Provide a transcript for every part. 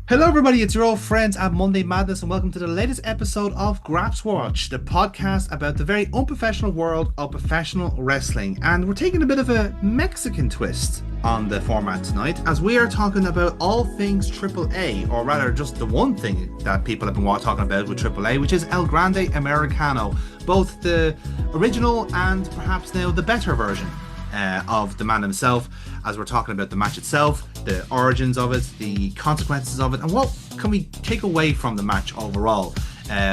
Hello, everybody. It's your old friends at Monday Madness, and welcome to the latest episode of GrapsWatch, the podcast about the very unprofessional world of professional wrestling. And we're taking a bit of a Mexican twist on the format tonight, as we are talking about all things AAA, or rather, just the one thing that people have been talking about with AAA, which is El Grande Americano, both the original and perhaps now the better version of the man himself, as we're talking about the match itself, the origins of it, the consequences of it, and what can we take away from the match overall,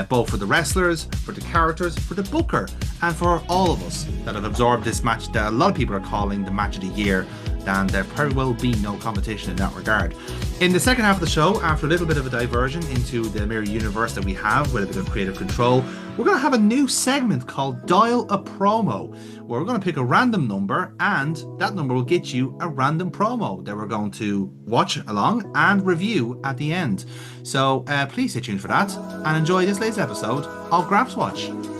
both for the wrestlers, for the characters, for the booker, and for all of us that have absorbed this match that a lot of people are calling the match of the year, and there probably will be no competition in that regard. In the second half of the show, after a little bit of a diversion into the mirror universe that we have with a bit of creative control, we're going to have a new segment called Dial a Promo, where we're going to pick a random number, and that number will get you a random promo that we're going to watch along and review at the end. So please stay tuned for that and enjoy this latest episode of GrapsWatch.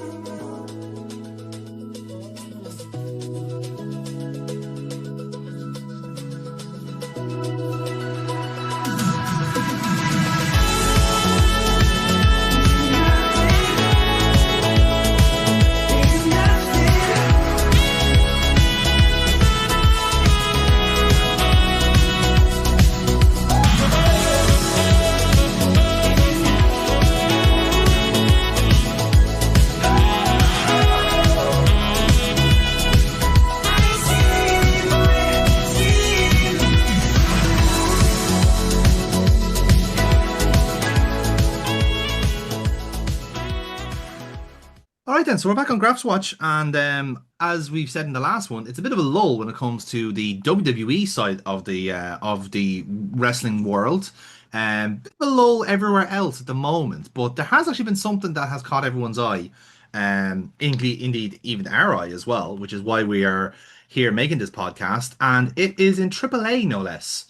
All right then, so we're back on GrapsWatch, and as we've said in the last one, it's a bit of a lull when it comes to the WWE side of the wrestling world. Bit of a lull everywhere else at the moment, but there has actually been something that has caught everyone's eye, indeed even our eye as well, which is why we are here making this podcast, and it is in AAA no less,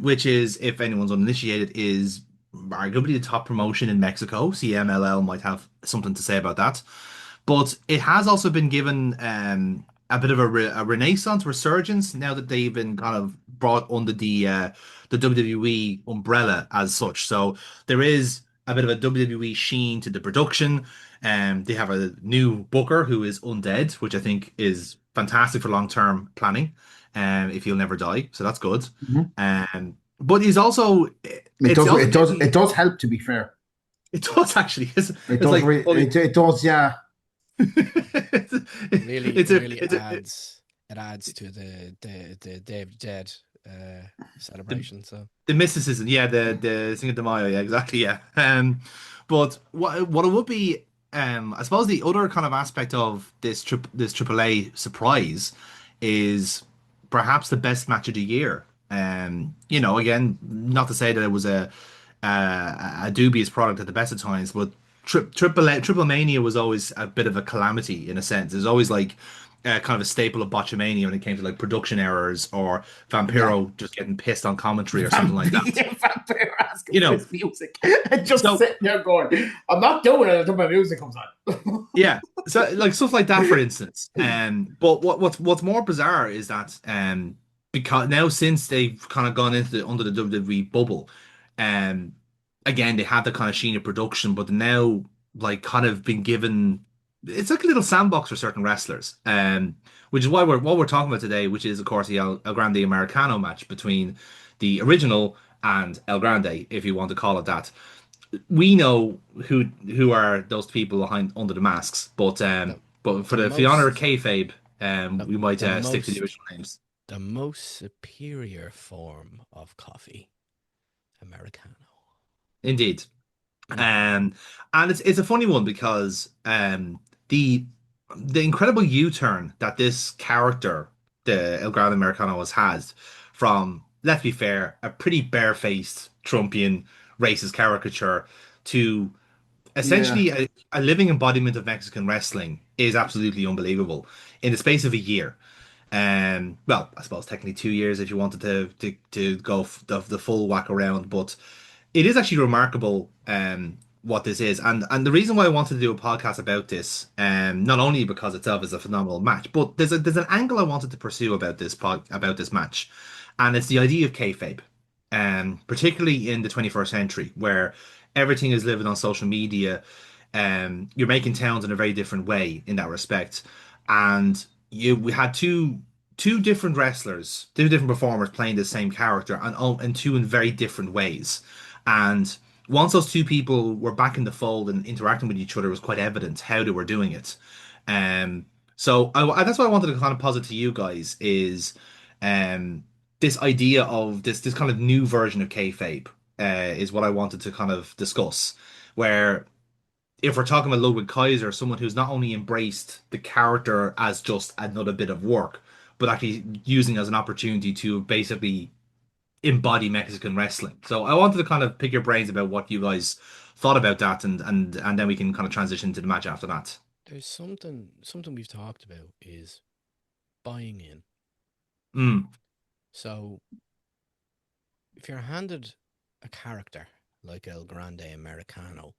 which is, if anyone's uninitiated, is arguably the top promotion in Mexico. CMLL might have something to say about that. But it has also been given a bit of a renaissance, resurgence, now that they've been kind of brought under the WWE umbrella as such. So there is a bit of a WWE sheen to the production. They have a new booker who is undead, which I think is fantastic for long-term planning. If you'll never die, so that's good. Mhm. But he's also It it's does. also It does. giving It does help. To be fair, it does actually. it It's does. like holy It does. Yeah. it's, Really, it's a really it's a adds to the Day of the Dead the, celebration. So the mysticism, yeah, the Cinco de Mayo, yeah, exactly, yeah. But what it would be, I suppose the other kind of aspect of this AAA surprise is perhaps the best match of the year. Again, not to say that it was a dubious product at the best of times, but Triple Mania was always a bit of a calamity in a sense. There's always like kind of a staple of Botchamania when it came to like production errors or Yeah. Vampiro just getting pissed on commentary or something like that. Vampire asking You for know, his music and just so sitting there going, "I'm not doing it until my music comes on." yeah, so like stuff like that, for instance. But what's more bizarre is that because now since they've kind of gone into under the WWE bubble, um, again they have the kind of sheen of production, but now like kind of been given it's like a little sandbox for certain wrestlers, which is why what we're talking about today, which is of course the El Grande Americano match between the original and El Grande, if you want to call it that. We know who are those people behind under the masks, the but the for the honor of most kayfabe, the, we might the stick to the most original names. the most superior form of coffee, Americano. Indeed. Mm. And it's a funny one because the the incredible U-turn that this character, the El Gran Americano, has from, let's be fair, a pretty barefaced Trumpian racist caricature to Yeah. essentially a living embodiment of Mexican wrestling is absolutely unbelievable in the space of a year. Well, I suppose technically 2 years if you wanted to go the full whack around, but it is actually remarkable what this is, and the reason why I wanted to do a podcast about this, not only because itself is a phenomenal match, but there's an angle I wanted to pursue about this match, and it's the idea of kayfabe. particularly in the 21st century, where everything is living on social media. You're making towns in a very different way in that respect. And we had two different wrestlers, two different performers playing the same character, and two in very different ways. And once those two people were back in the fold and interacting with each other, it was quite evident how they were doing it. Um, that's what I wanted to kind of posit to you guys is um, this idea of this kind of new version of kayfabe is what I wanted to kind of discuss. Where if we're talking about Ludwig Kaiser, someone who's not only embraced the character as just another bit of work, but actually using it as an opportunity to basically embody Mexican wrestling. So I wanted to kind of pick your brains about what you guys thought about that, and then we can kind of transition to the match after that. There's something we've talked about is buying in. Mm, So if you're handed a character like El Grande Americano,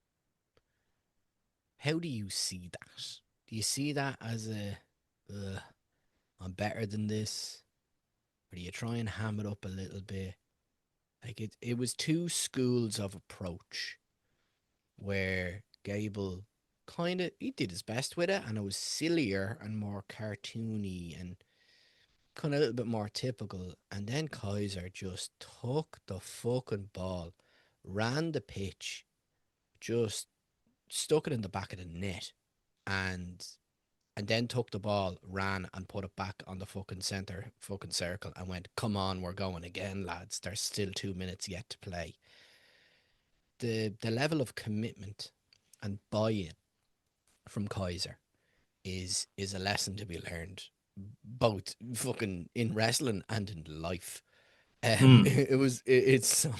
how do you see that? Do you see that as I'm better than this? Or do you try and ham it up a little bit? Like it was two schools of approach where Gable kind of he did his best with it, and it was sillier and more cartoony and kind of a little bit more typical. And then Kaiser just took the fucking ball, ran the pitch, just stuck it in the back of the net, and then took the ball, ran and put it back on the fucking center fucking circle and went, "Come on, we're going again, lads. There's still 2 minutes yet to play." The level of commitment and buy-in from Kaiser is a lesson to be learned, both fucking in wrestling and in life. mm, It's so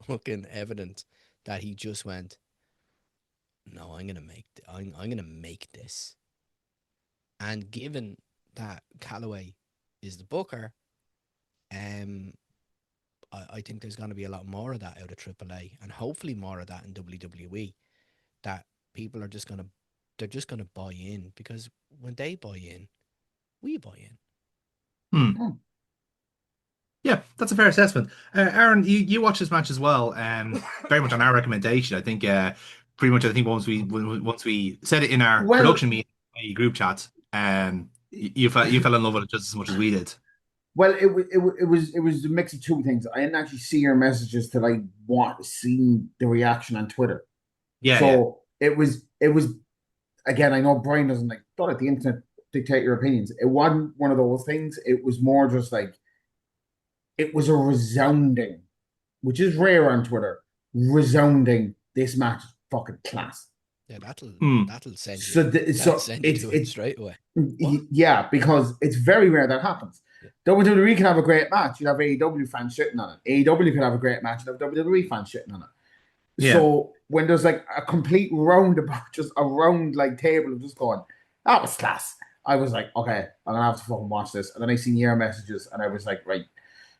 fucking evident that he just went, "No, I'm gonna make this." And given that Calloway is the booker, um, I think there's going to be a lot more of that out of AAA, and hopefully more of that in WWE. That people are just gonna they're just gonna buy in, because when they buy in, we buy in. mm. Yeah, that's a fair assessment. Aaron, you watched this match as well, very much on our recommendation. I think pretty much. I think once we said it in our Well, production meeting, group chat, you fell in love with it just as much as we did. well, it was a mix of two things. I didn't actually see your messages till I want seen the reaction on Twitter. Yeah, yeah. So it was again. I know Brian doesn't like don't let the internet dictate your opinions. It wasn't one of those things. It was more just like it was a resounding, which is rare on Twitter. Resounding. This match is fucking class. Yeah, that'll Mm, that'll send you So that'll so send you to it straight away. What? yeah, because it's very rare that happens. Yeah. WWE can have a great match. You'd have AEW fans shitting on it. AEW could have a great match. You'd have WWE fans shitting on it. yeah. So when there's like a complete roundabout, just a round like table of just going, that was class. I was like, okay, I'm gonna have to fucking watch this. And then I seen your messages, and I was like, right.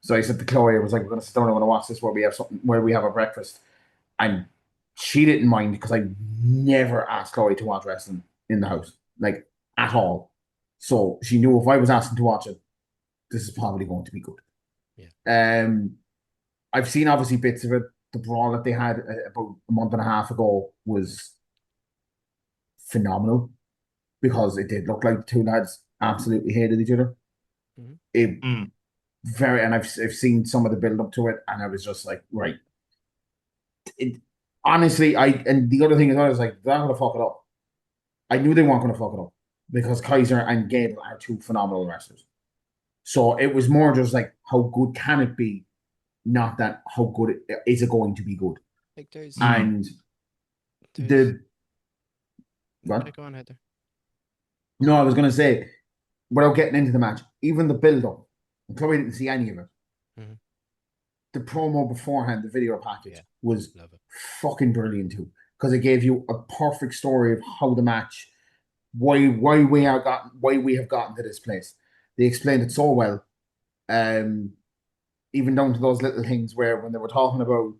So I said to Chloe, I was like, we're gonna sit down and we're gonna watch this where we have a breakfast. And she didn't mind because I never asked Chloe to watch wrestling in the house, like at all. So she knew if I was asking to watch it, this is probably going to be good. Yeah. I've seen obviously bits of it. The brawl that they had about a month and a half ago was phenomenal because it did look like the two lads absolutely hated each other. Mhm. It Mm, very, and I've seen some of the build up to it, and I was just like, right. It, honestly, and the other thing is, I was like, they're not gonna fuck it up. I knew they weren't gonna fuck it up because Kaiser and Gable are two phenomenal wrestlers. So it was more just like, how good can it be? Not that how good is it going to be good. Like mm, And there's the okay, what? go on, Heather. No, I was gonna say, without getting into the match, even the build up, Chloe didn't see any of it. Mhm. The promo beforehand, the video package Yeah, was love it. fucking brilliant too, because it gave you a perfect story of how the match, why we have gotten to this place. They explained it so well. Um, even down to those little things where when they were talking about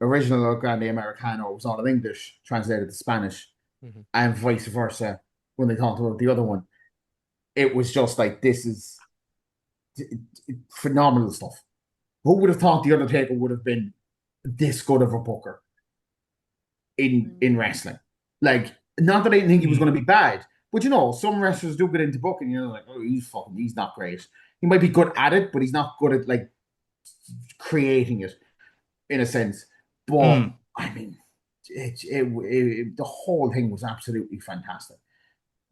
original Grande Americano, it was all in English, translated to Spanish, Mhm. and vice versa when they talked about the other one. It was just like, this is phenomenal stuff. who would have thought the Undertaker would have been this good of a booker in wrestling? Like, not that I didn't think he was going to be bad, but some wrestlers do get into booking. Like, oh, he's not great. He might be good at it, but he's not good at like creating it in a sense. But Mm. I mean, the whole thing was absolutely fantastic.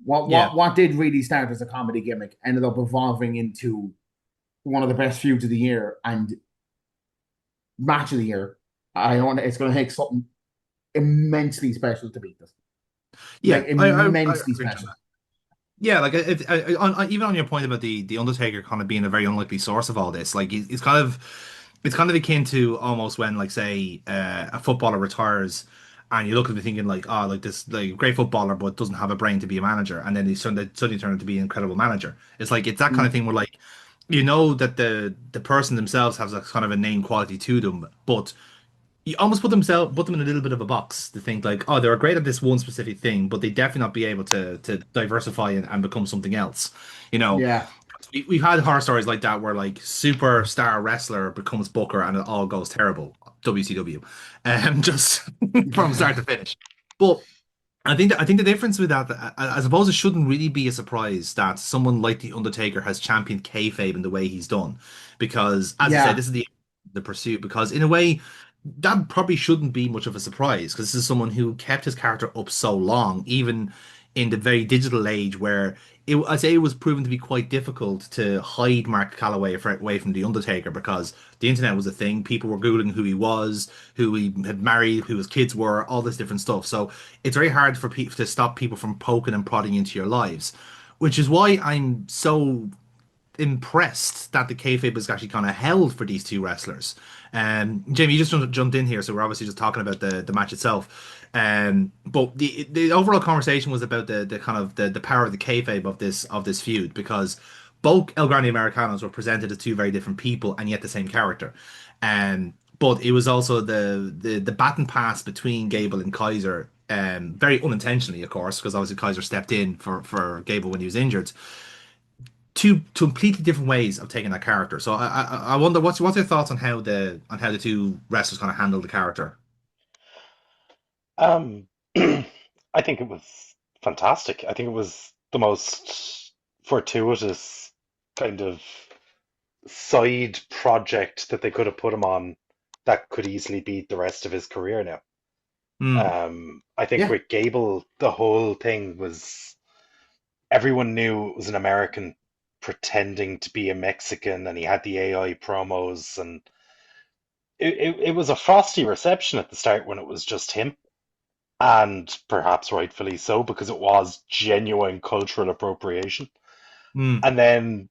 What Yeah. what what did really start as a comedy gimmick ended up evolving into one of the best feuds of the year and match of the year. I know it's going to take something immensely special to beat this. Like Yeah, I immensely agree on special. that. Yeah, like even on your point about the Undertaker kind of being a very unlikely source of all this, like it's kind of akin to almost when like say a footballer retires and you look at him thinking like, oh, like this like great footballer but doesn't have a brain to be a manager, and then he suddenly turn out to be an incredible manager. It's that kind of Mm. thing where like that the person themselves has a kind of a name quality to them, but you almost put them in a little bit of a box to think like, oh, they're great at this one specific thing, but they definitely not be able to diversify and become something else. You know, Yeah. we've had horror stories like that where like superstar wrestler becomes booker and it all goes terrible. WCW, just from start to finish. But I think the difference with that, I suppose it shouldn't really be a surprise that someone like the Undertaker has championed kayfabe in the way he's done, because as I said, Yeah. this is the pursuit. Because in a way, that probably shouldn't be much of a surprise because this is someone who kept his character up so long, even in the very digital age where I say it was proven to be quite difficult to hide Mark Calloway away from the Undertaker because the internet was a thing. People were googling who he was, who he had married, who his kids were, all this different stuff. So it's very hard for people to stop people from poking and prodding into your lives, which is why I'm so impressed that the kayfabe is actually kind of held for these two wrestlers. Jamie, you just jumped in here, so we're obviously just talking about the match itself. But the overall conversation was about the kind of the power of the kayfabe of this feud because both El Grande Americanos were presented as two very different people and yet the same character. But it was also the baton pass between Gable and Kaiser, very unintentionally, of course, because obviously Kaiser stepped in for Gable when he was injured. Two completely different ways of taking that character. So I wonder what's your thoughts on how the two wrestlers kind of handle the character. Um, I think it was fantastic. I think it was the most fortuitous kind of side project that they could have put him on that could easily beat the rest of his career now. Hmm. I think Yeah. with Gable, the whole thing was everyone knew it was an American pretending to be a Mexican, and he had the AI promos, and it was a frosty reception at the start when it was just him. And perhaps rightfully so, because it was genuine cultural appropriation. Hmm. And then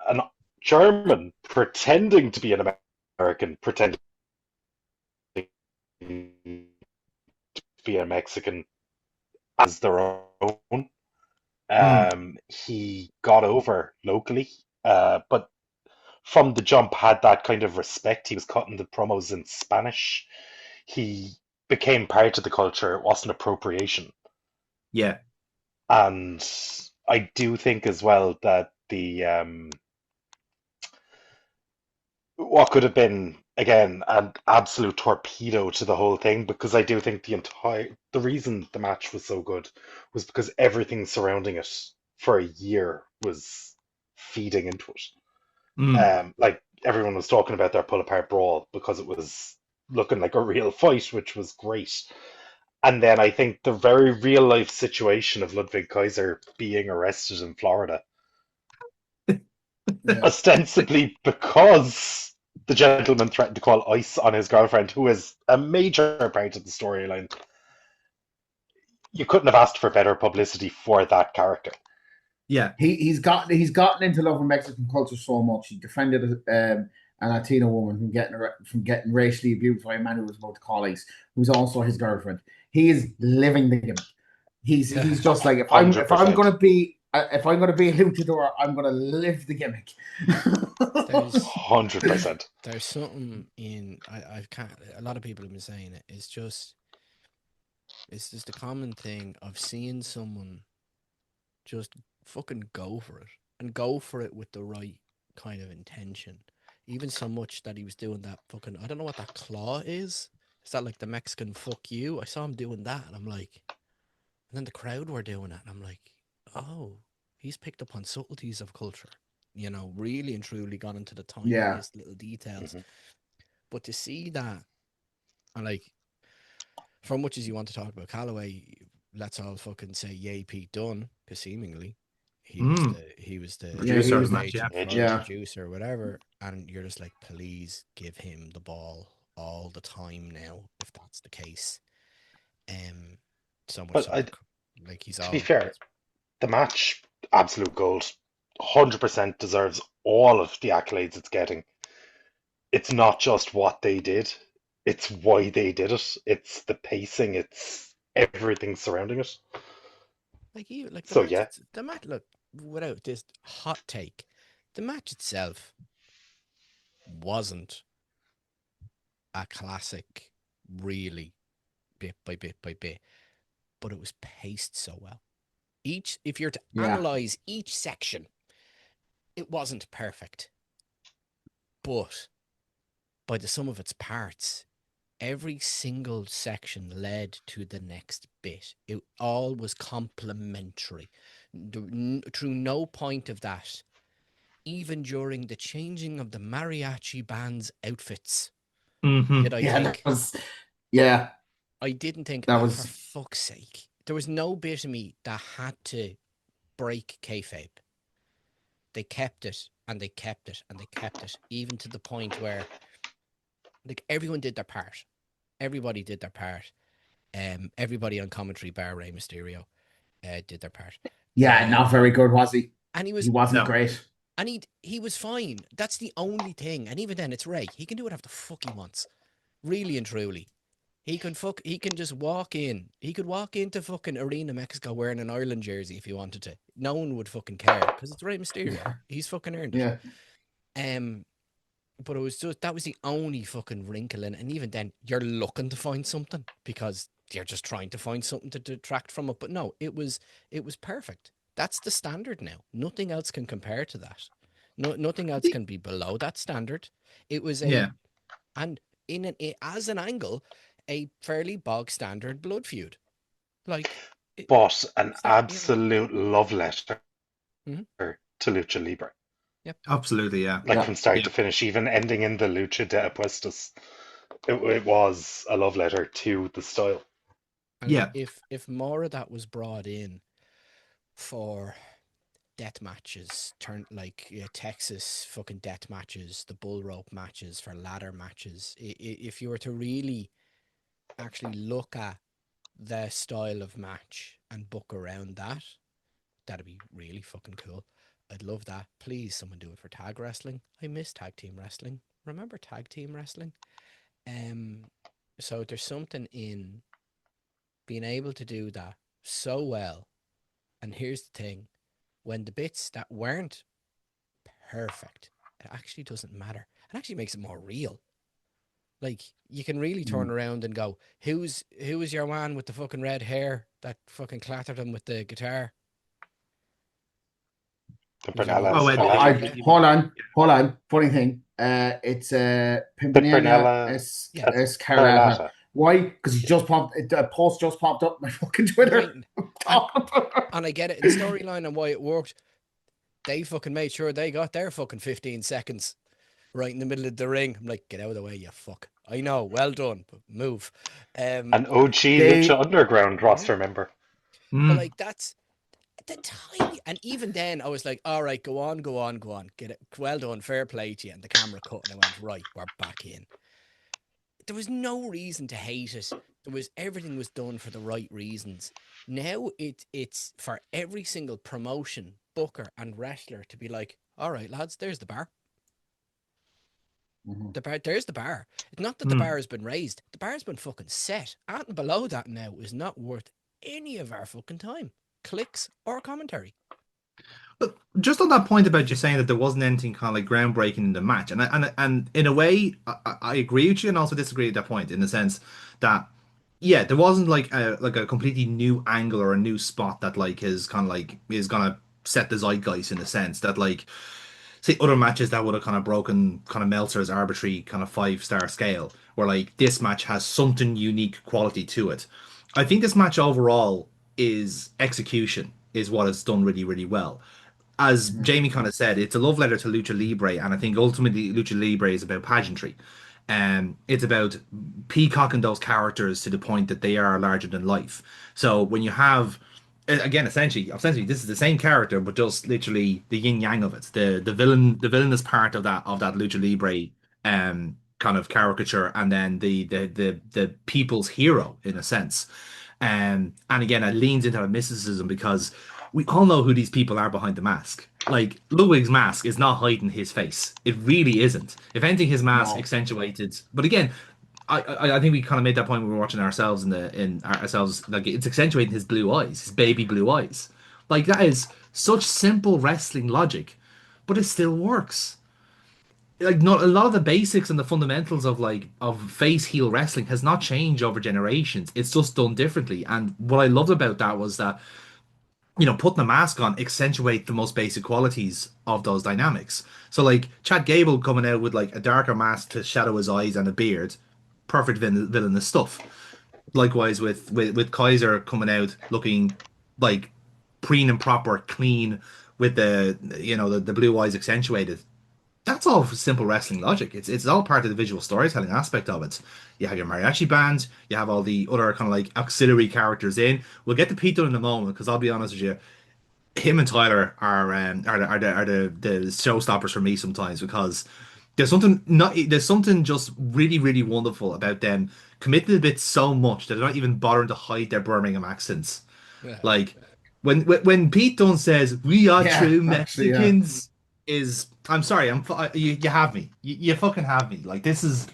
an German pretending to be an American, pretending to be a Mexican as their own. Hmm. He got over locally, but from the jump had that kind of respect. He was cutting the promos in Spanish. He became part of the culture. It wasn't appropriation. Yeah. And I do think as well that the what could have been again an absolute torpedo to the whole thing, because I do think the reason the match was so good was because everything surrounding it for a year was feeding into it. Hmm. Like everyone was talking about their pull apart brawl because it was looking like a real fight, which was great. And then I think the very real life situation of Ludwig Kaiser being arrested in Florida, Yeah. ostensibly because the gentleman threatened to call ICE on his girlfriend, who is a major part of the storyline. You couldn't have asked for better publicity for that character. Yeah. He's gotten into love with Mexican culture so much. He defended a Latino woman from getting racially abused by a man who was about to call ICE, who's also his girlfriend. He is living the gimmick. He's just like, if I'm gonna be a luchador, I'm gonna live the gimmick. There's 100%. there's something in I've can't a lot of people have been saying it. It's just a common thing of seeing someone just fucking go for it and go for it with the right kind of intention. Even so much that he was doing that fucking, I don't know what that claw is. Is that like the Mexican fuck you? I saw him doing that and I'm like, and then the crowd were doing it and I'm like, oh, he's picked up on subtleties of culture. You know, really and truly gone into the Yeah. tiniest little details. Mhm. But to see that, and like, for much as you want to talk about Callaway, let's all fucking say yay Pete Dunne, because seemingly Mm. he was the Yeah, he Producer of the was. match, yeah. agent for Agent. Yeah. producer, whatever, and you're just like, please give him the ball all the time now, if that's the case. Um, so much But so, like he's to be all fair, the match, absolute gold, 100% deserves all of the accolades it's getting. It's not just what they did, it's why they did it. It's the pacing, it's everything surrounding it. like you like So yeah, the match. Look, without this hot take, the match itself wasn't a classic, really, bit by bit by bit, but it was paced so well. If you're to Yeah. analyze each section, it wasn't perfect, but by the sum of its parts, every single section led to the next bit. It all was complementary. Through no point of that, even during the changing of the mariachi band's outfits, Mm-hmm. did I Yeah. That think, was. Yeah. I didn't think, That ah, for was. fuck's sake. There was no bit of me that had to break kayfabe. They kept it and they kept it and they kept it, even to the point where like everyone did their part. Everybody did their part. Everybody on commentary, bar Rey Mysterio, did their part. Yeah. Not Um, very good, was he? and He wasn't No. great. he was fine. That's the only thing. And even then, it's Ray. He can do whatever the fuck he wants. Really and truly. He can just walk in. He could walk into fucking Arena Mexico wearing an Ireland jersey if he wanted to. No one would fucking care because it's Rey Mysterio. Yeah. He's fucking earned it. Yeah. Um, but it was just that was the only fucking wrinkle in it. And even then, you're looking to find something because you're just trying to find something to detract from it. But no, it was perfect. That's the standard now. Nothing else can compare to that. No, nothing else can be below that standard. It was Yeah. and as an angle, a fairly bog standard blood feud. Like but an it's that, you know. absolute love letter Mhm. to Lucha Libre. Yep. Absolutely, yeah. Like Yeah. from start Yeah. to finish, even ending in the Lucha de Apuestas, it was a love letter to the style. And Yeah. if more of that was brought in for death matches, turn like Texas fucking death matches, the bull rope matches, for ladder matches. If you were to really actually look at the style of match and book around that, that'd be really fucking cool. I'd love that. Please, someone do it for tag wrestling. I miss tag team wrestling. Remember tag team wrestling? Um, so there's something in being able to do that so well. And here's the thing: when the bits that weren't perfect, it actually doesn't matter. It actually makes it more real. Like you can really turn Mm. around and go, who was your man with the fucking red hair that fucking clattered him with the guitar? The Who's your man Oh, with the Oh, red Bernella, hair? I hold on, hold on. Funny thing, it's the Pimpinella Bernella Yeah, Escarlata. Scarlata. Why? Because he just popped. A post just popped up on my fucking right. Twitter. And and I get it in storyline and why it worked. They fucking made sure they got their fucking 15 seconds right in the middle of the ring. I'm like, get out of the way, you fuck. I know, well done, but move. An OG Lucha They, Underground Yeah, roster member. but Mm. like that's the tiny. And even then, I was like, all right, go on, go on, go on, get it. Well done, fair play to you. And the camera cut, and I went, right, we're back in. There was no reason to hate it. Everything was done for the right reasons. Now it's for every single promotion, booker, and wrestler to be like, all right, lads, there's the bar. Mhm. There's the bar. It's not that the Mm. bar has been raised. The bar has been fucking set. And below that now is not worth any of our fucking time, clicks or commentary. But just on that point about you saying that there wasn't anything kind of like groundbreaking in the match, and in a way, I agree with you, and also disagree at that point in the sense that yeah, there wasn't like a completely new angle or a new spot that like is kind of like is gonna set the zeitgeist in the sense that like say other matches that would have kind of broken kind of Meltzer's arbitrary kind of 5-star scale, where like this match has something unique quality to it. I think this match overall is execution is what it's done really, really well. As Mhm. Jamie kind of said, it's a love letter to Lucha Libre, and I think ultimately Lucha Libre is about pageantry. It's about peacocking those characters to the point that they are larger than life. So when you have, again, essentially, this is the same character, but just literally the yin yang of it. The villainous part of that Lucha Libre kind of caricature, and then the people's hero in a sense. And again, it leans into a mysticism because we all know who these people are behind the mask. Like Ludwig's mask is not hiding his face. It really isn't. If anything, his mask No. accentuated. But again, I think we kind of made that point when we were watching ourselves ourselves. Like it's accentuating his blue eyes, his baby blue eyes. Like that is such simple wrestling logic, but it still works. Like not a lot of the basics and the fundamentals of like of face heel wrestling has not changed over generations. It's just done differently. And what I loved about that was that putting the mask on accentuate the most basic qualities of those dynamics. So like Chad Gable coming out with like a darker mask to shadow his eyes and a beard, perfect villainous stuff. Likewise with Kaiser coming out looking like preen and proper, clean with the blue eyes accentuated. That's all simple wrestling logic. It's all part of the visual storytelling aspect of it. You have your mariachi band, you have all the other kind of like auxiliary characters in. We'll get to Pete Dunne in a moment because I'll be honest with you, him and Tyler are the showstoppers for me sometimes because there's something just really really wonderful about them committing a bit so much that they're not even bothering to hide their Birmingham accents. Yeah. Like when Pete Dunne says we are Yeah, true actually, yeah. Mexicans, is I'm sorry, you have me. You fucking have me. Like this is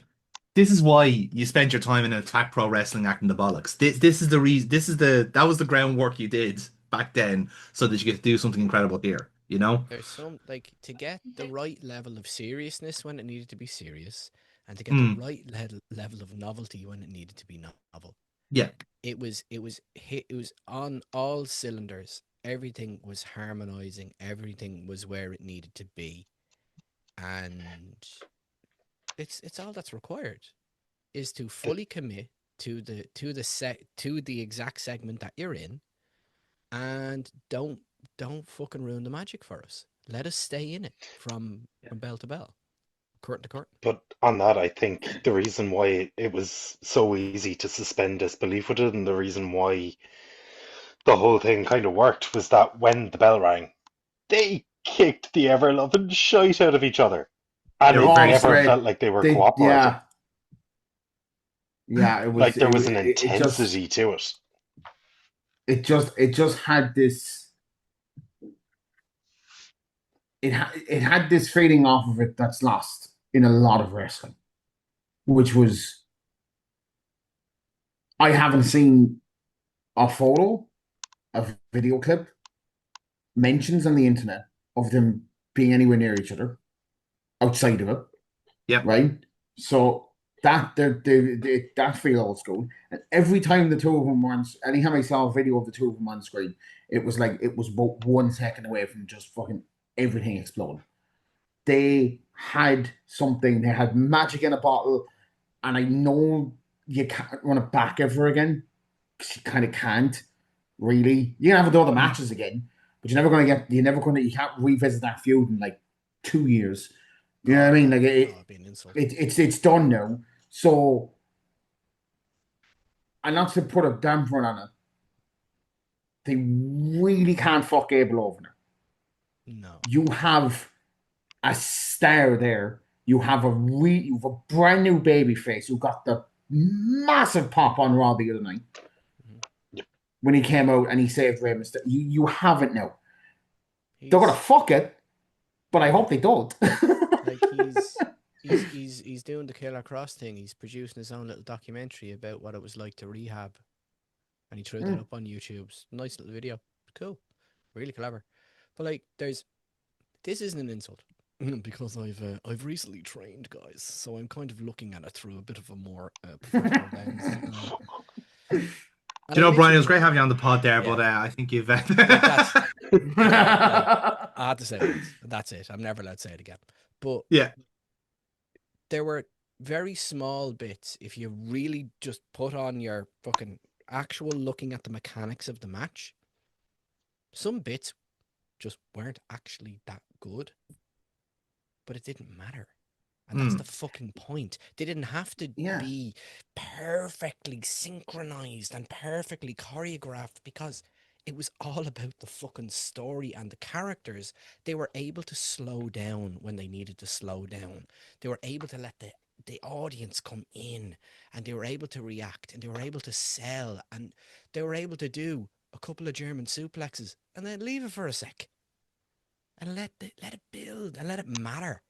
why you spent your time in Attack Pro Wrestling acting the bollocks. This is the reason. That was the groundwork you did back then so that you get to do something incredible here. You know? There's some like to get the right level of seriousness when it needed to be serious, and to get the Mm, right level of novelty when it needed to be novel. yeah. It was on all cylinders. Everything was harmonizing. Everything was where it needed to be, and it's all that's required is to fully commit to the exact segment that you're in, and don't fucking ruin the magic for us. Let us stay in it from bell to bell, curtain to curtain. But on that, I think the reason why it was so easy to suspend disbelief with it, and the reason why the whole thing kind of worked, was that when the bell rang, they kicked the ever loving shite out of each other, They and were it Oh, very never similar. straight. felt like they were They, cooperating. yeah, yeah. It was. Like there was an It just. intensity to it. It just had this. It had this feeling off of it that's lost in a lot of wrestling, which was I haven't seen a photo, a video clip, mentions on the internet of them being anywhere near each other outside of it, Yep. right? So that feel old school. And every time the two of them were on, anytime I saw a video of the two of them on screen, it was like it was about 1 second away from just fucking everything exploding. They had something. They had magic in a bottle, and I know you can't run it back ever again because you kind of can't really. You can have all the Mm. matches again, but you're never gonna get. You're never gonna. You can't revisit that feud in like 2 years. You know what I mean? Like Oh, it'd be an insult. it's done now. So, and not to put a damper on it, they really can't fuck Gable over now. No. You have a star there. You have a brand new baby face who got the massive pop on Raw the other night Mhm. Yep. when he came out and he saved Rey Mysterio. You have it now. They're gonna He's fuck it, but I hope they don't. like he's doing the Killer Cross thing. He's producing his own little documentary about what it was like to rehab, and he threw that Mm. up on YouTube's nice little video. Cool, really clever. But like, this isn't an insult because I've recently trained, guys, so I'm kind of looking at it through a bit of a more professional lens. And Do you I know, Brian, it was literally, great having you on the pod there, yeah, but I think you've like that's I had to say it once. That's it. I'm never allowed to say it again. But Yeah. there were very small bits. If you really just put on your fucking actual looking at the mechanics of the match, some bits just weren't actually that good. But it didn't matter. And that's the fucking point. They didn't have to be perfectly synchronized and perfectly choreographed because it was all about the fucking story and the characters. They were able to slow down when they needed to slow down. They were able to let the audience come in, and they were able to react, and they were able to sell, and they were able to do a couple of German suplexes and then leave it for a sec and let it build and let it matter,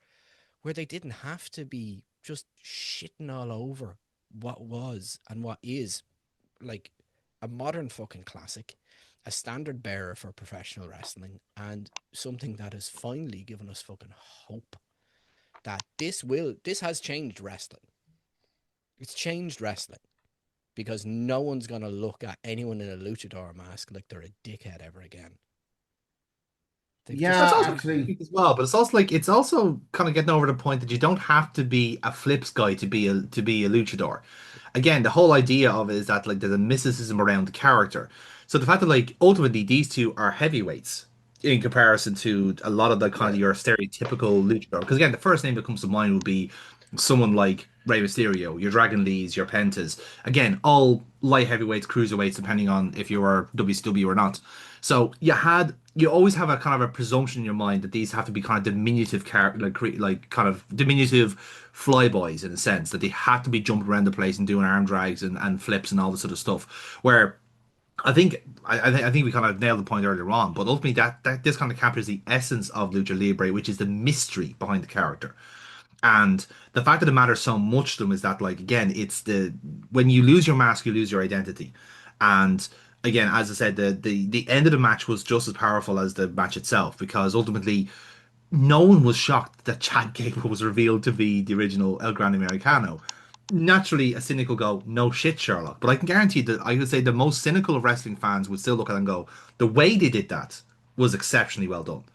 where they didn't have to be just shitting all over what was and what is like a modern fucking classic, a standard bearer for professional wrestling, and something that has finally given us fucking hope that this has changed wrestling. It's changed wrestling because no one's going to look at anyone in a luchador mask like they're a dickhead ever again. That's also actually, as well, but it's also kind of getting over the point that you don't have to be a flips guy to be a luchador. Again, the whole idea of it is that like there's a mysticism around the character. So the fact that like ultimately these two are heavyweights in comparison to a lot of the kind of your stereotypical luchador. Because again, the first name that comes to mind would be someone like Rey Mysterio, your Dragon Lees, your Pentas. Again, all light heavyweights, cruiserweights, depending on if you were WCW or not. So you always have a kind of a presumption in your mind that these have to be kind of diminutive like kind of diminutive flyboys in a sense, that they had to be jumping around the place and doing arm drags and flips and all this sort of stuff. Where I think we kind of nailed the point earlier on, but ultimately that this kind of captures the essence of lucha libre, which is the mystery behind the character. And the fact that it matters so much to them is that, like, again, it's the when you lose your mask, you lose your identity. And again, as I said, the end of the match was just as powerful as the match itself, because ultimately no one was shocked that Chad Gable was revealed to be the original El Grande Americano. Naturally, a cynic will go, "No shit, Sherlock." But I can guarantee that I would say the most cynical of wrestling fans would still look at it and go, "The way they did that was exceptionally well done."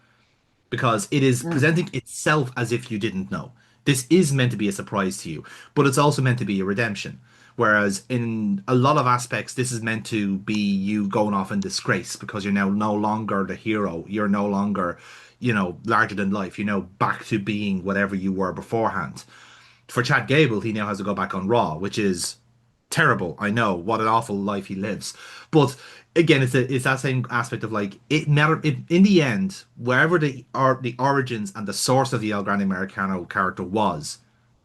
Because it is presenting itself as if you didn't know. This is meant to be a surprise to you, but it's also meant to be a redemption. Whereas in a lot of aspects, this is meant to be you going off in disgrace because you're now no longer the hero. You're no longer, larger than life. You're now back to being whatever you were beforehand. For Chad Gable, he now has to go back on Raw, which is terrible. I know what an awful life he lives, but again, it's that same aspect of like it matter. In the end, wherever the origins and the source of the El Grande Americano character was,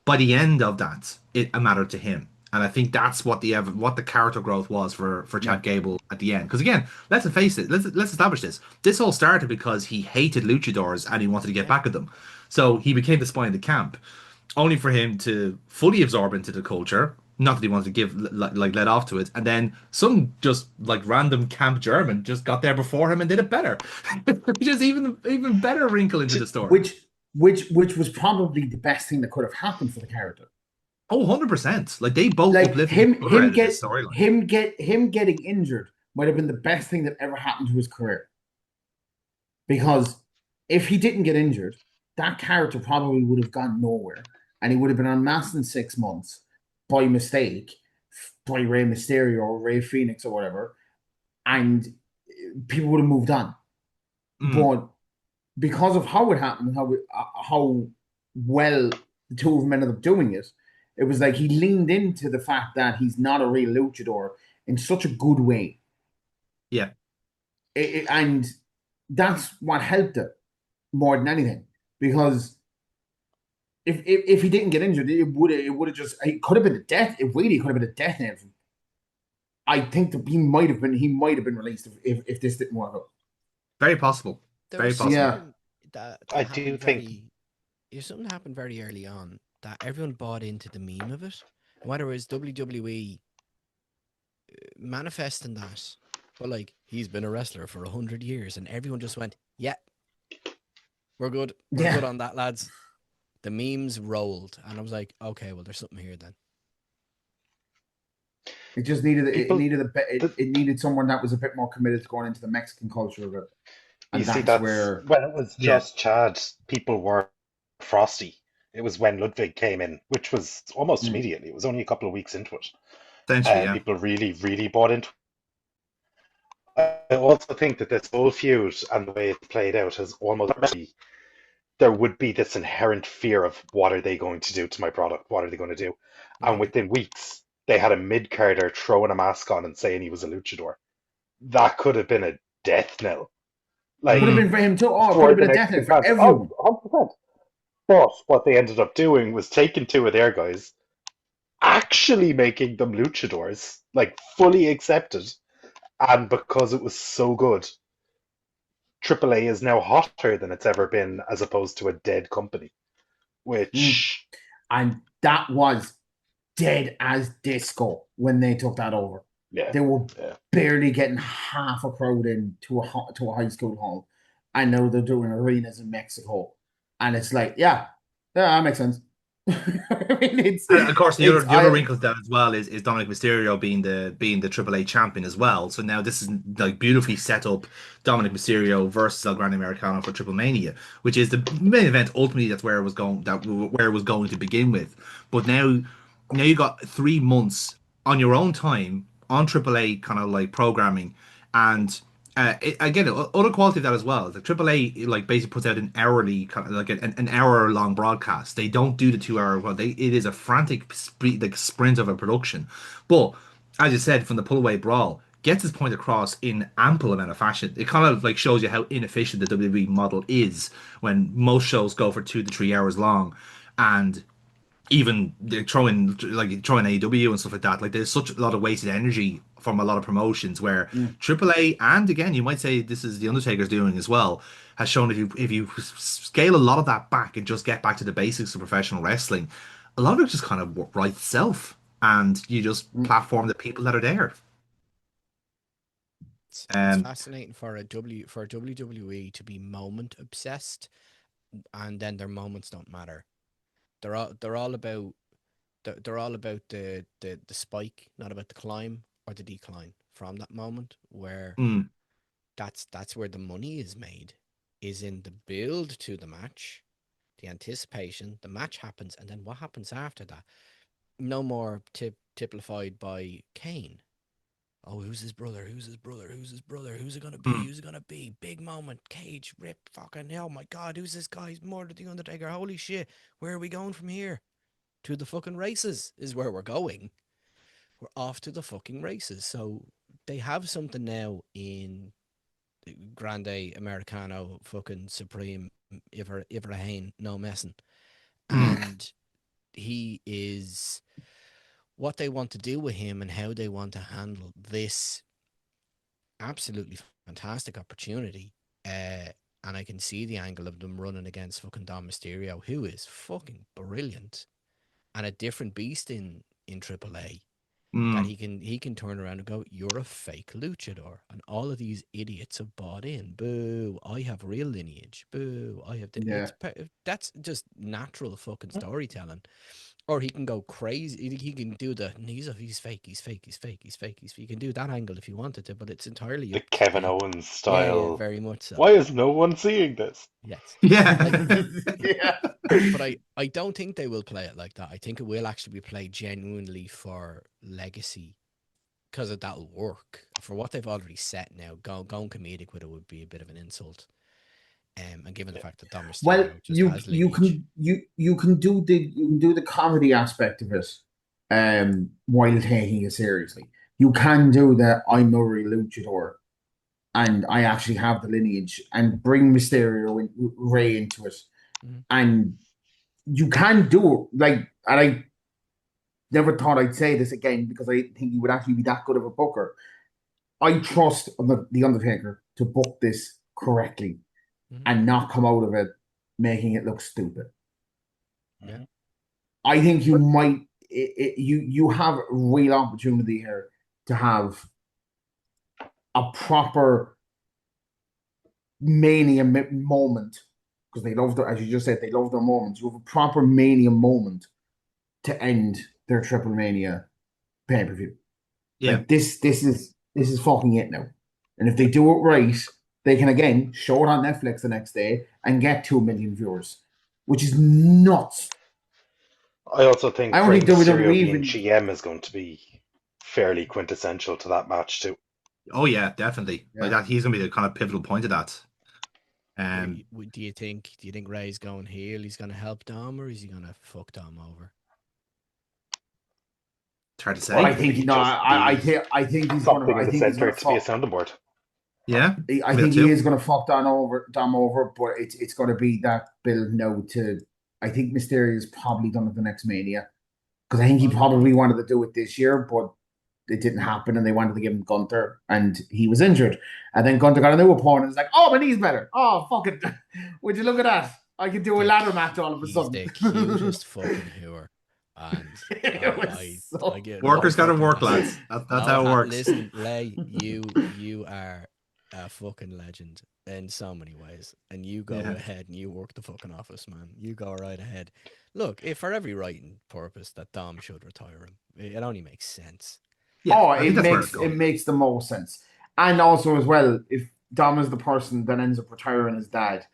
by the end of that, it mattered to him. And I think that's what the character growth was for Chad Gable at the end. Because again, let's face it, let's establish this. This all started because he hated luchadors and he wanted to get back at them. So he became the spy in the camp, only for him to fully absorb into the culture. Not that he wanted to give like let off to it, and then some just like random camp German just got there before him and did it better, which is even better wrinkle into the story. Which was probably the best thing that could have happened for the character. Oh, 100%. Like they both Like uplifted him each other out of get this storyline. him getting injured might have been the best thing that ever happened to his career. Because if he didn't get injured, that character probably would have gone nowhere, and he would have been unmasked in 6 months by mistake by Rey Mysterio or Rey Phoenix or whatever, and people would have moved on. But because of how it happened, how well the two of them ended up doing it, it was like he leaned into the fact that he's not a real luchador in such a good way. Yeah. And that's what helped it more than anything. Because if he didn't get injured, it would have could have been a death. It really could have been a death nail. I think that he might have been released if this didn't work out. Very possible. There Very was possible. something that I happened do think there's something that happened very early on that everyone bought into the meme of it. Whether it was WWE manifesting that, but like he's been a wrestler for 100 years, and everyone just went, "Yeah, we're good. We're good on that, lads." The memes rolled, and I was like, "Okay, well, there's something here then." It just needed people. it needed someone that was a bit more committed to going into the Mexican culture of it. You and see, that's that's where when it was Yeah, just Chad, people were frosty. It was when Ludwig came in, which was almost mm, immediately. It was only a couple of weeks into it. essentially, yeah. People really, really bought into it. I also think that this whole feud and the way it's played out has almost there would be this inherent fear of what are they going to do to my product? What are they going to do? And Mm. within weeks, they had a mid-carder throwing a mask on and saying he was a luchador. That could have been a death knell. could Like have Mm. been for him too. Oh, it could for have the been a next death knell six for months. Oh, everyone. 100%. But what they ended up doing was taking two of their guys, actually making them luchadors, like fully accepted. And because it was so good, AAA is now hotter than it's ever been as opposed to a dead company, Mm. which, And that was dead as disco when they took that over. yeah, They were yeah. barely getting half a crowd in to a high school hall, and now they're doing arenas in Mexico, and it's like, yeah, that makes sense. I mean, And of course, it's the other I wrinkle to that as well is Dominic Mysterio being the AAA champion as well. So now this is like beautifully set up Dominic Mysterio versus El Grande Americano for Triple Mania, which is the main event. Ultimately, that's where it was going. Where it was going to begin with. But now you got 3 months on your own time on AAA kind of like programming, and again, other quality of that as well. The AAA like basically puts out an hourly kind of like an hour long broadcast. They don't do the 2 hour. Well, it is a frantic like sprint of a production. But as you said, from the pull away brawl, gets his point across in ample amount of fashion. It kind of like shows you how inefficient the WWE model is when most shows go for 2 to 3 hours long, and even throwing AEW and stuff like that. Like there's such a lot of wasted energy from a lot of promotions where mm, AAA and again you might say this is the Undertaker's doing as well has shown if you scale a lot of that back and just get back to the basics of professional wrestling, a lot of it just kind of writes itself and you just mm, platform the people that are there. It's Um, fascinating for WWE to be moment obsessed, and then their moments don't matter. They're all about they're all about the spike, not about the climb or the decline from that moment. Where mm, that's where the money is made, is in the build to the match, the anticipation. The match happens, and then what happens after that? No more typified by Kane. Oh, who's his brother? Who's his brother? Who's his brother? Who's it gonna be? mm. Who's it gonna be? Big moment. Cage, rip, fucking hell, my god, who's this guy? He's more than the Undertaker. Holy shit. Where are we going from here? To the fucking races is where we're going. We're off to the fucking races. So they have something now in Grande Americano, fucking Supreme, Ibrahim, no messing. Mm. And he is what they want to do with him and how they want to handle this absolutely fantastic opportunity. And I can see the angle of them running against fucking Dom Mysterio, who is fucking brilliant and a different beast in AAA. That Mm. he can turn around and go, "You're a fake luchador," and all of these idiots have bought in. Boo! I have real lineage. Boo! I have. yeah. That's just natural fucking storytelling. Or he can go crazy. He can do the he's fake. He's fake. He's fake. He's fake. He's fake. You can do that angle if you wanted to, but it's entirely The up to Kevin the. Owens Yeah, style. very much so. Why is no one seeing this? Yes, Yeah. like, Yeah. but I don't think they will play it like that. I think it will actually be played genuinely for legacy because that'll work for what they've already set now. Going comedic with it would be a bit of an insult. And given the fact that Dom Well, Mysterio just you has you lineage. can you can do the comedy aspect of it, while taking it seriously. You can do the I'm a real luchador and I actually have the lineage and bring Mysterio and Ray into it, Mhm. and you can do it like. And I never thought I'd say this again because I think he would actually be that good of a booker. I trust the Undertaker to book this correctly Mhm. and not come out of it making it look stupid. Yeah. Mhm. I think you But might you have a real opportunity here to have a proper mania moment because they love as you just said, they love their moments. You have a proper mania moment to end their Triple Mania pay-per-view. Yeah. Like this is fucking it now. And if they do it right, they can again show it on Netflix the next day and get 2 million viewers, which is nuts. I also I think don't Rey think WWE Mysterio being even. GM is going to be fairly quintessential to that match too. Oh yeah, definitely. Like Yeah. that, he's gonna be the kind of pivotal point of that. Do you think Ray's going heel? He's going to help Dom, or is he going to fuck Dom over? It's hard to Or say. I could think he no. just be I think he's gonna. something I in the think he's center gonna to be a fuck. sounding board? Yeah, I could be that think he too. is gonna fuck Dom over, but it's gonna be that build now to. I think Mysterio's probably done at the next Mania because I think he Well, probably wanted to do it this year, but it didn't happen, and they wanted to give him Gunther, and he was injured, and then Gunther got a new opponent. It's like, oh, my knee's better. Oh, fuck it. Would you look at that? I could do a ladder match all of a he's sudden. the cutest fucking hooer, and It was I so get no Workers gotta fucking work, hat. lads. That's No how it hat. works. Listen, Lay, you are a fucking legend in so many ways, and you go Yeah. ahead and you work the fucking office, man. You go right ahead. Look, if for every writing purpose that Dom should retire him, it only makes sense. Yeah, Oh, I think that's where it's it going. makes the most sense. And also as well, if Dom is the person that ends up retiring his dad,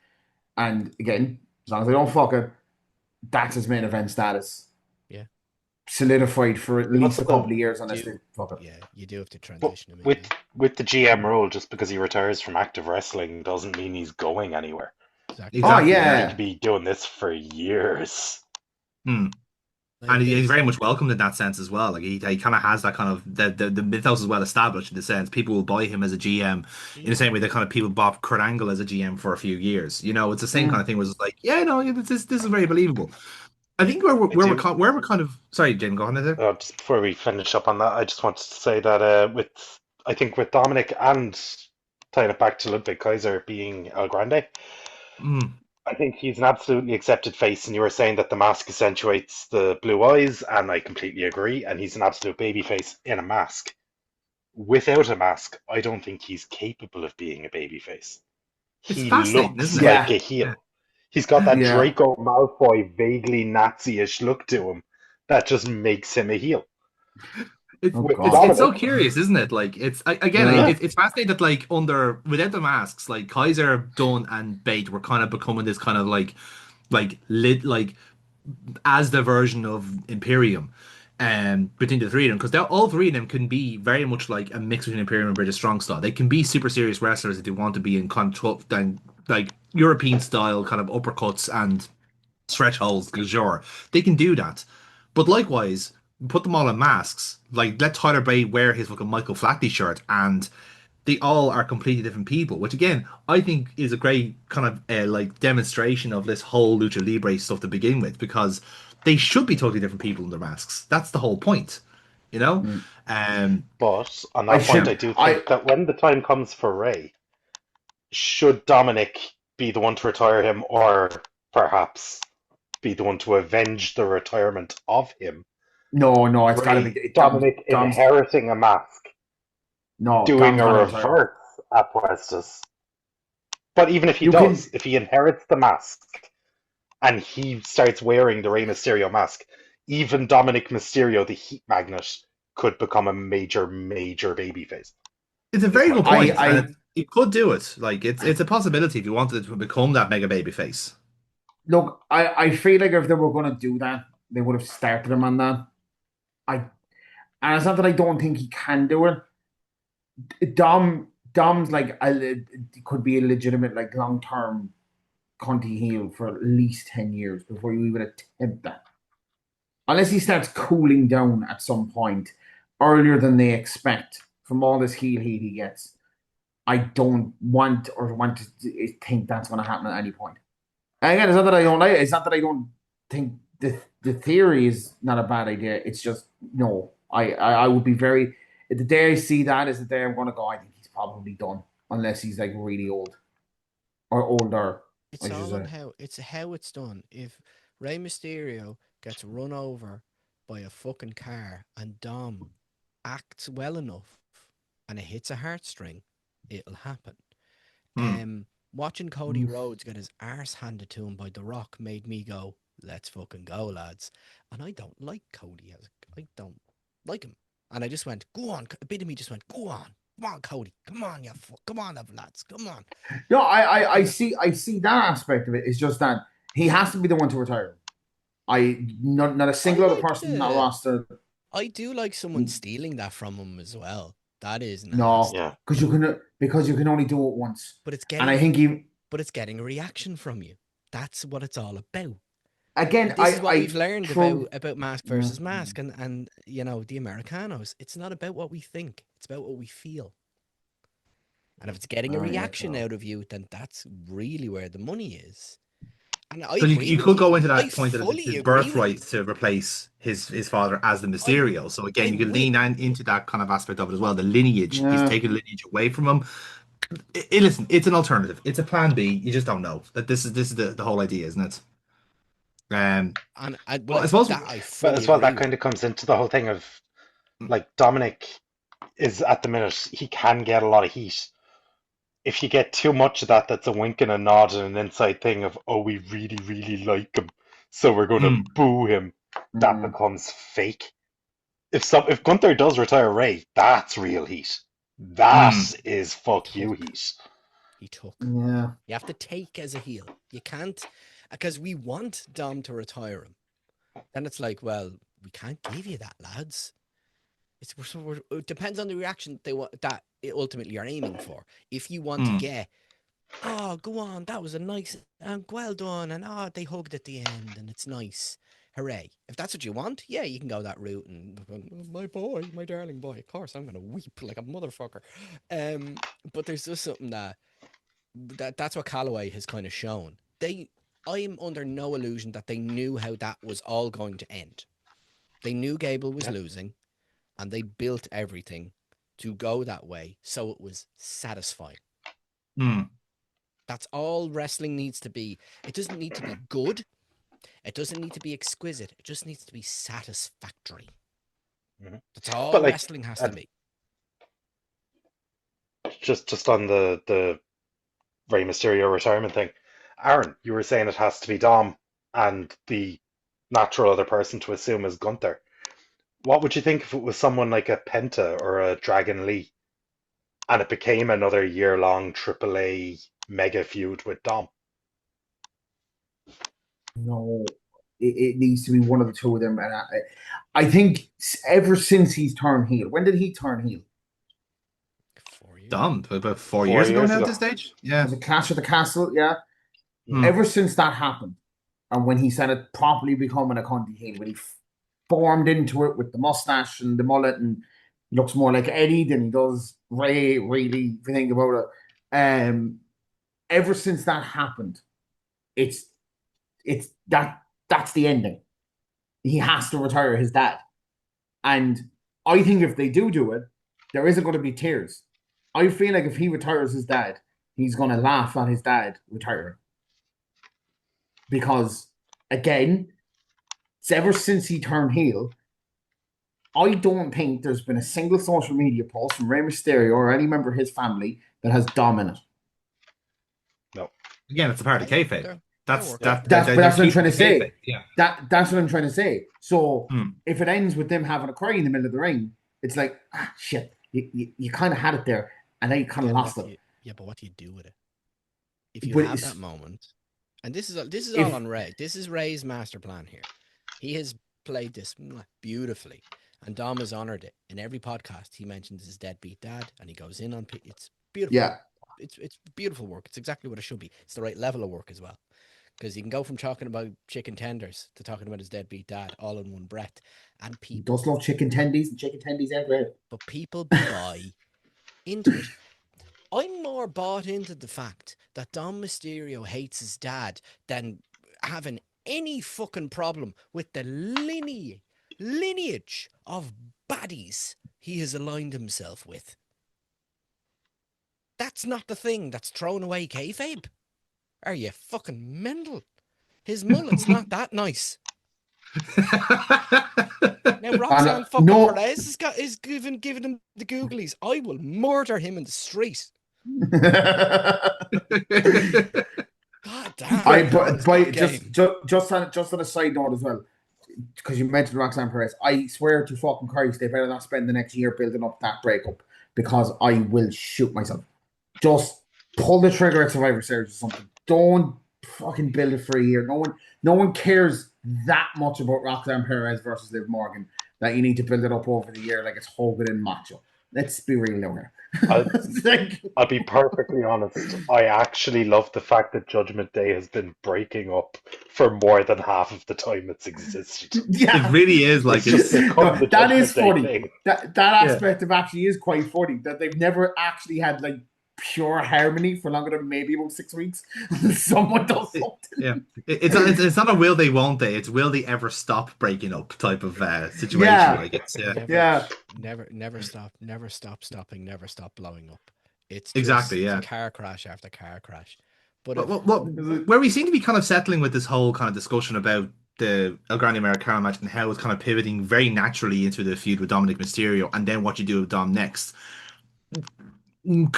and again, as long as they don't fuck it, that's his main event status. Yeah. Solidified for at You least a couple also, of years unless they Do fuck it. Yeah, you do have to but transition him in. with Yeah, with the GM role, just because he retires from active wrestling doesn't mean he's going anywhere. exactly. Oh Exactly. Yeah. He could yeah. be doing this for years. Hmm. Like And he's there's very much welcomed in that sense as well. Like he kind of has that kind of the mythos is well established in the sense people will buy him as a GM in the same way that kind of people bought Kurt Angle as a GM for a few years. You know, it's the same kind of Mm. thing. Where it's like, yeah, no, this is very believable. I think I do. where we're kind of sorry, Jane, go on there. Just before we finish up on that, I just wanted to say that I think with Dominic and tying it back to Ludwig Kaiser being El Grande, Mm. I think he's an absolutely accepted face. And you were saying that the mask accentuates the blue eyes, and I completely agree. And he's an absolute baby face in a mask. Without a mask, I don't think he's capable of being a baby face. It's He fascinating, looks isn't it? like Yeah. a heel. He's got that Yeah. Draco Malfoy vaguely Nazi-ish look to him that just makes him a heel. It's Oh With god. it's so Dominic, curious, isn't it? Like again, Yeah. yeah, it's fascinating that like under without the masks, like Kaiser, Dunn, and Bate were kind of becoming this kind of like lit like as the version of Imperium, between the three of them, because all three of them can be very much like a mix between Imperium and British Strong Style. They can be super serious wrestlers if they want to be in kind of then like European style kind of uppercuts and stretch holes, sure. They can do that. But likewise, put them all in masks. Like let Tyler Bate wear his fucking Michael Flatley shirt and they all are completely different people, which again I think is a great kind of like demonstration of this whole lucha libre stuff to begin with, because they should be totally different people in their masks. That's the whole point, you know. Mm. Um, but on I that point, I should do I think that when the time comes for Ray, should Dominic be the one to retire him, or perhaps be the one to avenge the retirement of him? no, it's gotta be Dominic Dom's inheriting a mask, no, doing Dom's a gotta retire. reverse at Puestas. But even if he You does, can if he inherits the mask and he starts wearing the Rey Mysterio mask, even Dominic Mysterio, the heat magnet, could become a major, major babyface. it's a Is very my good point. point, and it could do it. Like it's a possibility if you wanted it to become that mega baby face. look, I feel like if they were gonna do that, they would have started him on that. I and it's not that I don't think he can do it. Dom's like it could be a legitimate like long term Conti heel for at least 10 years before you even attempt that. Unless he starts cooling down at some point earlier than they expect from all this heel heat he gets. I don't want to think that's going to happen at any point. And again, it's not that I don't like it. It's not that I don't think the theory is not a bad idea. It's just no. I would be very. The day I see that is the day I'm going to go. I think he's probably done unless he's like really old or older. I it's should all on say. how it's done. If Rey Mysterio gets run over by a fucking car and Dom acts well enough and it hits a heartstring, it'll happen. Hmm. Watching Cody Rhodes get his arse handed to him by The Rock made me go, "Let's fucking go, lads!" And I don't like Cody. I don't like him, and I just went, "Go on!" A bit of me just went, "Go on, Come on, Cody. Come on, come on, lads. Come on. No, I see that aspect of it. It's just that he has to be the one to retire. Not a single I other like person in that roster. I do like someone stealing that from him as well. That is No, nasty. Yeah. because you can only do it once. But it's And I think getting a reaction from you. That's what it's all about. again, And this is what we've learned true. about mask versus mask and the Americanos. It's not about what we think. It's about what we feel. And if it's getting a reaction out of you, then that's really where the money is. And I So agree you with could you. go into I that point that it's fully his agree with birthright you. to replace his father as the I Mysterio. So again, I you can will. lean into that kind of aspect of it as well. The lineage, he's Yeah. taking lineage away from him. Listen, it's an alternative. It's a plan B. You just don't know that this is the whole idea, isn't it? And Well, I suppose, that I But fully as well, agree that with. kind of comes into the whole thing of like Dominic is at the minute he can get a lot of heat. If you get too much of that, that's a wink and a nod and an inside thing of, oh, we really, really like him, so we're going to boo him. That becomes fake. If Gunther does retire Ray, that's real heat. That is fuck you heat. He took. Yeah. You have to take as a heel. You can't, because we want Dom to retire him. Then it's like, well, we can't give you that, lads. It depends on the reaction that ultimately you're aiming for. If you want to get, oh, go on, that was a nice and well done, and they hugged at the end, and it's nice, hooray! If that's what you want, yeah, you can go that route. And my boy, my darling boy, of course, I'm gonna weep like a motherfucker. But there's just something that's what Calloway has kind of shown. I'm under no illusion that they knew how that was all going to end. They knew Gable was losing, and they built everything to go that way, so it was satisfying. That's all wrestling needs to be. It doesn't need to be good. It doesn't need to be exquisite. It just needs to be satisfactory. That's all But like, wrestling has to be. Just on the Rey Mysterio retirement thing, Aaron, you were saying it has to be Dom, and the natural other person to assume is Gunther. What would you think if it was someone like a Penta or a Dragon Lee, and it became another year-long AAA mega feud with Dom? No, it needs to be one of the two of them. And I think ever since he's turned heel, when did he turn heel? 4 years. Dom, about 4 years ago now at this stage. Yeah. Was it Clash of the Castle? Yeah. Mm. Ever since that happened, and when he started properly becoming a country heel, when he formed into it with the mustache and the mullet, and he looks more like Eddie than he does Ray, really, if you think about it. Ever since that happened, it's that's the ending. He has to retire his dad. And I think if they do it, there isn't going to be tears. I feel like if he retires his dad, he's going to laugh at his dad retiring. Because, again, it's ever since he turned heel, I don't think there's been a single social media post from Rey Mysterio or any member of his family that has Dom in it. No. Again, it's a part of kayfabe. That's what I'm trying to say. Kayfabe. Yeah. That's what I'm trying to say. So if it ends with them having a cry in the middle of the ring, it's like, shit, you kind of had it there, and then you kind of lost it. But what do you do with it? If you have that moment, and this is all on Ray. This is Ray's master plan here. He has played this beautifully, and Dom has honored it. In every podcast, he mentions his deadbeat dad, and he goes in on it's beautiful. Yeah, it's beautiful work. It's exactly what it should be. It's the right level of work as well. Because he can go from talking about chicken tenders to talking about his deadbeat dad all in one breath. And people does love chicken tendies and chicken tendies everywhere. But people buy into it. I'm more bought into the fact that Dom Mysterio hates his dad than having any fucking problem with the lineage of baddies he has aligned himself with. That's not the thing that's thrown away kayfabe. Are you fucking mental? His mullet's not that nice. Now Roxanne fucking Perez is giving him the googlies. I will murder him in the street. God damn! Just on a side note as well, because you mentioned Roxanne Perez, I swear to fucking Christ, they better not spend the next year building up that breakup because I will shoot myself. Just pull the trigger at Survivor Series or something. Don't fucking build it for a year. No one cares that much about Roxanne Perez versus Liv Morgan that you need to build it up over the year like it's Hogan and Macho. Let's be real here. I'll be perfectly honest. I actually love the fact that Judgment Day has been breaking up for more than half of the time it's existed. It really is like It's just become the that is Judgment Day funny. thing. That aspect of actually is quite funny that they've never actually had like pure harmony for longer than maybe about 6 weeks. Someone does something. It's not a will they won't they, it's will they ever stop breaking up type of situation. Yeah. Like it's Never stop stopping, never stop blowing up. It's exactly just yeah. car crash after car crash. But where we seem to be kind of settling with this whole kind of discussion about the El Grande Americano match and how it's kind of pivoting very naturally into the feud with Dominic Mysterio and then what you do with Dom next.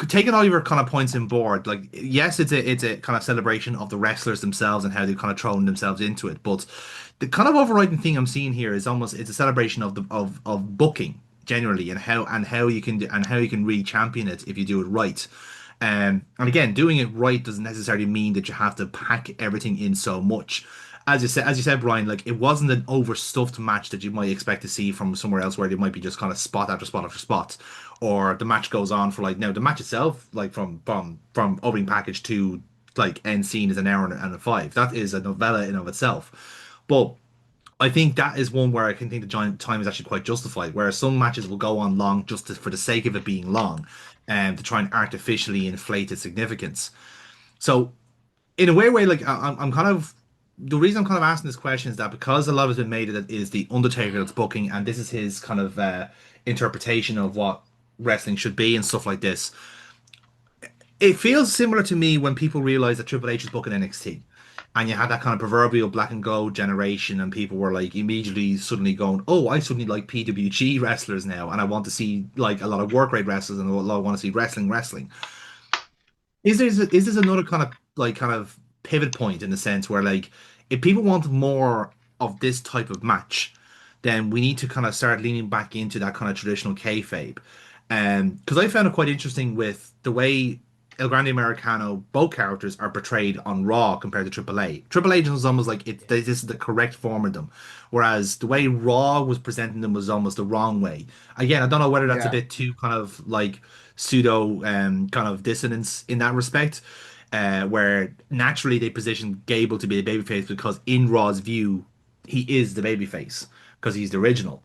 Taking all your kind of points in board, like yes, it's a kind of celebration of the wrestlers themselves and how they've kind of thrown themselves into it. But the kind of overriding thing I'm seeing here is almost it's a celebration of the of booking generally and how you can really champion it if you do it right. And again, doing it right doesn't necessarily mean that you have to pack everything in so much. As you said, Brian, like it wasn't an overstuffed match that you might expect to see from somewhere else where they might be just kind of spot after spot after spot, or the match goes on for like now the match itself, like from opening package to like end scene is an hour and a five. That is a novella in of itself. But I think that is one where I can think the giant time is actually quite justified. Whereas some matches will go on long just for the sake of it being long, and to try and artificially inflate its significance. So in a way, like I'm kind of the reason I'm kind of asking this question is that because a lot has been made that it is the Undertaker that's booking, and this is his kind of interpretation of what wrestling should be and stuff like this. It feels similar to me when people realize that Triple H is booking NXT. And you had that kind of proverbial black and gold generation, and people were like immediately suddenly going, "Oh, I suddenly like PWG wrestlers now, and I want to see like a lot of work rate wrestlers, and I want to see wrestling." Is this another kind of pivot point in the sense where like if people want more of this type of match, then we need to kind of start leaning back into that kind of traditional kayfabe. Because I found it quite interesting with the way El Grande Americano, both characters are portrayed on Raw compared to Triple A. Triple H was almost like this is the correct form of them, whereas the way Raw was presenting them was almost the wrong way. Again, I don't know whether that's a Yeah. bit too kind of like pseudo kind of dissonance in that respect, where naturally they position Gable to be the babyface because in Raw's view, he is the babyface because he's the original.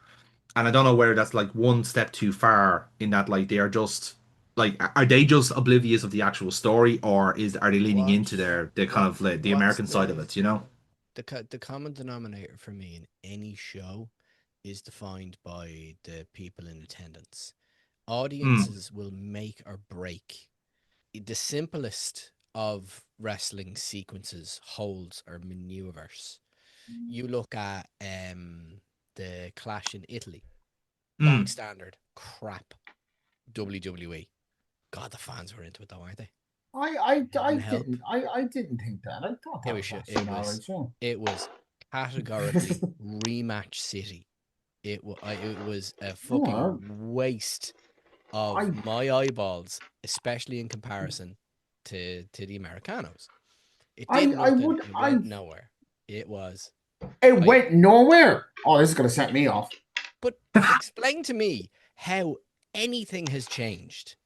And I don't know whether that's like one step too far in that like they are just like are they just oblivious of the actual story or are they leaning What? into the kind of like the What's American side of it, you know? the common denominator for me in any show is defined by the people in attendance. Mm, Audiences will make or break the simplest of wrestling sequences, holds, or maneuvers. You look at the Clash in Italy, bog mm. standard crap WWE. God, the fans were into it though, aren't they? I Heaven help. didn't think that. I thought It that was was sh- actually an alright show. it was categorically rematch city. It was a Oh, fucking waste of I my eyeballs, especially in comparison to the Americanos. It did I nothing. would It went nowhere. It was. it I. went nowhere. Oh, this is gonna set me off. But explain to me how anything has changed.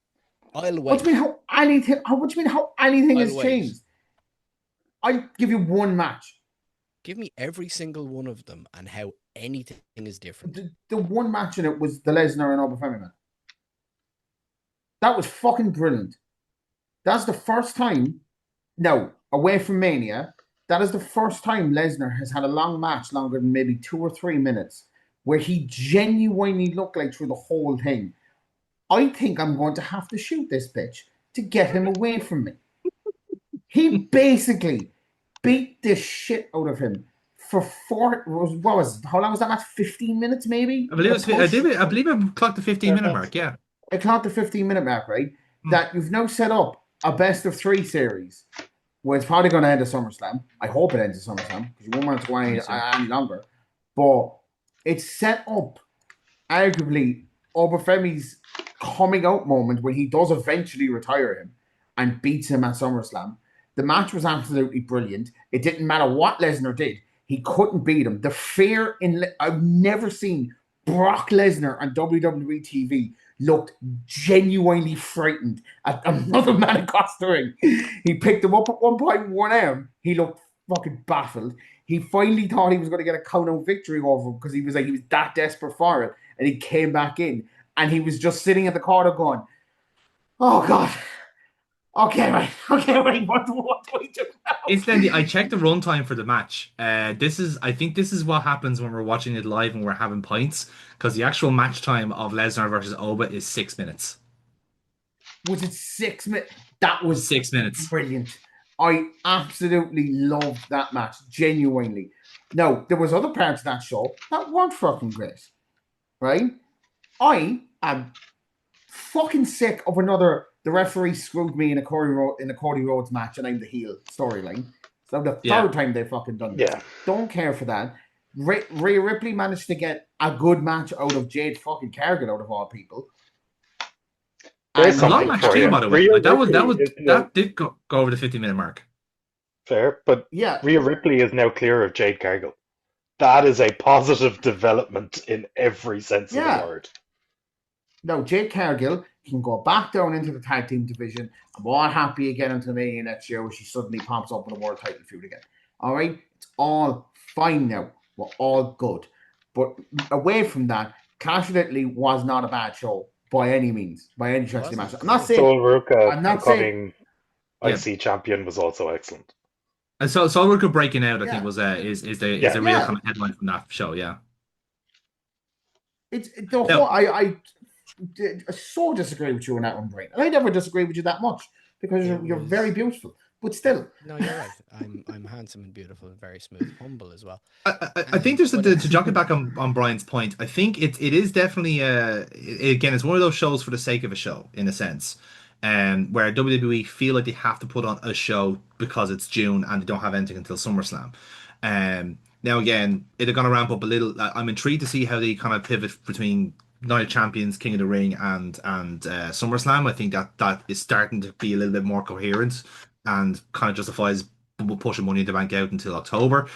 I'll What do you wait. mean how anything? What do you mean how anything I'll has wait. changed? I give you one match. Give me every single one of them and how anything is different. The one match in it was the Lesnar and Obafemi match. That was fucking brilliant. That's the first time. No, away from Mania, that is the first time Lesnar has had a long match longer than maybe 2 or 3 minutes, where he genuinely looked like through the whole thing. I think I'm going to have to shoot this bitch to get him away from me. He basically beat the shit out of him for how long was that match? 15 minutes, maybe? I believe A push. I believe I clocked the 15-minute mark, yeah. It clocked the 15-minute mark, right? That you've now set up a best of 3 series where it's probably going to end at SummerSlam. I hope it ends at SummerSlam because you won't want it to go any longer. but it's set up arguably Obafemi's coming out moment when he does eventually retire him and beats him at SummerSlam. The match was absolutely brilliant. It didn't matter what Lesnar did. He couldn't beat him. The fear I've never seen Brock Lesnar on WWE TV looked genuinely frightened at another man across the ring. He picked him up at one point, one arm. He looked fucking baffled. He finally thought he was going to get a count-out victory over him because he was that desperate for it, and he came back in, and he was just sitting at the corner going, "Oh God, okay, right, what do we do now?" Incidentally, I checked the runtime for the match. I think this is what happens when we're watching it live and we're having pints, because the actual match time of Lesnar versus Oba is 6 minutes. Was it 6 minutes? That was 6 minutes. brilliant. I absolutely loved that match, genuinely. No, there was other parts of that show that weren't fucking great, right? I am fucking sick of the referee screwed me in a Cody Rhodes match and I'm the heel storyline. So the third time they fucking done this. Yeah. Don't care for that. Rhea Ripley managed to get a good match out of Jade fucking Cargill, out of all people. There's A long something match for too, you. by the way. Rhea Like, Ripley that did go over the 50-minute mark. fair, but Yeah. Rhea Ripley is now clear of Jade Cargill. That is a positive development in every sense of the word. No, Jade Cargill can go back down into the tag team division. I'm all happy again until Mania next year where she suddenly pops up in a world title feud again. All right? It's all fine now. We're all good. But away from that, Clash of Italy was not a bad show by any means, by any stretch of the imagination. I'm not saying Sol Ruka I'm not saying- becoming IC champion was also excellent. And so Ruka breaking out, I think, Yeah. was is the Yeah. real kind of headline from that show. Yeah. it's the whole. I so disagree with you on that one, Brian. And I never disagree with you that much because you're very beautiful. But still, No, you're right. I'm handsome and beautiful and very smooth, humble as well. I think there's to jog it back on Brian's point. I think it is definitely again, it's one of those shows for the sake of a show, in a sense, where WWE feel like they have to put on a show because it's June and they don't have anything until SummerSlam. Now again, it's going to ramp up a little. I'm intrigued to see how they kind of pivot between Night of Champions, King of the Ring, and SummerSlam. I think that is starting to be a little bit more coherent and kind of justifies pushing Money in the Bank out until October.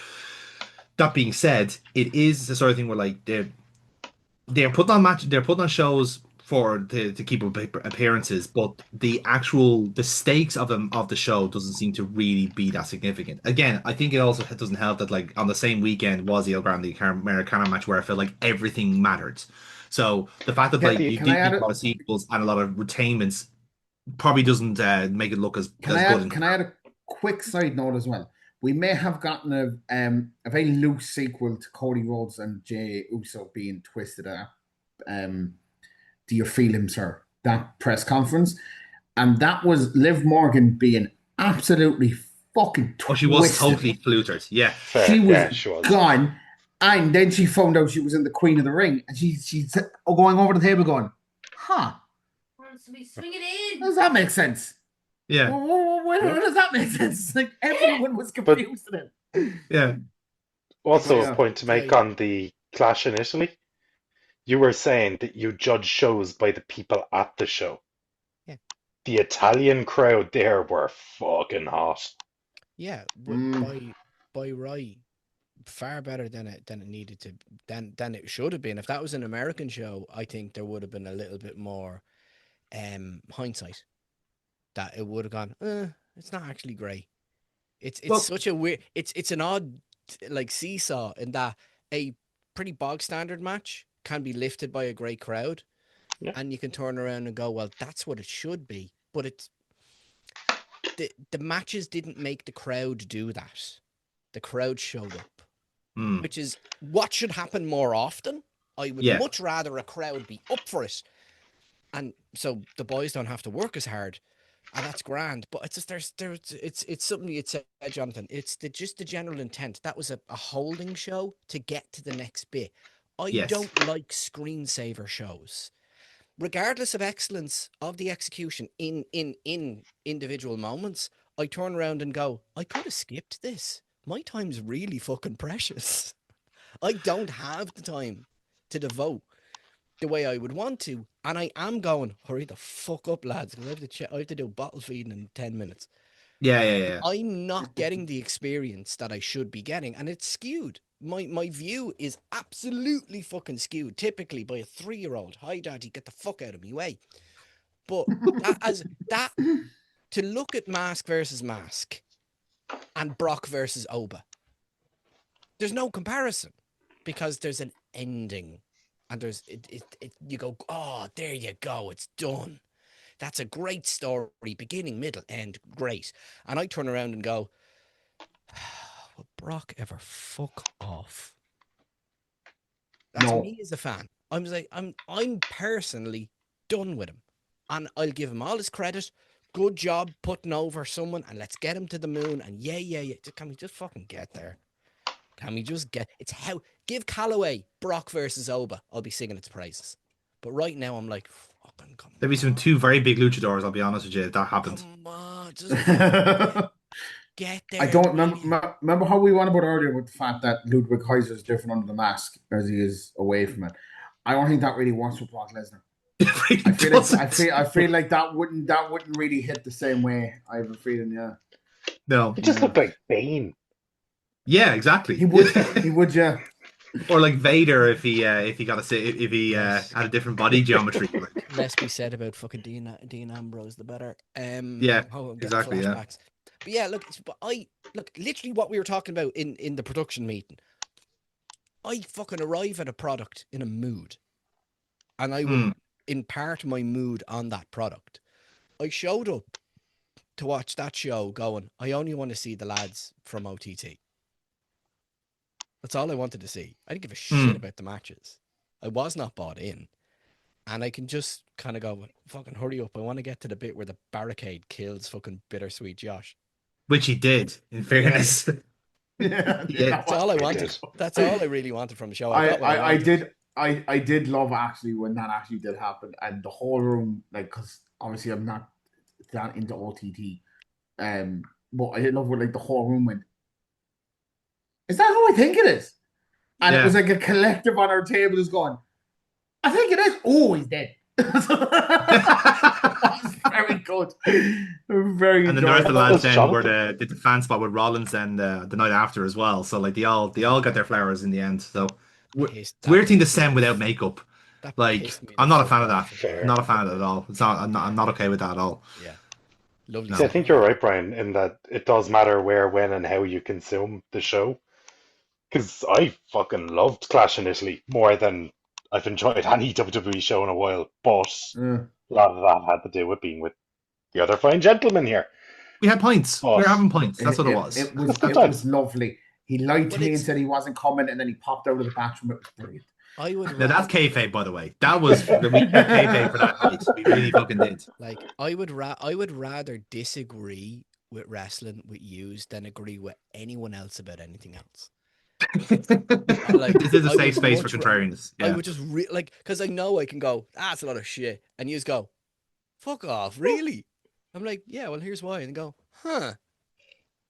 That being said, it is the sort of thing where like they're putting on shows to keep up appearances, but the stakes of the show doesn't seem to really be that significant. Again, I think it also doesn't help that like on the same weekend was the El Grande Americano match where I felt like everything mattered. So the fact that like you did a lot of sequels and a lot of retainments probably doesn't make it look as good. Can I add a quick side note as well? We may have gotten a very loose sequel to Cody Rhodes and Jey Uso being twisted at Do You Feel Him, Sir? That press conference. And that was Liv Morgan being absolutely fucking twisted. Oh, she was totally flutered. Yeah. Fair. She was, she was gone. And then she found out she was in the Queen of the Ring. And she's going over the table going, huh. Swing it in. Does that make sense? Yeah. What does that make sense? Like everyone was confused then. Yeah. Also, a point to make on the clash in Italy. You were saying that you judge shows by the people at the show. Yeah. The Italian crowd there were fucking hot. Yeah, by right, far better than it needed to than it should have been. If that was an American show, I think there would have been a little bit more hindsight. That it would have gone, it's not actually great. It's such a weird. It's an odd like seesaw in that a pretty bog standard match can be lifted by a great crowd, and you can turn around and go, well, that's what it should be. But it's the matches didn't make the crowd do that. The crowd showed up, which is what should happen more often. I would much rather a crowd be up for it, and so the boys don't have to work as hard. And that's grand, but it's just it's something you'd say, Jonathan. It's just the general intent. That was a holding show to get to the next bit. I don't like screensaver shows, regardless of excellence of the execution in individual moments. I turn around and go, I could have skipped this. My time's really fucking precious. I don't have the time to devote the way I would want to, and I am going, hurry the fuck up, lads, because I have to do bottle feeding in 10 minutes. Yeah. I'm not getting the experience that I should be getting, and it's skewed. My view is absolutely fucking skewed, typically by a 3-year-old. Hi, daddy, get the fuck out of me way. But that to look at Mask versus Mask and Brock versus Oba, there's no comparison because there's an ending, and there's you go, oh, there you go, it's done. That's a great story, beginning, middle, end, great. And I turn around and go, will Brock ever fuck off? That's me as a fan. I'm like, I'm personally done with him. And I'll give him all his credit. Good job putting over someone, and let's get him to the moon. And yeah. Can we just fucking get there? Can we just get... It's how... Give Calloway Brock versus Oba. I'll be singing its praises. But right now, I'm like, fucking come on. There'd be some 2 very big luchadors, I'll be honest with you, if that happened. Come on, just get there. I don't remember how we went about earlier with the fact that Ludwig Kaiser is different under the mask as he is away from it. I don't think that really works with Brock Lesnar. I feel like that wouldn't really hit the same way. I have a feeling, yeah. No. It just looked like Bane. Yeah, exactly. He would, yeah. Or like Vader if he had a different body geometry. Less be said about fucking Dean Ambrose, the better. Yeah, exactly. Yeah. But yeah, look, literally what we were talking about in the production meeting. I fucking arrive at a product in a mood, and I would impart my mood on that product. I showed up to watch that show going, I only want to see the lads from OTT. That's all I wanted to see. I didn't give a shit about the matches. I was not bought in. And I can just kind of go, fucking hurry up. I want to get to the bit where the barricade kills fucking Bittersweet Josh. Which he did, in fairness. Yeah. That's all I wanted. That's all I really wanted from the show. I did love actually when that actually did happen, and the whole room, like, because obviously I'm not that into OTT, but I did love when like the whole room went, is that how I think it is? And it was like a collective on our table is going, I think it is. Oh, he's dead. Very good. Very. And then the rest of the lads then did the fan spot with Rollins and the night after as well. So like they all got their flowers in the end. So weird thing to send without makeup. Like I'm not a fan of that. Fair. Not a fan of it at all. It's not. I'm not okay with that at all. Yeah. Lovely. No. See, I think you're right, Brian, in that it does matter where, when, and how you consume the show. Because I fucking loved Clash in Italy more than I've enjoyed any WWE show in a while, but a lot of that had to do with being with the other fine gentlemen here. We had points. But we were having points. That's what it was. It was lovely. He lied to me and said he wasn't coming, and then he popped out of the bathroom. It was brilliant. Now that's kayfabe, by the way. That was we kayfabe for that night. We really fucking did. Like I would rather disagree with wrestling with yous than agree with anyone else about anything else. Like, this is a safe space for contrarians. Yeah. I would just because I know I can go, that's a lot of shit, and you just go, fuck off, really? I'm like, yeah, well, here's why, and go, huh?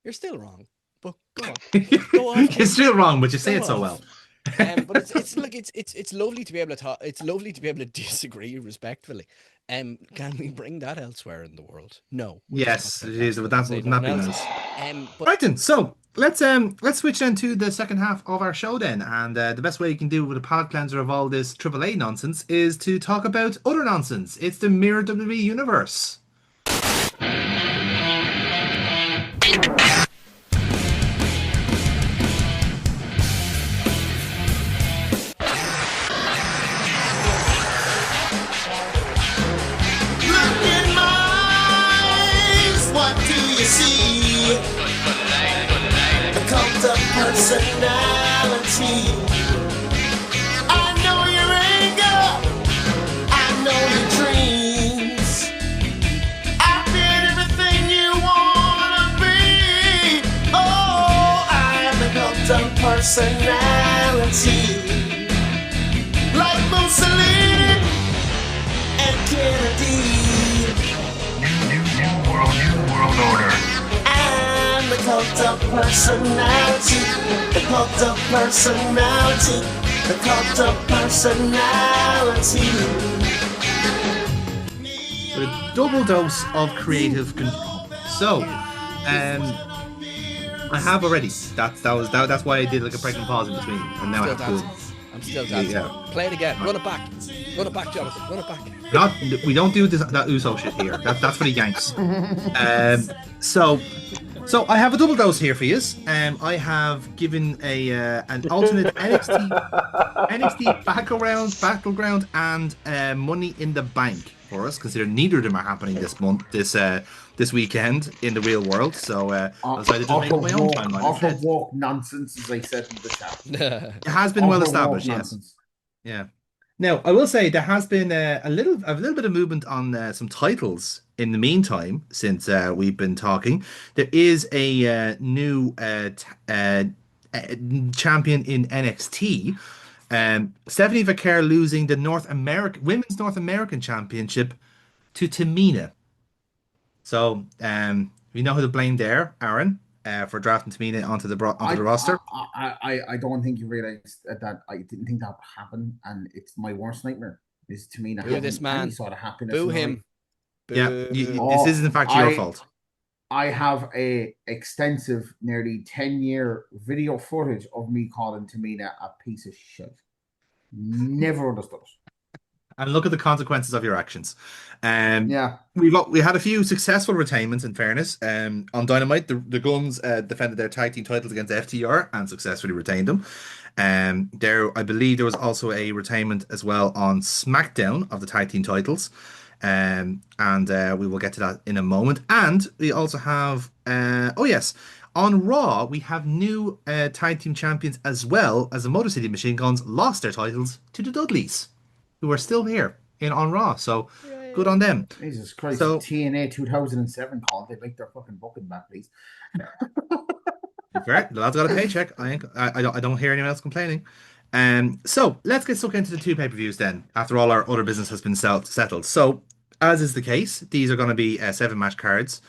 You're still wrong, but go on. Go on. You're still wrong, but you say it so well. But it's like it's lovely to be able to talk. It's lovely to be able to disagree respectfully. Can we bring that elsewhere in the world? No. Yes, it is. But that would not be nice. But right then, so let's switch then to the second half of our show then, and the best way you can deal with a palate cleanser of all this AAA nonsense is to talk about other nonsense. It's the Mirror WWE universe. Personality. I know your anger. I know your dreams. I've been everything you wanna be. Oh, I'm a cult of personality. Like Mussolini and Kennedy. New world order. I'm the cult of personality. The cult of personality. The cult of personality. With a double dose of creative control. So, I have already. That's why I did like a pregnant pause in between, and now I Still have to. dancing. I'm still dancing. Yeah. Play it again. Run it back. Run it back, Jonathan. Run it back. We don't do that Uso shit here. That's for the Yanks. So I have a double dose here for you. I have given an alternate NXT Battleground and Money in the Bank for us, considering neither of them are happening this weekend in the real world. So I decided to make up my own timeline instead. Walk nonsense, as I said in the chat. It has been well established, yes. Yeah. Now, I will say there has been a little bit of movement on some titles in the meantime since we've been talking. There is a new champion in NXT. Stephanie Vaquer losing the Women's North American Championship to Tamina. So, you know who to blame there, Aaron, for drafting Tamina onto the roster? I don't think you realize that. I didn't think that would happen, and it's my worst nightmare. Is Tamina Boo this man. any sort of happiness? Boo in him. Yeah, Boo. this is in fact your fault. I have a extensive, nearly 10-year video footage of me calling Tamina a piece of shit. Never understood it. And look at the consequences of your actions. Yeah. We had a few successful retainments, in fairness. On Dynamite, the Guns defended their tag team titles against FTR and successfully retained them. I believe there was also a retainment as well on SmackDown of the tag team titles. And we will get to that in a moment. And we also have, on Raw, we have new tag team champions, as well as the Motor City Machine Guns lost their titles to the Dudleys, who are still here on Raw. So good on them. Jesus Christ. So, TNA 2007 called. They'd like their fucking booking back, please. Fair. The lad's got a paycheck. I don't hear anyone else complaining. So let's get stuck into the two pay-per-views then, after all our other business has been settled. So, as is the case, these are going to be 7-match cards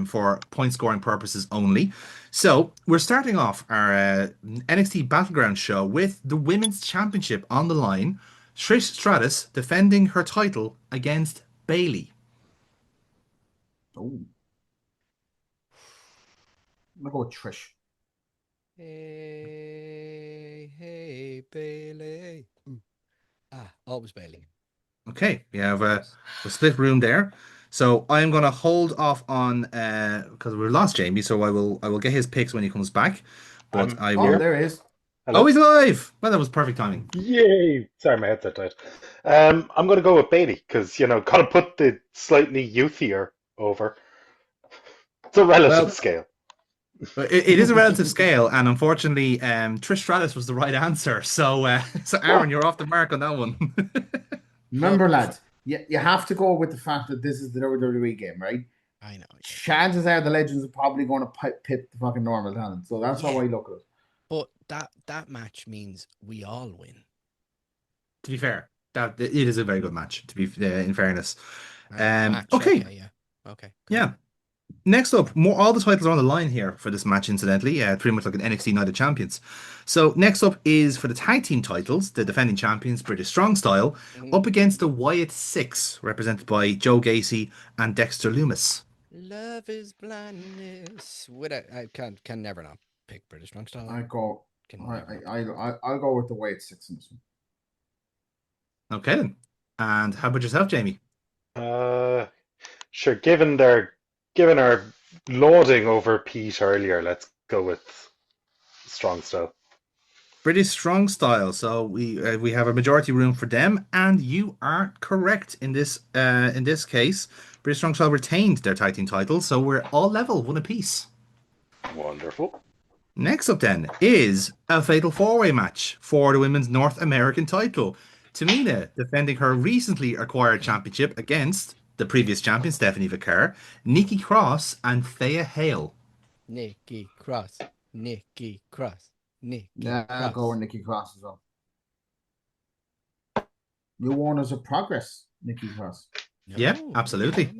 for point scoring purposes only. So we're starting off our NXT Battleground show with the Women's Championship on the line. Trish Stratus defending her title against Bayley. Oh. I'm going to go with Trish. Hey, Bayley. Always Bayley. Okay, we have a split room there. So I'm going to hold off on because we lost Jamie, so I will get his picks when he comes back. But I will. Oh, there he is. Hello? Oh, he's alive! Well, that was perfect timing. Yay! Sorry, my headset died. I'm going to go with Bailey because, got to put the slightly youthier over. It's a relative scale. It is a relative scale, and unfortunately, Trish Stratus was the right answer. So Aaron, you're off the mark on that one. Remember, lads, you have to go with the fact that this is the WWE game, right? I know. Chances are the legends are probably going to pit the fucking normal talent. So that's how I look at it. But that match means we all win. To be fair, that it is a very good match. To be in fairness, Match, okay, yeah, okay, cool. yeah. Next up, all the titles are on the line here for this match, incidentally. Pretty much like an NXT Night of Champions. So next up is for the tag team titles, the defending champions, British Strong Style, up against the Wyatt Six, represented by Joe Gacy and Dexter Loomis. Love is blindness. I can never not pick British Strong Style. I'll go with the Wyatt Six in this one. Okay then. And how about yourself, Jamie? Sure. Given our lauding over Pete earlier, let's go with Strong Style. British Strong Style. So we have a majority room for them, and you are correct in this case. British Strong Style retained their tag team titles, so we're all level, one apiece. Wonderful. Next up then is a fatal four-way match for the Women's North American title. Tamina defending her recently acquired championship against the previous champion, Stephanie Vaquer, Nikki Cross, and Thea Hale. Nikki Cross. Yeah, I'll go with Nikki Cross as well. New owners of progress, Nikki Cross. No, Yeah, absolutely.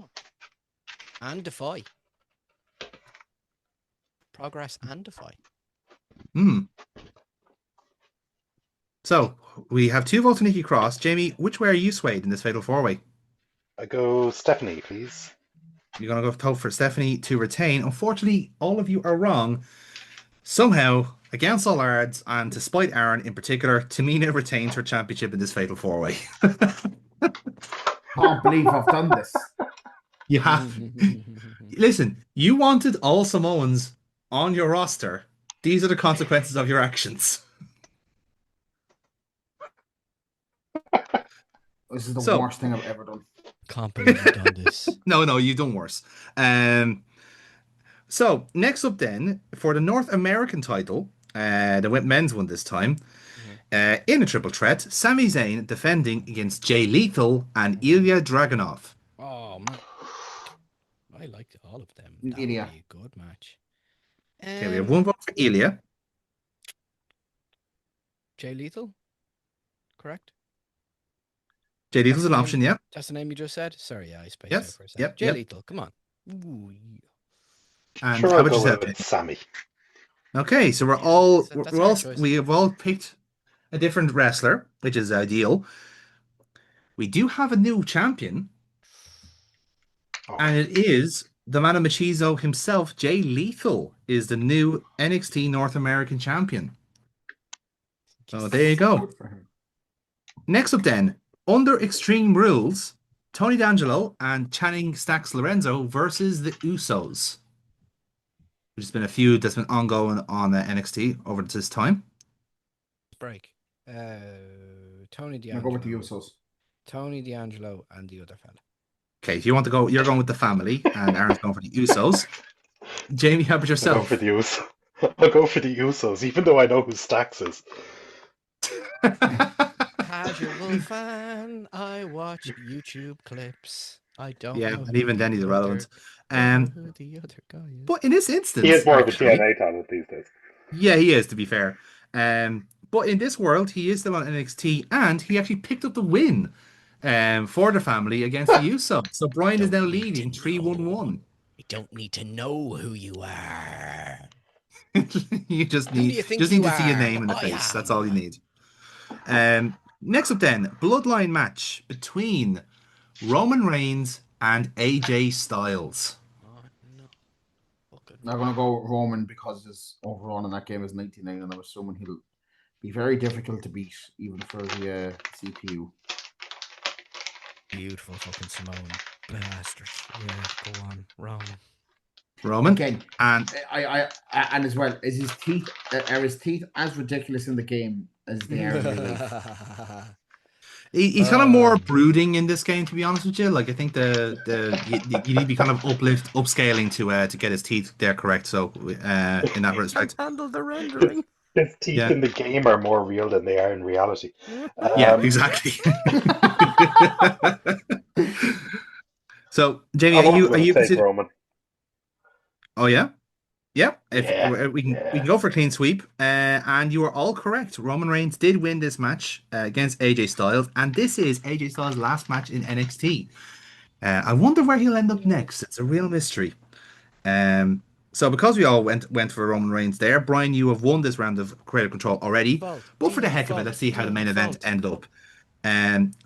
And Defy. Progress and Defy. Hmm. So we have 2 votes for Nikki Cross. Jamie, which way are you swayed in this fatal 4-way? I go Stephanie, please. You're going to go vote for Stephanie to retain. Unfortunately, all of you are wrong. Somehow, against all odds, and to spite Aaron in particular, Tamina retains her championship in this fatal 4-way. Can't believe I've done this. You have. Listen, you wanted all Samoans on your roster. These are the consequences of your actions. This is the So- worst thing I've ever done. Can't believe you've done this. No, you've done worse. So, next up then, for the North American title, the men's one this time, in a triple threat, Sami Zayn defending against Jay Lethal and Ilya Dragunov. Oh man, I liked all of them. That would Ilya. be a good match. Okay, we have 1 vote for Ilya. Jay Lethal, correct? Jay Lethal's That's an the option, name- yeah. That's the name you just said. Sorry, yeah, I spaced Yes, out for a second. yep, Jay yep. Lethal, come on. Ooh, yeah. And Sure, how I'll about go yourself? with Sammy. Okay, so That's a hard choice. we have all picked a different wrestler, which is ideal. We do have a new champion, Oh, and it is the man of Machizo himself. Jay Lethal is the new NXT North American champion. So there you go. Good for him. Next up then, under Extreme Rules, Tony D'Angelo and Channing Stacks Lorenzo versus the Usos. Which has been a feud that's been ongoing on NXT over this time. Break. Tony I'll go with the D'Angelo. Usos. Tony D'Angelo and the other fella. Okay, if you want to go, you're going with the family, and Aaron's going for the Usos. Jamie, how about I'll go yourself? for the Usos. I'll go for the Usos, even though I know who Stax is. Casual fan, I watch YouTube clips. I don't Yeah, know. and even then he's irrelevant. Don't know who the other guy is. But in this instance, He has more of a actually, TNA talent these days. yeah, he is, to be fair. But in this world, he is still on NXT, and he actually picked up the win for the family against the Usos. So Brian is now leading 3-1-1. I don't need to know who you are. You just Who do need you think just you need to see a are? name in the I face. That's am. all you need. Next up then, Bloodline match between Roman Reigns and AJ Styles. Oh, no. Fucking I'm going to go Roman because his overall in that game is 99, and I'm assuming he'll be very difficult to beat, even for the CPU. beautiful fucking Samoan bastard. Yeah, go on, Roman. Roman Again, and I and as well, is his teeth are his teeth as ridiculous in the game as they are in real life? he's kind of more brooding in this game, to be honest with you. Like I think you need to be kind of upscaling to get his teeth there correct. So in that respect, Handle the rendering. His teeth Yeah. in the game are more real than they are in reality. yeah, exactly. So Jamie, I'm are you going to take consider- Roman. Oh yeah, yeah. If Yeah, we can go for a clean sweep, and you are all correct. Roman Reigns did win this match against AJ Styles, and this is AJ Styles' last match in NXT. I wonder where he'll end up next. It's a real mystery. So because we all went for Roman Reigns there, Brian, you have won this round of Creative Control already. But for the heck of it, let's see how the main event ended up.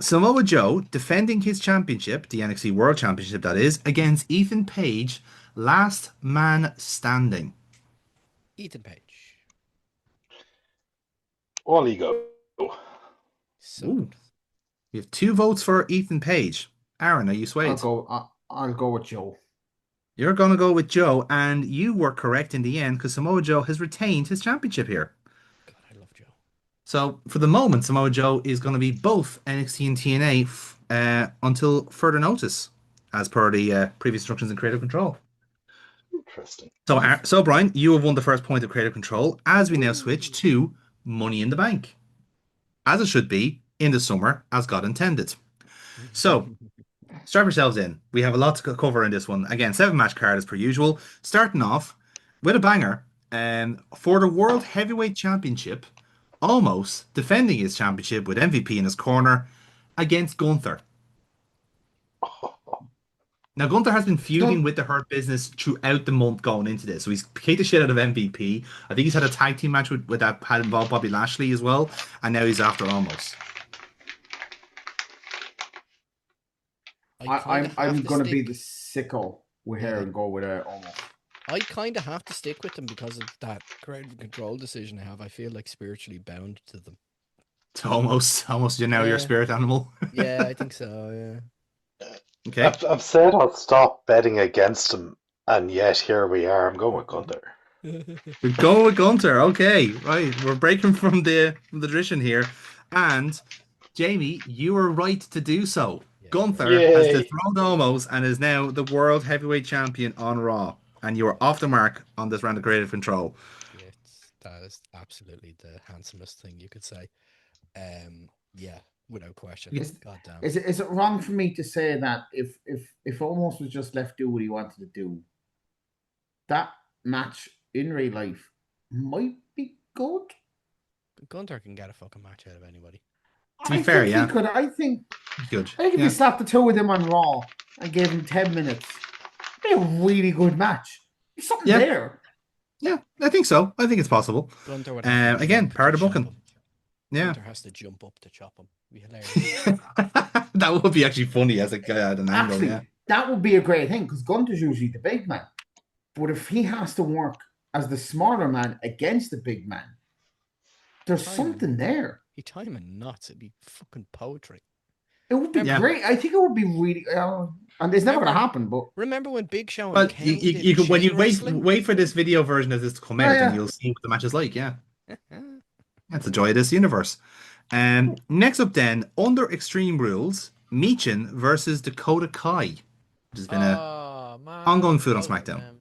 Samoa Joe defending his championship, the NXT World Championship that is, against Ethan Page, last man standing. Ethan Page. All ego. So Ooh. We have 2 votes for Ethan Page. Aaron, are you swayed? I'll go with Joe. You're going to go with Joe, and you were correct in the end because Samoa Joe has retained his championship here. God, I love Joe. So for the moment, Samoa Joe is going to be both NXT and TNA until further notice, as per the previous instructions in Creative Control. Interesting. So Brian, you have won the first point of Creative Control as we now switch to Money in the Bank. As it should be, in the summer, as God intended. So, strap yourselves in. We have a lot to cover in this one. Again, 7-match card as per usual. Starting off with a banger for the World Heavyweight Championship, almost defending his championship with MVP in his corner against Gunther. Now, Gunther has been feuding Don't- with the Hurt Business throughout the month going into this. So he's kicked the shit out of MVP. I think he's had a tag team match with that had involved Bobby Lashley as well. And now he's after Almost. I kind of have I'm to gonna be stick. the sicko with Yeah. her and go with Almost. I kind of have to stick with them because of that creative control decision I have. I feel like spiritually bound to them. To almost you know your Yeah. spirit animal. Yeah, I think so. Yeah. Okay. I've said I'll stop betting against him, and yet here we are. I'm going with Gunther. We're going with Gunter. Okay, right. We're breaking from the tradition here. And Jamie, you were right to do so. Yeah. Gunther has Yay. dethroned Omos and is now the world heavyweight champion on Raw. And you are off the mark on this round of creative control. That is absolutely the handsomest thing you could say. Yeah, without question. Is- God damn. Is it wrong for me to say that if Almost was just left do what he wanted to do, that match in real life might be good? Gunther can get a fucking match out of anybody. To be fair, think yeah. he could. I think Good. if Yeah. you slapped the two of them on Raw and gave him 10 minutes, it'd be a really good match. There's something Yeah. there. Yeah, I think so. I think it's possible. Gunter would have to Again, jump part to of the chop booking. him. Yeah. Gunther has to jump up to chop him. Be hilarious. That would be actually funny as an angle, Actually, yeah. that would be a great thing because Gunter's usually the big man. But if he has to work as the smaller man against the big man, there's Timing. something there. He time him nuts. It'd be fucking poetry. It would be Yeah. great. I think it would be really, and it's never going to Remember- happen. But Remember when Big Show and But Kane you did can when you chain wait wrestling? for this video version of this to come Oh, out, yeah. and you'll see what the match is like. Yeah, that's the joy of this universe. Next up, then, under Extreme Rules, Michin versus Dakota Kai, which has been a Oh, man, ongoing I feud on like both of SmackDown. them.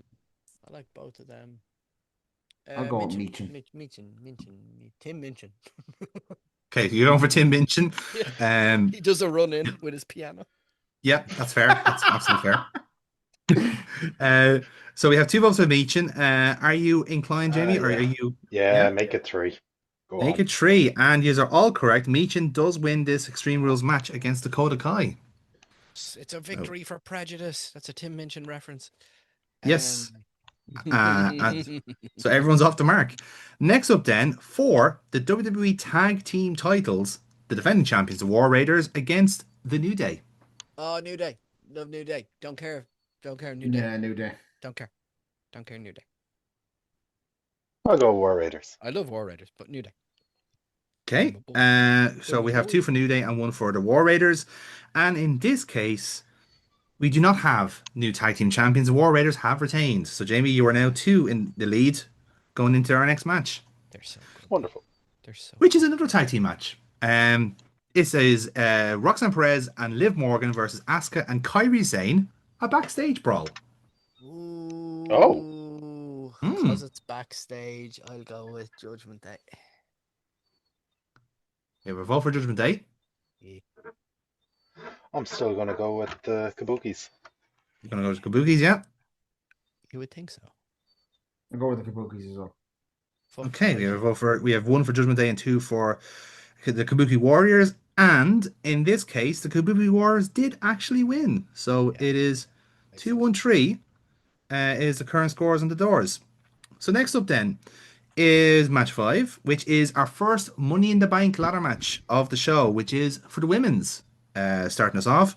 I like both of them. I'll go with Michin. Tim Minchin. Okay, so you're going for Tim Minchin. He does a run in with his piano. Yeah, that's fair. That's absolutely fair. So we have two votes for Michin. Are you inclined, Jamie, or Yeah. are you? Yeah, make it 3. Go Make on. it 3, and you are all correct. Michin does win this Extreme Rules match against Dakota Kai. It's a victory for prejudice. That's a Tim Minchin reference. Yes. And so everyone's off the mark. Next up, then, for the WWE Tag Team titles, the defending champions, the War Raiders, against the New Day. Oh, New Day. Love New Day. Don't care. New Day. yeah, New Day. Don't care. New Day. I'll go War Raiders. I love War Raiders, but New Day. Okay. So we have 2 for New Day and 1 for the War Raiders. And in this case, we do not have new tag team champions. The War Raiders have retained. So, Jamie, you are now 2 in the lead going into our next match, They're so good. Wonderful. They're so which is another tag team match. This is Roxanne Perez and Liv Morgan versus Asuka and Kairi Sane, a backstage brawl. Ooh. Oh. Because it's backstage, I'll go with Judgment Day. We have a vote for Judgment Day. Yeah. I'm still going to go with the Kabukis. You're going to go to Kabukis, yeah? You would think so. I'll go with the Kabukis as well. Fuck Okay, we Kaiji. have a vote for. We have 1 for Judgment Day and 2 for the Kabuki Warriors. And in this case, the Kabuki Warriors did actually win. So Yeah. it is 2-1-3 is the current scores on the doors. So next up then is match 5, which is our first Money in the Bank ladder match of the show, which is for the women's, starting us off.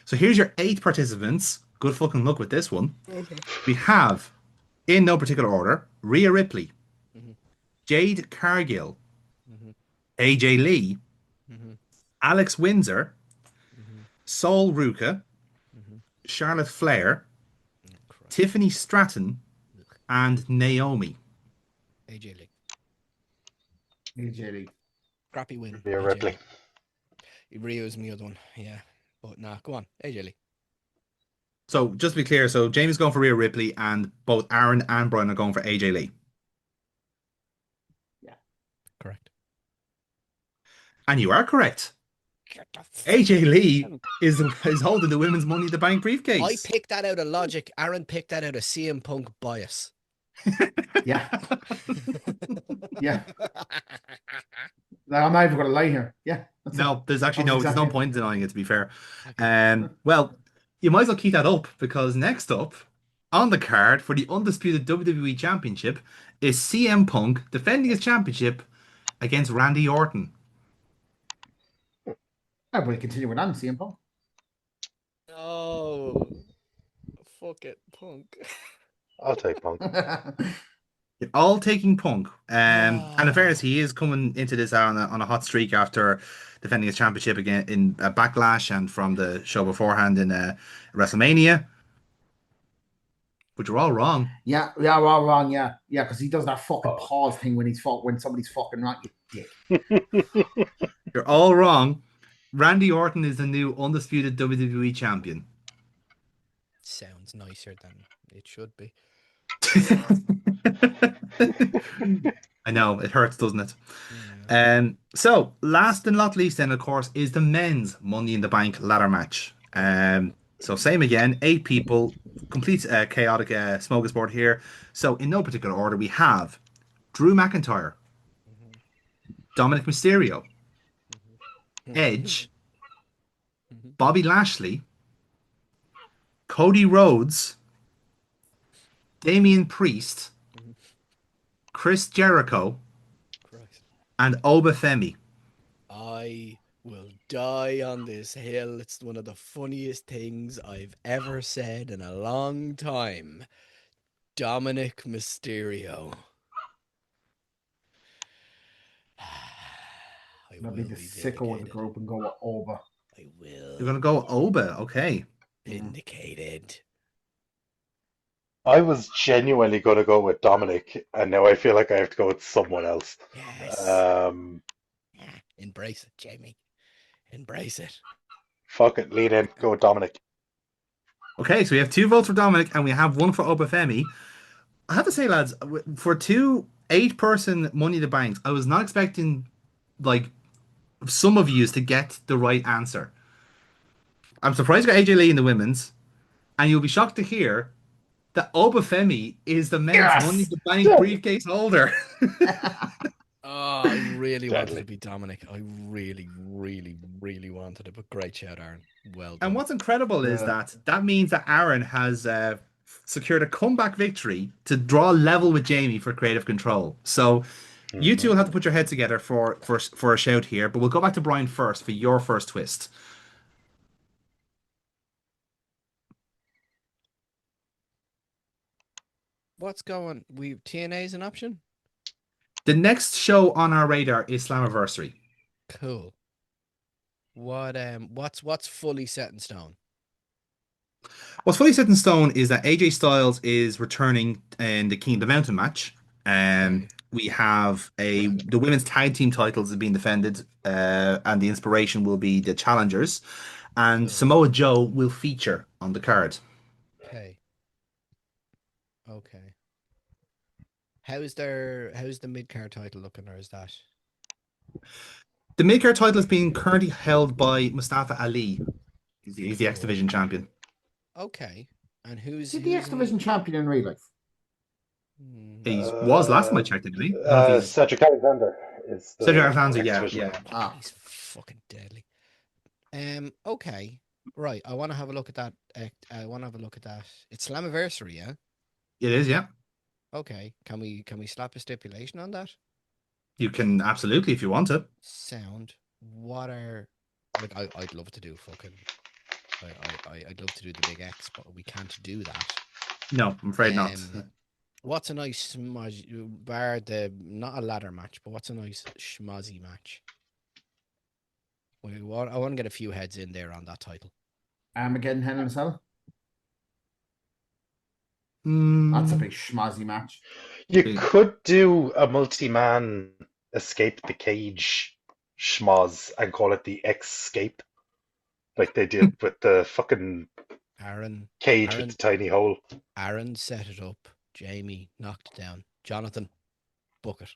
So here's your 8 participants. Good fucking luck with this one. Okay. We have, in no particular order, Rhea Ripley, Mhm. Jade Cargill, Mhm. AJ Lee, Mhm. Alex Windsor, Mhm. Sol Ruka, Mhm. Charlotte Flair, Oh, Christ. Tiffany Stratton, and Naomi. AJ Lee. AJ Lee. Scrappy win. Rhea AJ Ripley. Lee. Rio's my other one. Yeah. But nah, go on. AJ Lee. So just to be clear, so Jamie's going for Rhea Ripley, and both Aaron and Brian are going for AJ Lee. Correct. And you are correct. Get the f- AJ Lee is holding the women's Money in the Bank briefcase. I picked that out of logic. Aaron picked that out of CM Punk bias. Yeah. Yeah. I'm not even going to lie here. Yeah. that's No, there's actually That was there's no exactly- point in denying it, to be fair. Well, you might as well keep that up because next up on the card for the undisputed WWE Championship is CM Punk defending his championship against Randy Orton. We'll continue with CM Punk. No. Fuck it, Punk. I'll take Punk. You're all taking Punk. And in fairness, Ah. he is coming into this on a hot streak after defending his championship again in Backlash and from the show beforehand in WrestleMania. But you're all wrong. Yeah, we're all wrong. Yeah, because he does that fucking pause thing when somebody's fucking wrong. You dick. You're all wrong. Randy Orton is the new undisputed WWE champion. Sounds nicer than it should be. I know, it hurts, doesn't it? Yeah. So, last and not least, then, of course, is the men's Money in the Bank ladder match. So, same again, 8 people, complete chaotic smorgasbord here. So, in no particular order, we have Drew McIntyre, Mhm. Dominic Mysterio, Mhm. Edge, Mhm. Bobby Lashley, Cody Rhodes, Damian Priest, Mhm. Chris Jericho, Christ. and Oba Femi. I will die on this hill. It's one of the funniest things I've ever said in a long time. Dominic Mysterio. I I'll will be the be sicko of the vindicated. group and go over. I You're will going to go Oba, okay. vindicated. I was genuinely going to go with Dominic, and now I feel like I have to go with someone else. Yes. Embrace it, Jamie. Embrace it. Fuck it, lean in, go with Dominic. Okay, so we have 2 votes for Dominic and we have 1 for Oba Femi. I have to say, lads, for 2 8-person Money in the Banks, I was not expecting, like, some of you to get the right answer. I'm surprised you got AJ Lee in the women's, and you'll be shocked to hear that Oba Femi is the men's Yes! Money in the Bank briefcase holder. Oh, I really wanted Deadly. to be Dominic. I really, really, really wanted it. But great shout, Aaron. Well done. And what's incredible is that means that Aaron has secured a comeback victory to draw level with Jamie for creative control. So you two will have to put your head together for a shout here. But we'll go back to Brian first for your first twist. What's going? We TNA is an option. The next show on our radar is Slammiversary. Cool. What's fully set in stone? What's fully set in stone is that AJ Styles is returning in the King of the Mountain match. Okay. We have the women's tag team titles are being defended, and the inspiration will be the challengers. And Cool. Samoa Joe will feature on the card. Okay. Okay. How's the mid card title looking, or is that? The mid-card title is being currently held by Mustafa Ali. He's the X Cool. Division champion. Okay. And who's Is he the X Division champion in real life? He was last time I checked, didn't he? I don't know if he's Cedric Alexander is the Cedric Alexander, X yeah, Division. yeah. He's fucking deadly. Okay. Right. I want to have a look at that. I want to have a look at that. It's Slammiversary, yeah. It is, yeah. Okay. Can we slap a stipulation on that? You can absolutely if you want to. Sound. What are like? I'd love to do fucking. I'd love to do the big X, but we can't do that. No, I'm afraid not. What's a nice bar the not a ladder match, but what's a nice schmozzy match? I want to get a few heads in there on that title. Armageddon Hell in a Cell. That's a big schmazzy match. You could do a multi-man escape the cage schmoz and call it the X-scape, like they did with the fucking cage with the tiny hole. Aaron set it up. Jamie knocked it down. Jonathan, book it.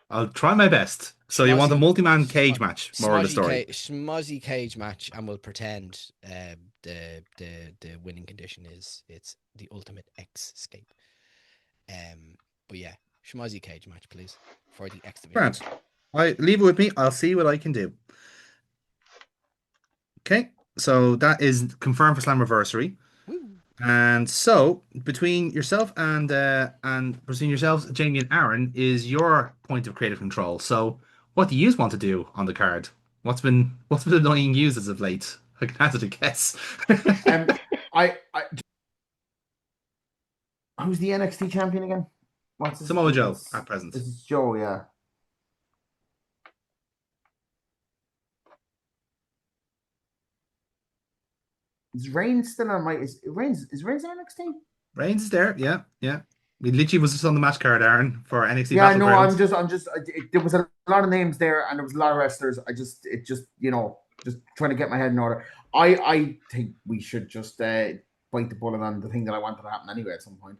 I'll try my best. So you want a multi-man cage match, more of the story. Schmozzy cage match, and we'll pretend the winning condition is it's the ultimate X-scape. But yeah, schmozzy cage match, please, for the X Division. Grant, leave it with me. I'll see what I can do. Okay, So that is confirmed for Slammiversary. Woo. And so between yourself and between yourselves, Jamie and Aaron, is your point of creative control. So what do you want to do on the card? What's been annoying you as of late? I can hazard a guess. I who's the NXT champion again? What's his? Samoa Joe at present. This is Joe, yeah. Is Reigns still on my? Is Reigns in NXT? Reigns is there, yeah, yeah. We literally was just on the match card, Aaron, for NXT Yeah, no, Battleground. I'm just. There was a lot of names there, and there was a lot of wrestlers. Just trying to get my head in order. I think we should just bite the bullet on the thing that I wanted to happen anyway at some point.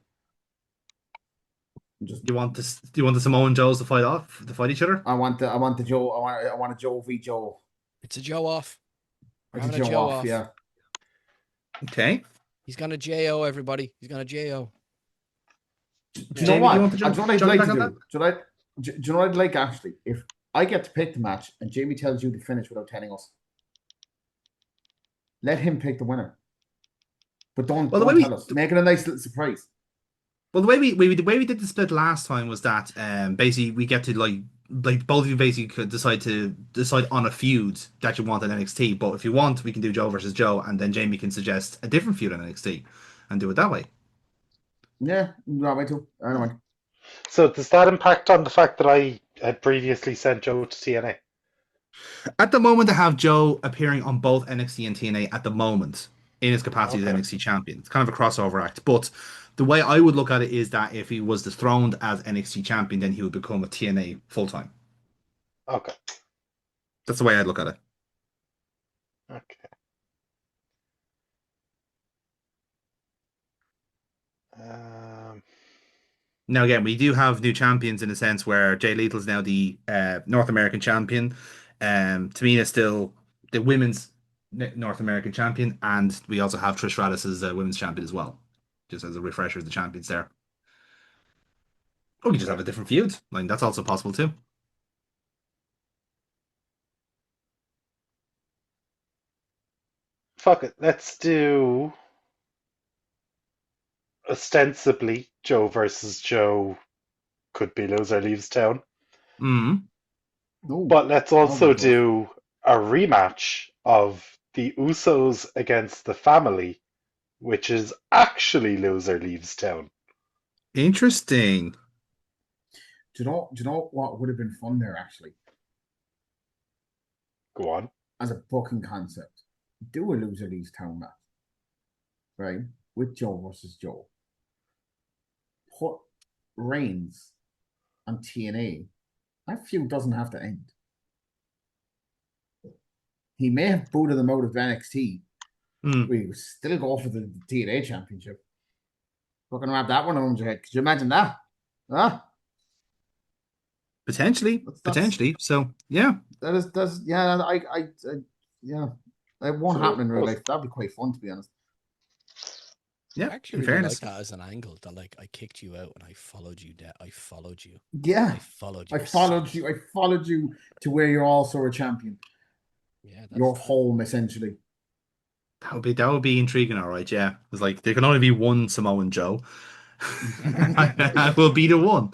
Just Do you want the Samoan Joes to fight each other? I want the Joe. I want a Joe v Joe. It's a Joe off. We're It's a having a Joe Joe off, off. yeah. Okay. He's gonna JO everybody. He's gonna JO. Do you know Jamie, what? do you want to Do you know what I'd jump like back to on do? Do you know what I'd like actually? If I get to pick the match and Jamie tells you to finish without telling us, let him pick the winner. But don't tell us. Make it a nice little surprise. Well, the way we did the split last time was that basically we get to like both of you basically could decide on a feud that you want in NXT. But if you want, we can do Joe versus Joe, and then Jamie can suggest a different feud in NXT and do it that way. Yeah, no, way too. I don't mind. So does that impact on the fact that I had previously sent Joe to TNA? At the moment, I have Joe appearing on both NXT and TNA at the moment in his capacity as Okay. NXT champion. It's kind of a crossover act, but the way I would look at it is that if he was dethroned as NXT champion, then he would become a TNA full time. Okay. That's the way I'd look at it. Okay. Now, again, we do have new champions in a sense where Jay Lethal is now the North American champion. Tamina's still the women's North American champion, and we also have Trish Stratus as a women's champion as well. Just as a refresher of the champions there. Or we could just have a different feud. Like that's also possible too. Fuck it. Let's do ostensibly Joe versus Joe. Could be loser leaves town. Mm. No. But let's also my God. do a rematch of the Usos against the family, which is actually loser leaves town. Interesting. Do you know what would have been fun there actually? Go on. As a booking concept, do a loser leaves town match, right? With Joe versus Joe. Put Reigns on TNA. That feud doesn't have to end. He may have booted them out of NXT. Mm. We still go for the TNA championship. Fucking wrap that one around your head. Could you imagine that? Huh? Potentially. So yeah. Yeah. It won't happen in real life. That'd be quite fun to be honest. Yeah. I actually In really fairness. like that as an angle. That like I kicked you out and I followed you. I followed you. Yeah. I followed you. I followed you to where you're also a champion. Yeah, You're home essentially. That would be intriguing, all right. Yeah, it's like there can only be one Samoan Joe. I will be the one.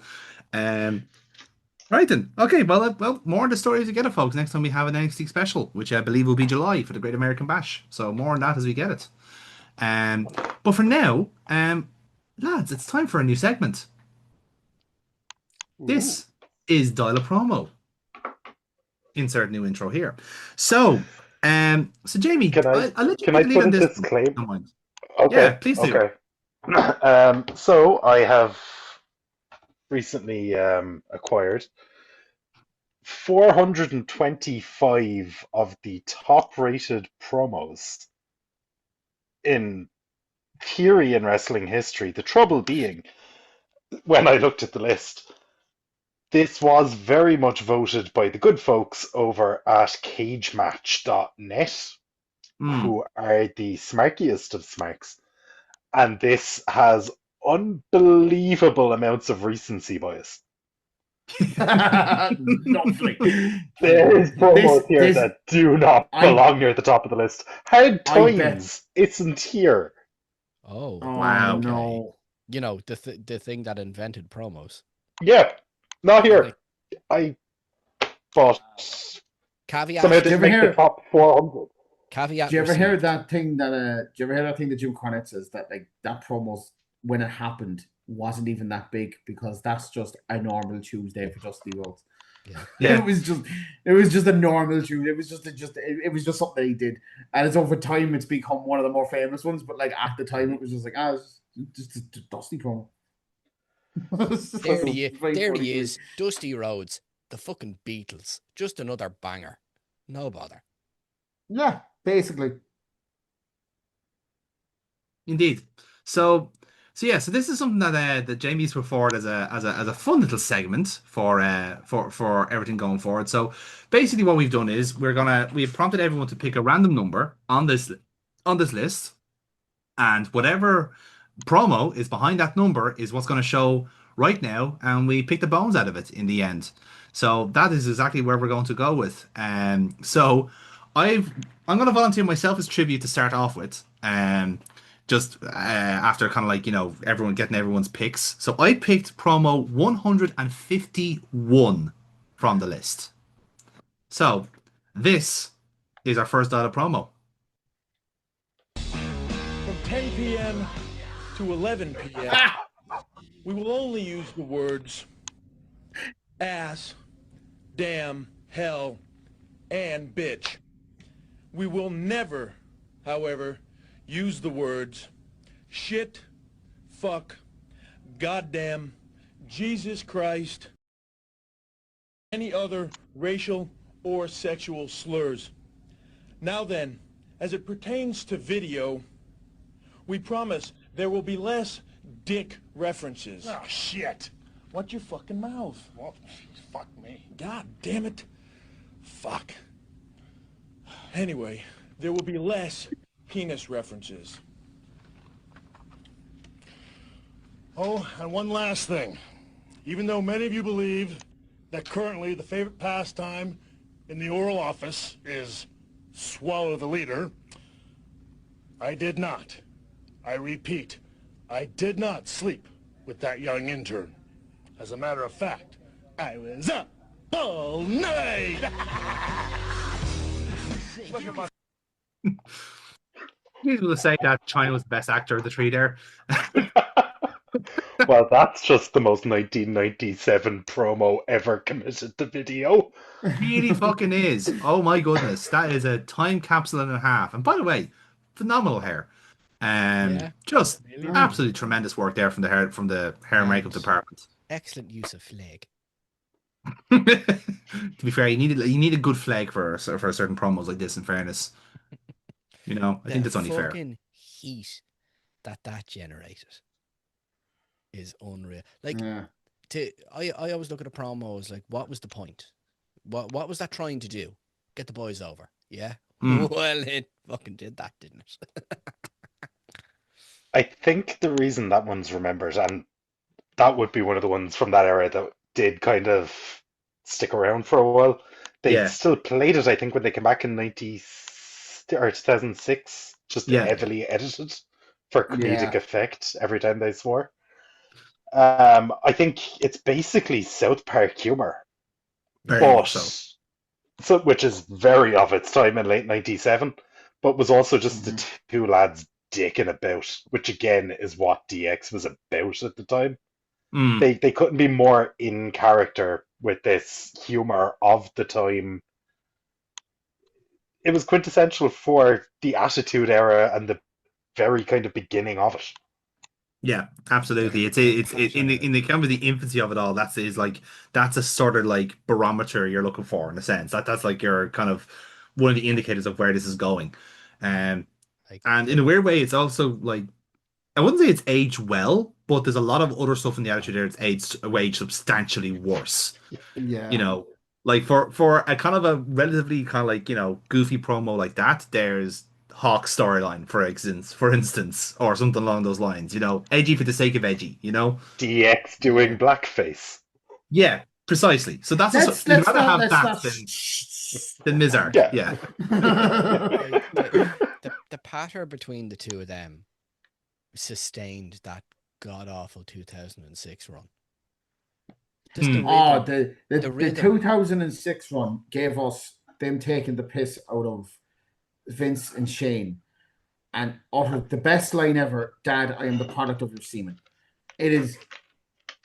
Right then. Okay. Well, more on the story as we get it, folks. Next time we have an NXT special, which I believe will be July for the Great American Bash. So more on that as we get it. But for now, lads, it's time for a new segment. This is Dial a Promo. Insert new intro here. So Jamie, I'll let you Can I take the lead put on a this. disclaimer? Don't mind. Okay. Yeah, please do. Okay. So I have recently acquired 425 of the top-rated promos in theory in wrestling history. The trouble being, when I looked at the list, this was very much voted by the good folks over at cagematch.net, who are the smarkiest of smarks. And this has unbelievable amounts of recency bias. Lovely. There is promos here this that do not I belong near the top of the list. Hard I bet. Times isn't here. Oh, Oh Wow. okay. no. You know, the thing that invented promos. Yeah, not Well, here. like, I thought somehow caveat, Do you didn't ever make the hear? top 400. caveat Do you ever hear received. that thing that? Do you ever hear that thing that Jim Cornette says that like that promos when it happened wasn't even that big because that's just a normal Tuesday for Dusty Rhodes. Yeah. Yeah. It was just a normal Tuesday. It was it was just something that he did, and it's over time it's become one of the more famous ones. But like at the time, it was just like just a Dusty promo. There he is. Very There funny he to me. is. Dusty Rhodes, the fucking Beatles. Just another banger. No bother. Yeah, basically. Indeed. So this is something that Jamie's put forward as a fun little segment for everything going forward. So basically, what we've done is we've prompted everyone to pick a random number on this list, and whatever promo is behind that number is what's going to show right now, and we pick the bones out of it in the end. So that is exactly where we're going to go with. So I'm going to volunteer myself as tribute to start off with. Just after kind of like everyone getting everyone's picks. So I picked promo 151 from the list. So this is our first data promo. From 10 p.m. to 11 p.m., we will only use the words ass, damn, hell, and bitch. We will never, however, use the words shit, fuck, goddamn, Jesus Christ, any other racial or sexual slurs. Now then, as it pertains to video, we promise there will be less dick references. Oh, shit. Watch your fucking mouth. Well, fuck me. God damn it. Fuck. Anyway, there will be less penis references. Oh, and one last thing. Even though many of you believe that currently the favorite pastime in the oral office is swallow the leader, I did not. I repeat, I did not sleep with that young intern. As a matter of fact, I was up all night. He's going to say that China was the best actor of the three there. Well, that's just the most 1997 promo ever committed to video. Really fucking is. Oh my goodness, that is a time capsule and a half. And by the way, phenomenal hair. Yeah. Just Brilliant. absolutely tremendous work there from the hair and makeup And department. excellent use of flag. To be fair, you need a good flag for certain promos like this. In fairness, I think that's only fair. fucking heat that generated is unreal. Like, Yeah. I always look at a promo as like, what was the point? What was that trying to do? Get the boys over, yeah? Mm. Well, it fucking did that, didn't it? I think the reason that one's remembered, and that would be one of the ones from that era that did kind of stick around for a while. They Yeah. still played it, I think, when they came back in 2006, just Yeah. heavily edited for comedic Yeah. effect every time they swore. I think it's basically South Park humor, Very but much so. which is very of its time in late '97, but was also just the two lads dicking about, which again is what DX was about at the time. Mm. They couldn't be more in character with this humor of the time. It was quintessential for the Attitude Era and the very kind of beginning of it. Yeah, absolutely. It's in the kind of the infancy of it all. That's a sort of like barometer you're looking for in a sense. That's like your kind of one of the indicators of where this is going. And in a weird way, it's also like I wouldn't say it's aged well, but there's a lot of other stuff in the Attitude Era that's aged substantially worse. Yeah. Like for a kind of a relatively kind of like goofy promo like that, there's Hawk's storyline, for instance, or something along those lines. Edgy for the sake of edgy. DX doing blackface. Yeah, Precisely. So that's Let's you'd rather not have that than Mizark. Yeah. Yeah. Like, the patter between the two of them sustained that god awful 2006 run. Just the Oh, rhythm. the rhythm. 2006 run gave us them taking the piss out of Vince and Shane and uttered the best line ever, Dad, I am the product of your semen. It is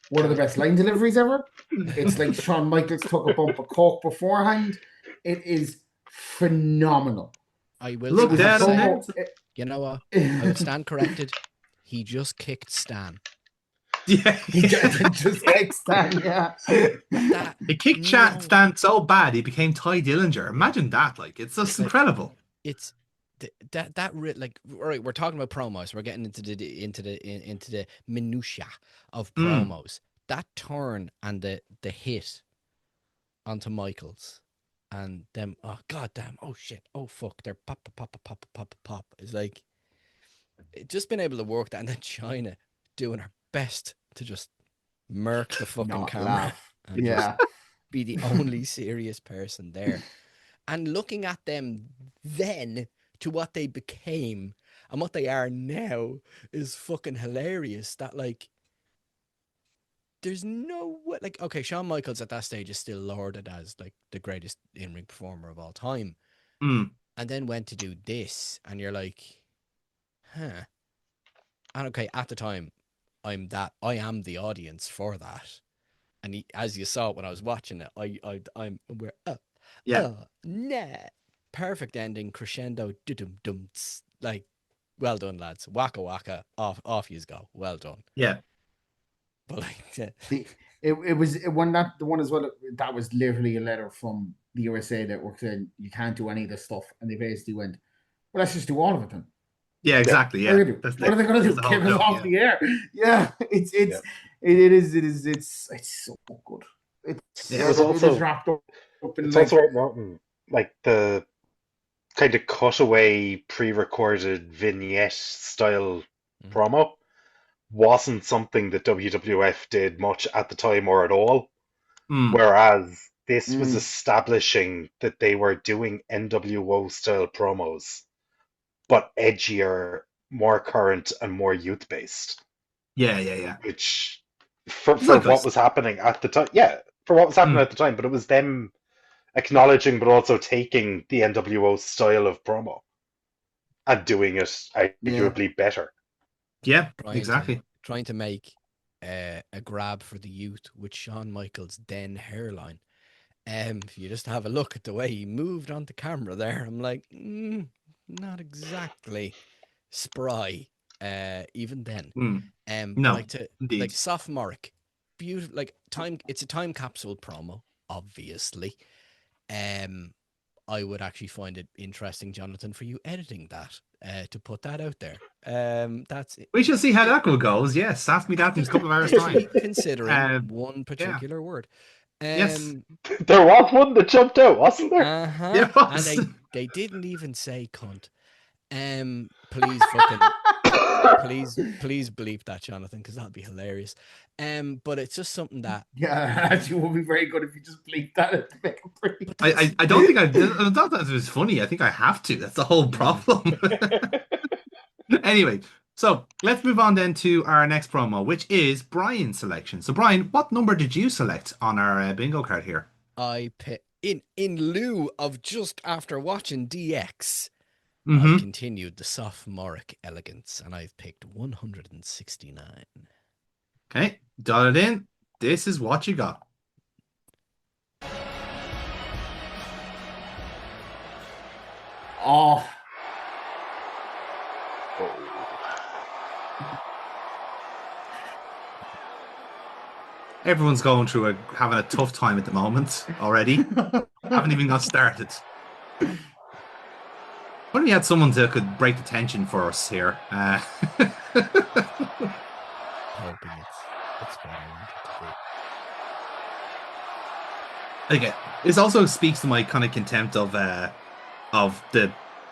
one of the best line deliveries ever. It's like Shawn Michaels took a bump of coke beforehand. It is phenomenal. I will Look, stand Dad, say- you know what? I will stand corrected. He just kicked Stan. Yeah. He just kicked Stan, yeah. That He kicked Stan so bad he became Ty Dillinger. Imagine that. Like, it's just incredible. It's like, all right, we're talking about promos. We're getting into the minutia of promos. That turn and the hit onto Michaels and them, oh god damn, oh shit, oh fuck, they're pop. It's like just being able to work that, and then China doing her best to just murk the fucking Not camera laugh. and Yeah. just be the only serious person there. And looking at them then to what they became and what they are now is fucking hilarious. That, like, there's no way, like, okay, Shawn Michaels at that stage is still lauded as like the greatest in-ring performer of all time. And then went to do this, and you're like, huh. And okay, at the time, I am the audience for that. And as you saw when I was watching it, I'm aware. Nah. Perfect ending, crescendo, dum. Like, well done, lads. Waka waka, off yous go. Well done. Yeah. But like, it was when that the one as well. That was literally a letter from the USA that were saying you can't do any of this stuff, and they basically went, "Well, let's just do all of it then." Yeah, exactly. Yeah. What are they going to do? Get us off the air? Yeah, it is so good. It is wrapped up in It's like, also worth noting, like, the kind of cutaway pre-recorded vignette style promo wasn't something that WWF did much at the time or at all. Whereas this was establishing that they were doing NWO style promos, but edgier, more current, and more youth based. Yeah. Which, for what was happening at the time, for what was happening at the time, but it was them acknowledging, but also taking the NWO style of promo and doing it arguably better. Yeah, exactly. Trying to make a grab for the youth with Shawn Michaels' then hairline. If you just have a look at the way he moved onto camera there, I'm like, not exactly spry. Even then, No, like indeed. sophomoric, beautiful, like it's a time capsule promo, obviously. I would actually find it interesting, Jonathan, for you editing that, to put that out there. That's it. We shall see how that goes. Yes, ask me that in a couple of hours' time. Considering one particular word. Yes. There was one that jumped out, wasn't there? Yeah, and they didn't even say cunt. Please fucking please bleep that, Jonathan, because that'd be hilarious. But it's just something that actually would be very good if you just bleep that to make it pretty. I don't think I thought that was funny. I think I have to. That's the whole problem. Anyway, so let's move on then to our next promo, which is Brian's selection. So Brian, what number did you select on our bingo card here? I picked in lieu of just after watching DX. I continued the sophomoric elegance, and I've picked 169. Okay, got it in. This is what you got. Oh. Everyone's going through having a tough time at the moment already. Haven't even got started. What if we had someone that could break the tension for us here? Hoping it's what I wanted to do. Okay, this also speaks to my kind of contempt of the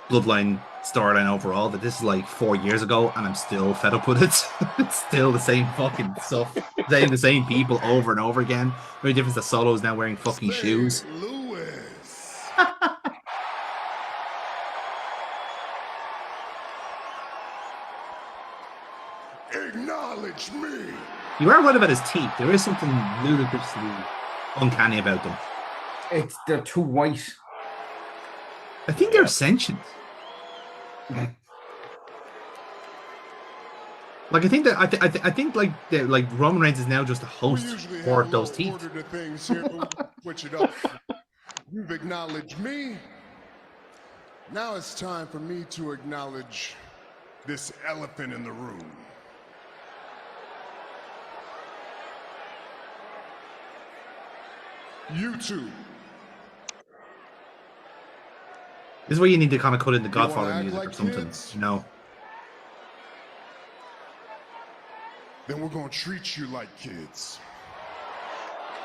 Bloodline storyline overall that this is like 4 years ago and I'm still fed up with it. It's still the same fucking stuff. Saying the same people over and over again. The only difference that Solo is now wearing fucking shoes. Louis. Acknowledge me. You are right about his teeth. There is something ludicrously uncanny about them. They're too white. I think they're sentient. Like I think that I think like Roman Reigns is now just a host for those teeth. Order the things here. Switch it up. You've acknowledged me. Now it's time for me to acknowledge this elephant in the room. You two. This is where you need to kind of cut in the Godfather act music like or something. kids? You know. Then we're gonna treat you like kids.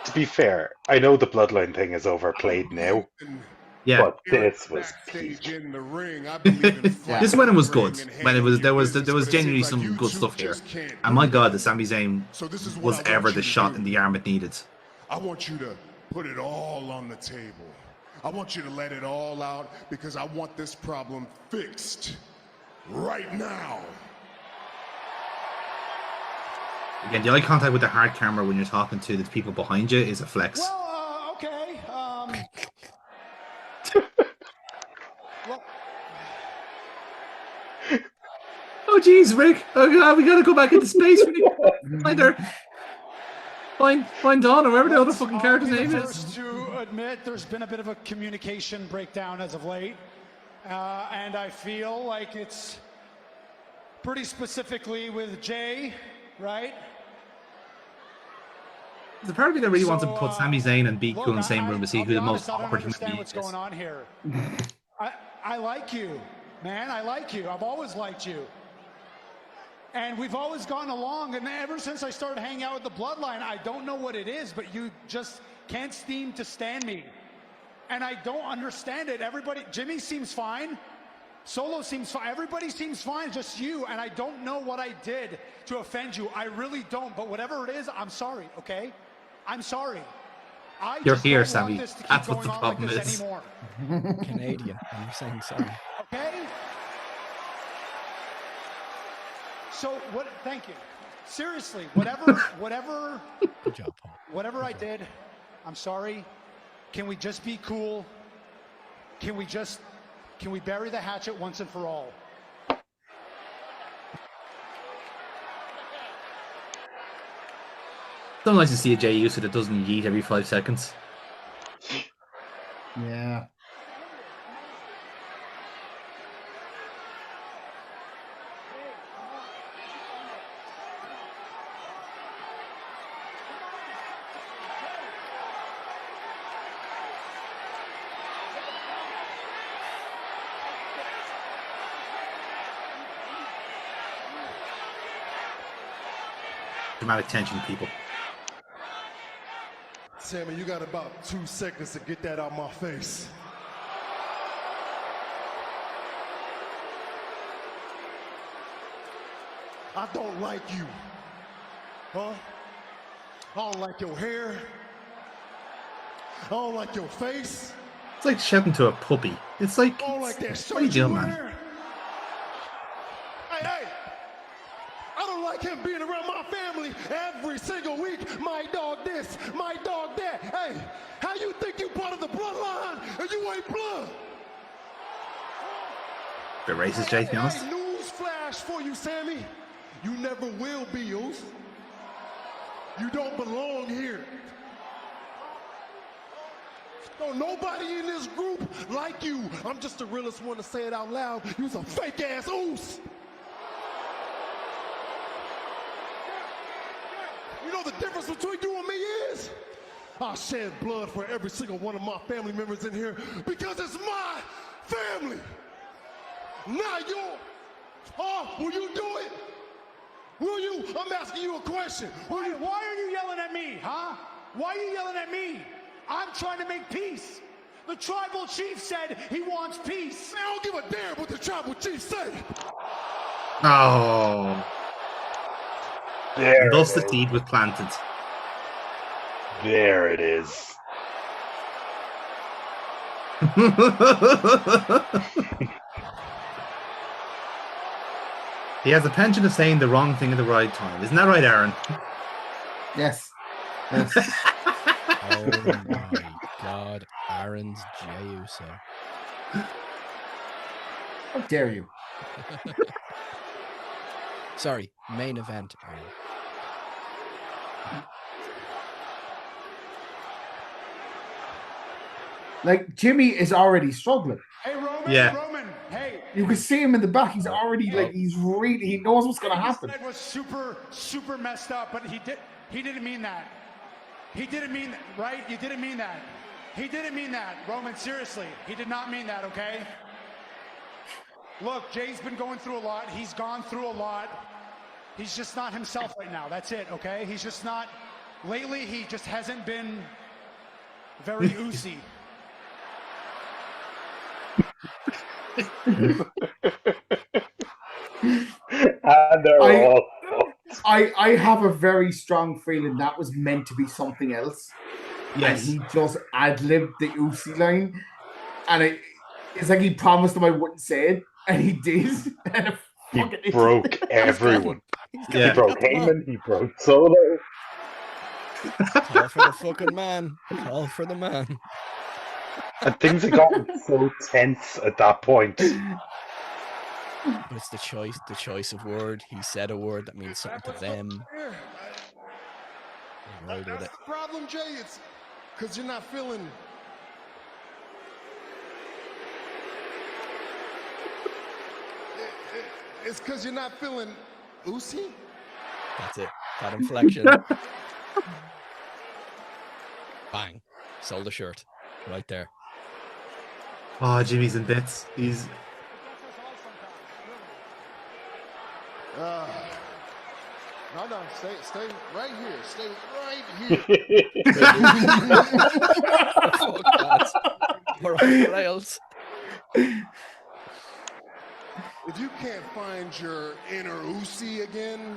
To be fair, I know the Bloodline thing is overplayed now, Yeah. but this was Backstage peak. in the ring, I believe in This fighting is when it was the ring good. and When it was handling there your was business, but it genuinely seems like some you good two stuff here. just can't And my do God, that. the Sami Zayn So this is what was I want ever you the to shot do. in the arm it needed. I want you to put it all on the table. I want you to let it all out because I want this problem fixed right now. Again, the eye contact with the hard camera when you're talking to the people behind you is a flex. Well, okay. Well, Oh jeez, Rick! Oh God, we gotta go back into space. Find her. Find Dawn or whatever the other fucking character's I'll be name the is. first to admit there's been a bit of a communication breakdown as of late, and I feel like it's pretty specifically with Jay, right? There's a part of me that really wants to So, put Sami Zayn and Big look, Gun in the same room to see I'll who be the honest, most I don't awkward human understand being what's is. going on here. I like you, man. I like you. I've always liked you. And we've always gone along, and ever since I started hanging out with the Bloodline, I don't know what it is, but you just can't seem to stand me. And I don't understand it. Everybody, Jimmy seems fine. Solo seems fine. Everybody seems fine, just you. And I don't know what I did to offend you. I really don't. But whatever it is, I'm sorry, okay? I'm sorry. You're just here, don't Sammy. want this to keep That's what going the on problem like this is. anymore. Canadian, and you're saying sorry. Okay? So what? Thank you. Seriously, whatever Good job, Paul. Whatever I did, I'm sorry. Can we just be cool? Can we bury the hatchet once and for all? Don't like to see a Jey Uso that doesn't yeet every 5 seconds. Yeah. Dramatic tension, people. Sammy, you got about 2 seconds to get that out my face. I don't like you. Huh? I don't like your hair. I don't like your face. It's like shouting to a puppy. It's like, I don't like that shirt what are you doing, wear. man? Hey, I don't like him being around my family every single week. My dog this, my dog that. Hey, how you think you part of the bloodline and you ain't blood? Bit racist, Jay, to be honest. Hey, news flash for you, Sammy. You never will be, Oos. You don't belong here. Don't nobody in this group like you. I'm just the realest one to say it out loud. You's a fake ass Oos. You know the difference between you and me is? I shed blood for every single one of my family members in here because it's my family, not yours. Oh, will you do it? Will you? I'm asking you a question. Why are you yelling at me, huh? Why are you yelling at me? I'm trying to make peace. The tribal chief said he wants peace. I don't give a damn what the tribal chief say. Oh. There And thus it the is. seed was planted. There it is. He has a penchant of saying the wrong thing at the right time. Isn't that right, Aaron? Yes. Yes. Oh my God, Aaron's Jey Uso. How dare you? Sorry, main event, Aaron. Like, Jimmy is already struggling. Hey, Roman, Yeah. Roman, hey. You can see him in the back. He's already, like, he knows what's going to happen. That was super messed up, but he didn't mean that. He didn't mean that, right? You didn't mean that. He didn't mean that. Roman, seriously, he did not mean that, okay? Look, Jay's been going through a lot. He's gone through a lot. He's just not himself right now. That's it, okay? He's just not, lately he just hasn't been very oozy. And they're all. I have a very strong feeling that was meant to be something else. Yes. And he just ad-libbed the Uzi line. And it's like he promised him I wouldn't say it. And he did. And He broke everyone. Yeah. He broke Heyman, he broke Solo. Call for the fucking man. Call for the man. And things had gotten so tense at that point. But it's the choice of word. He said a word that means something to them. Right with That's it. the problem, Jay. It's because you're not feeling. It's because you're not feeling Uzi. That's it. That inflection. Bang. Sold a shirt. Right there. Oh, Jimmy's in bits. He's No, stay right here. Stay right here. Fuck that. We're on rails. If you can't find your inner Uzi again,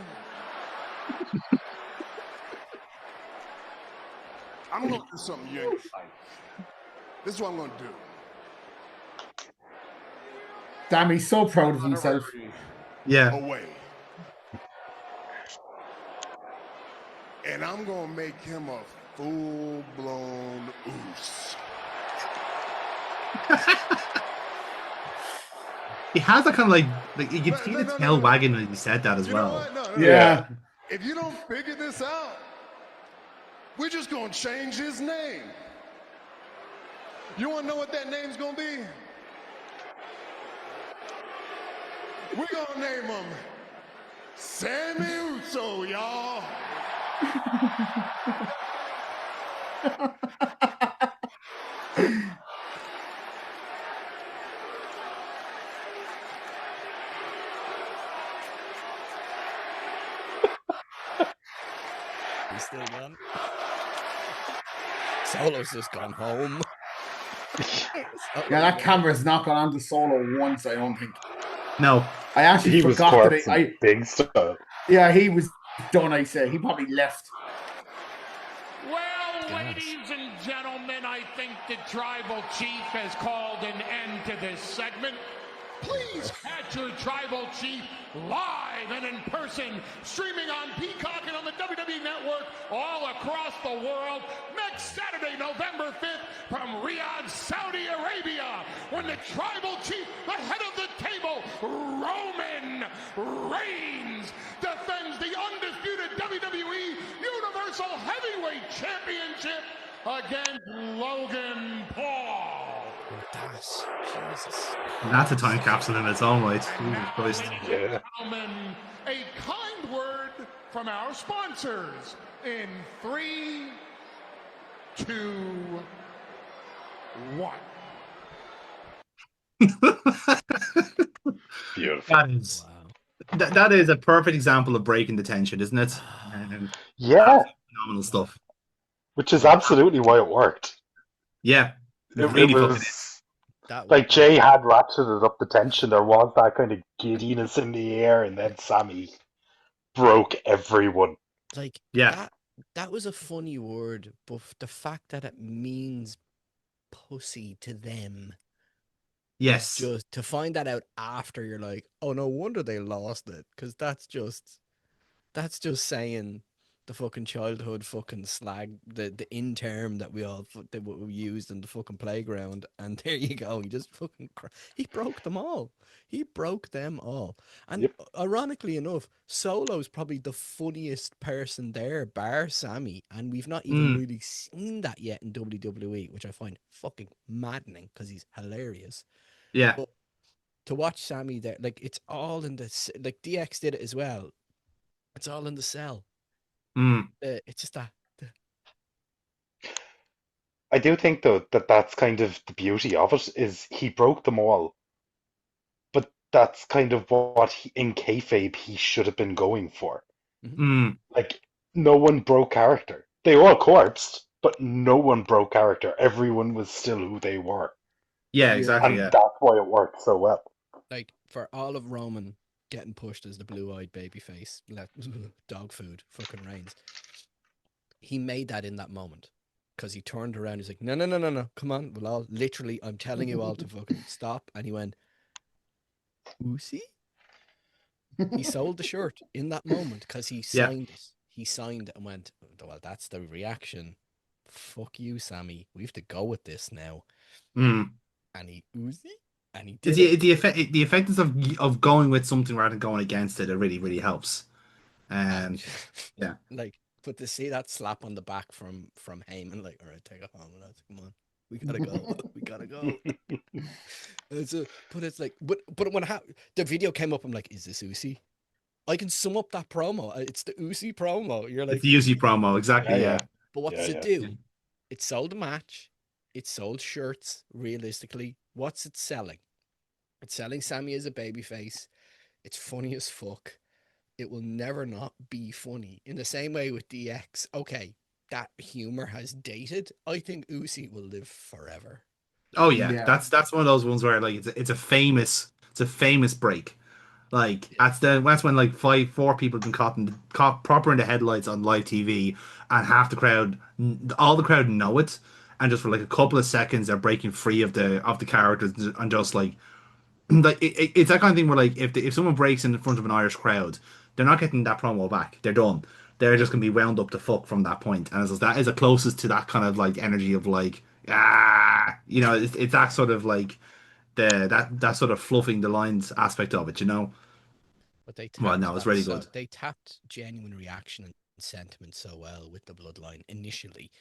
I'm gonna do something you ain't gonna like. This is what I'm gonna do. Damn, he's so proud of himself. yeah. Away. And I'm gonna make him a full-blown oos. He has that kind of like you could see the tail wagging when he said that as You know well. what? No, Yeah. If you don't figure this out, we're just gonna change his name. You wanna know what that name's gonna be? We're gonna name him Sammy Uso, y'all. He's still gone. Solo's just gone home. Yeah, that camera's not gone onto Solo once, I don't think. No. I actually He was forgot that corpsing big stuff. yeah, he was done, I say. He probably left. Well, ladies and gentlemen, I think the Tribal Chief has called an end to this segment. Please catch your Tribal Chief live and in person, streaming on Peacock and on the WWE Network all across the world next Saturday, November 5th from Riyadh, Saudi Arabia, when the Tribal Chief, the head of the table, Roman Reigns, defends the undisputed WWE Universal Heavyweight Championship against Logan Paul. Jesus. That's a time capsule in its own right. Jesus Christ. Yeah. Gentlemen, a kind word from our sponsors in 3, 2, 1. Beautiful. That is Wow. that is a perfect example of breaking the tension, isn't it? Yeah. Phenomenal stuff. Which is absolutely why it worked. Yeah. It it really fucking is. was That was like Jay had ratcheted up the tension. There was that kind of giddiness in the air, and then Sammy broke everyone. like Yeah. that was a funny word, but the fact that it means pussy to them is Yes. just to find that out after you're like, oh, no wonder they lost it, because that's just saying the fucking childhood fucking slag, the in term that we used in the fucking playground, and there you go. He just fucking he broke them all. He broke them all. And Yep. ironically enough, Solo's probably the funniest person there, bar Sammy, and we've not even Mm. really seen that yet in WWE, which I find fucking maddening because he's hilarious. Yeah. But to watch Sammy there, like it's all in like DX did it as well. It's all in the cell. Mm. It's just that. I do think though that that's kind of the beauty of it is he broke them all, but that's kind of what in kayfabe he should have been going for. Mm. Like no one broke character. They all corpsed, but no one broke character. Everyone was still who they were, Yeah, Yeah, exactly. and Yeah. that's why it worked so well. like for all of Roman getting pushed as the blue-eyed baby face, dog food, fucking reigns. He made that in that moment because he turned around. He's like, no, no, no, no, no, come on, we'll all literally. I'm telling you all to fucking stop. And he went, Uzi. He sold the shirt in that moment because he Yeah. signed it. He signed it and went, well, that's the reaction. Fuck you, Sammy. We have to go with this now. Mm. And he Uzi, and he It's did it. the effectiveness of going with something rather than going against it. It really, really helps. Yeah. Like, but to see that slap on the back from Heyman, like, all right, take it home, lads. Come on, we gotta go. We gotta go. But it's like, but when the video came up, I'm like, is this Uzi? I can sum up that promo. It's the Uzi promo. You're It's like, the UC promo, exactly. Yeah, Yeah. yeah, but what yeah, does it yeah. do? It sold a match. It sold shirts. Realistically, what's it selling? It's selling Sammy as a babyface. It's funny as fuck. It will never not be funny. In the same way with DX, okay, that humor has dated. I think Uzi will live forever. Oh yeah. Yeah. That's one of those ones where like it's a famous break. Like that's when like four people have been caught proper in the headlights on live TV, and half the crowd, all the crowd know it, and just for like a couple of seconds they're breaking free of the characters and just like it's that kind of thing where like if someone breaks in front of an Irish crowd, they're not getting that promo back. They're done. They're just gonna be wound up to fuck from that point. And that is the closest to that kind of like energy of like it's that sort of like that sort of fluffing the lines aspect of it, you know. But they Well, tapped no, it's that really so good. they tapped genuine reaction and sentiment so well with the Bloodline initially.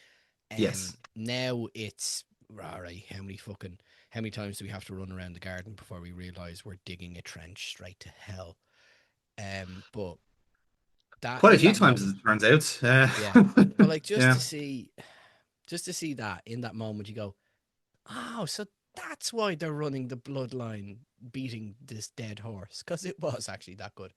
Yes. Now it's all right. How many times do we have to run around the garden before we realize we're digging a trench straight to hell? But that Quite a in few that times as moment, it turns out. yeah. But like Yeah. just to see that in that moment, you go, oh, so that's why they're running the Bloodline, beating this dead horse, because it was actually that good.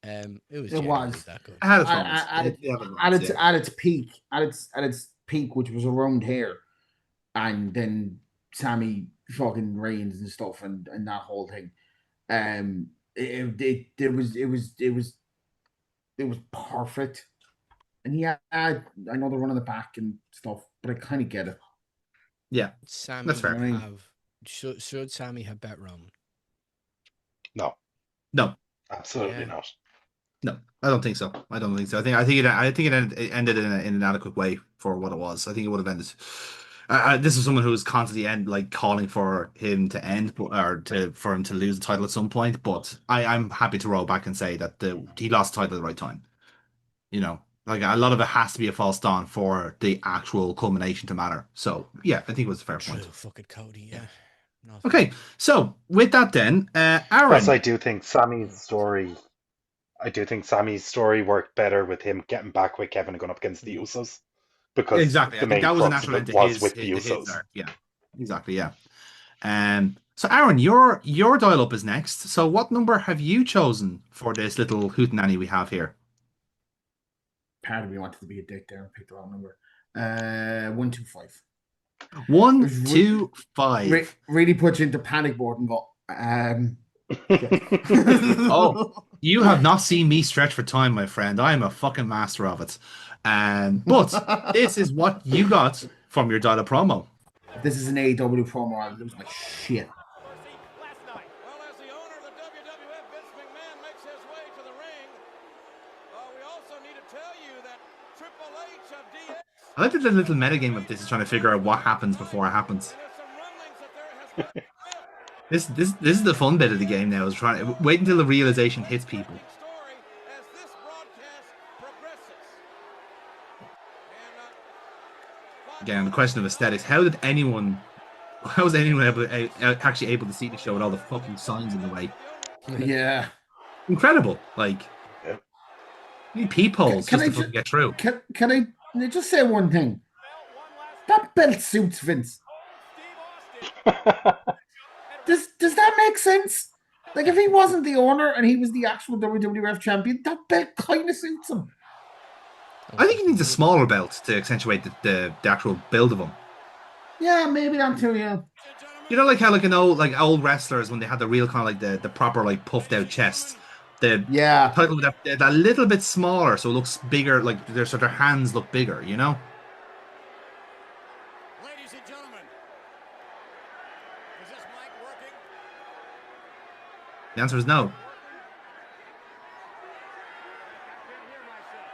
It was It genuinely was. that good. It had its At, moments. at, It at, had its at moments, its yeah. at its peak, at its peak, which was around here, and then Sammy fucking Reigns and stuff, and that whole thing. It was perfect, and yeah, I know they're running the back and stuff, but I kind of get it. Yeah. That's Sammy fair. I mean, have should Sammy have bet Roman? No, No, absolutely Yeah, not. no, I don't think so. I don't think so. I think it ended in an adequate way for what it was. I think it would have ended. This is someone who was constantly calling for him to end, for him to lose the title at some point. But I'm happy to roll back and say that he lost the title at the right time. You know, like a lot of it has to be a false dawn for the actual culmination to matter. So yeah, I think it was a fair true. point. Fucking Cody. Yeah. No, Okay, so with that then, Plus, Aaron. I do think Sammy's story worked better with him getting back with Kevin and going up against the Usos because Exactly. I the think main that was a crux of natural it end to was his with the his Usos. arc. Yeah. Exactly. Yeah. So Aaron, your dial up is next. So what number have you chosen for this little hootenanny we have here? part of me wanted to be a dick there and pick the wrong number. 125. 1, 2, 5. Really put you into panic mode and go, Oh, you have not seen me stretch for time, my friend. I am a fucking master of it. But this is what you got from your dollar promo. This is an AEW promo. I'll lose my shit. I like that the little metagame of this is trying to figure out what happens before it happens. This is the fun bit of the game now, is trying to wait until the realization hits people. Again, the question of aesthetics. How was anyone actually able to see the show with all the fucking signs in the way? Yeah. Incredible. Like, you need peepholes just to fucking get through. Can I just say one thing? That belt suits Vince. Does that make sense? Like, if he wasn't the owner and he was the actual WWF champion, that belt kind of suits him. I think he needs a smaller belt to accentuate the actual build of him. Yeah, maybe that too, yeah. You know, like how old wrestlers, when they had the real kind of like the proper like puffed out chests, the title that a little bit smaller, so it looks bigger, like their sort of hands look bigger, you know? Ladies and gentlemen, is this mic working? The answer is no.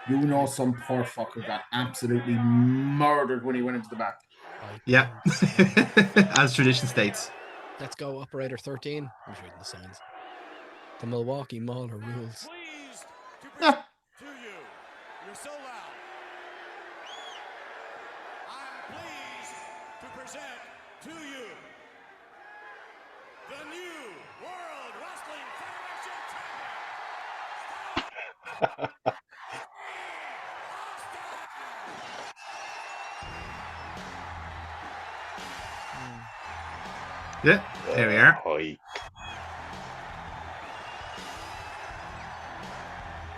You know, some poor fucker got absolutely murdered when he went into the back. Yeah, as tradition states. Let's go, operator 13. I'm reading the signs. The Milwaukee Mauler rules. Pleased to present to you. You're so loud. I'm pleased to present to you the new World Wrestling Federation champion. Yeah, there we are.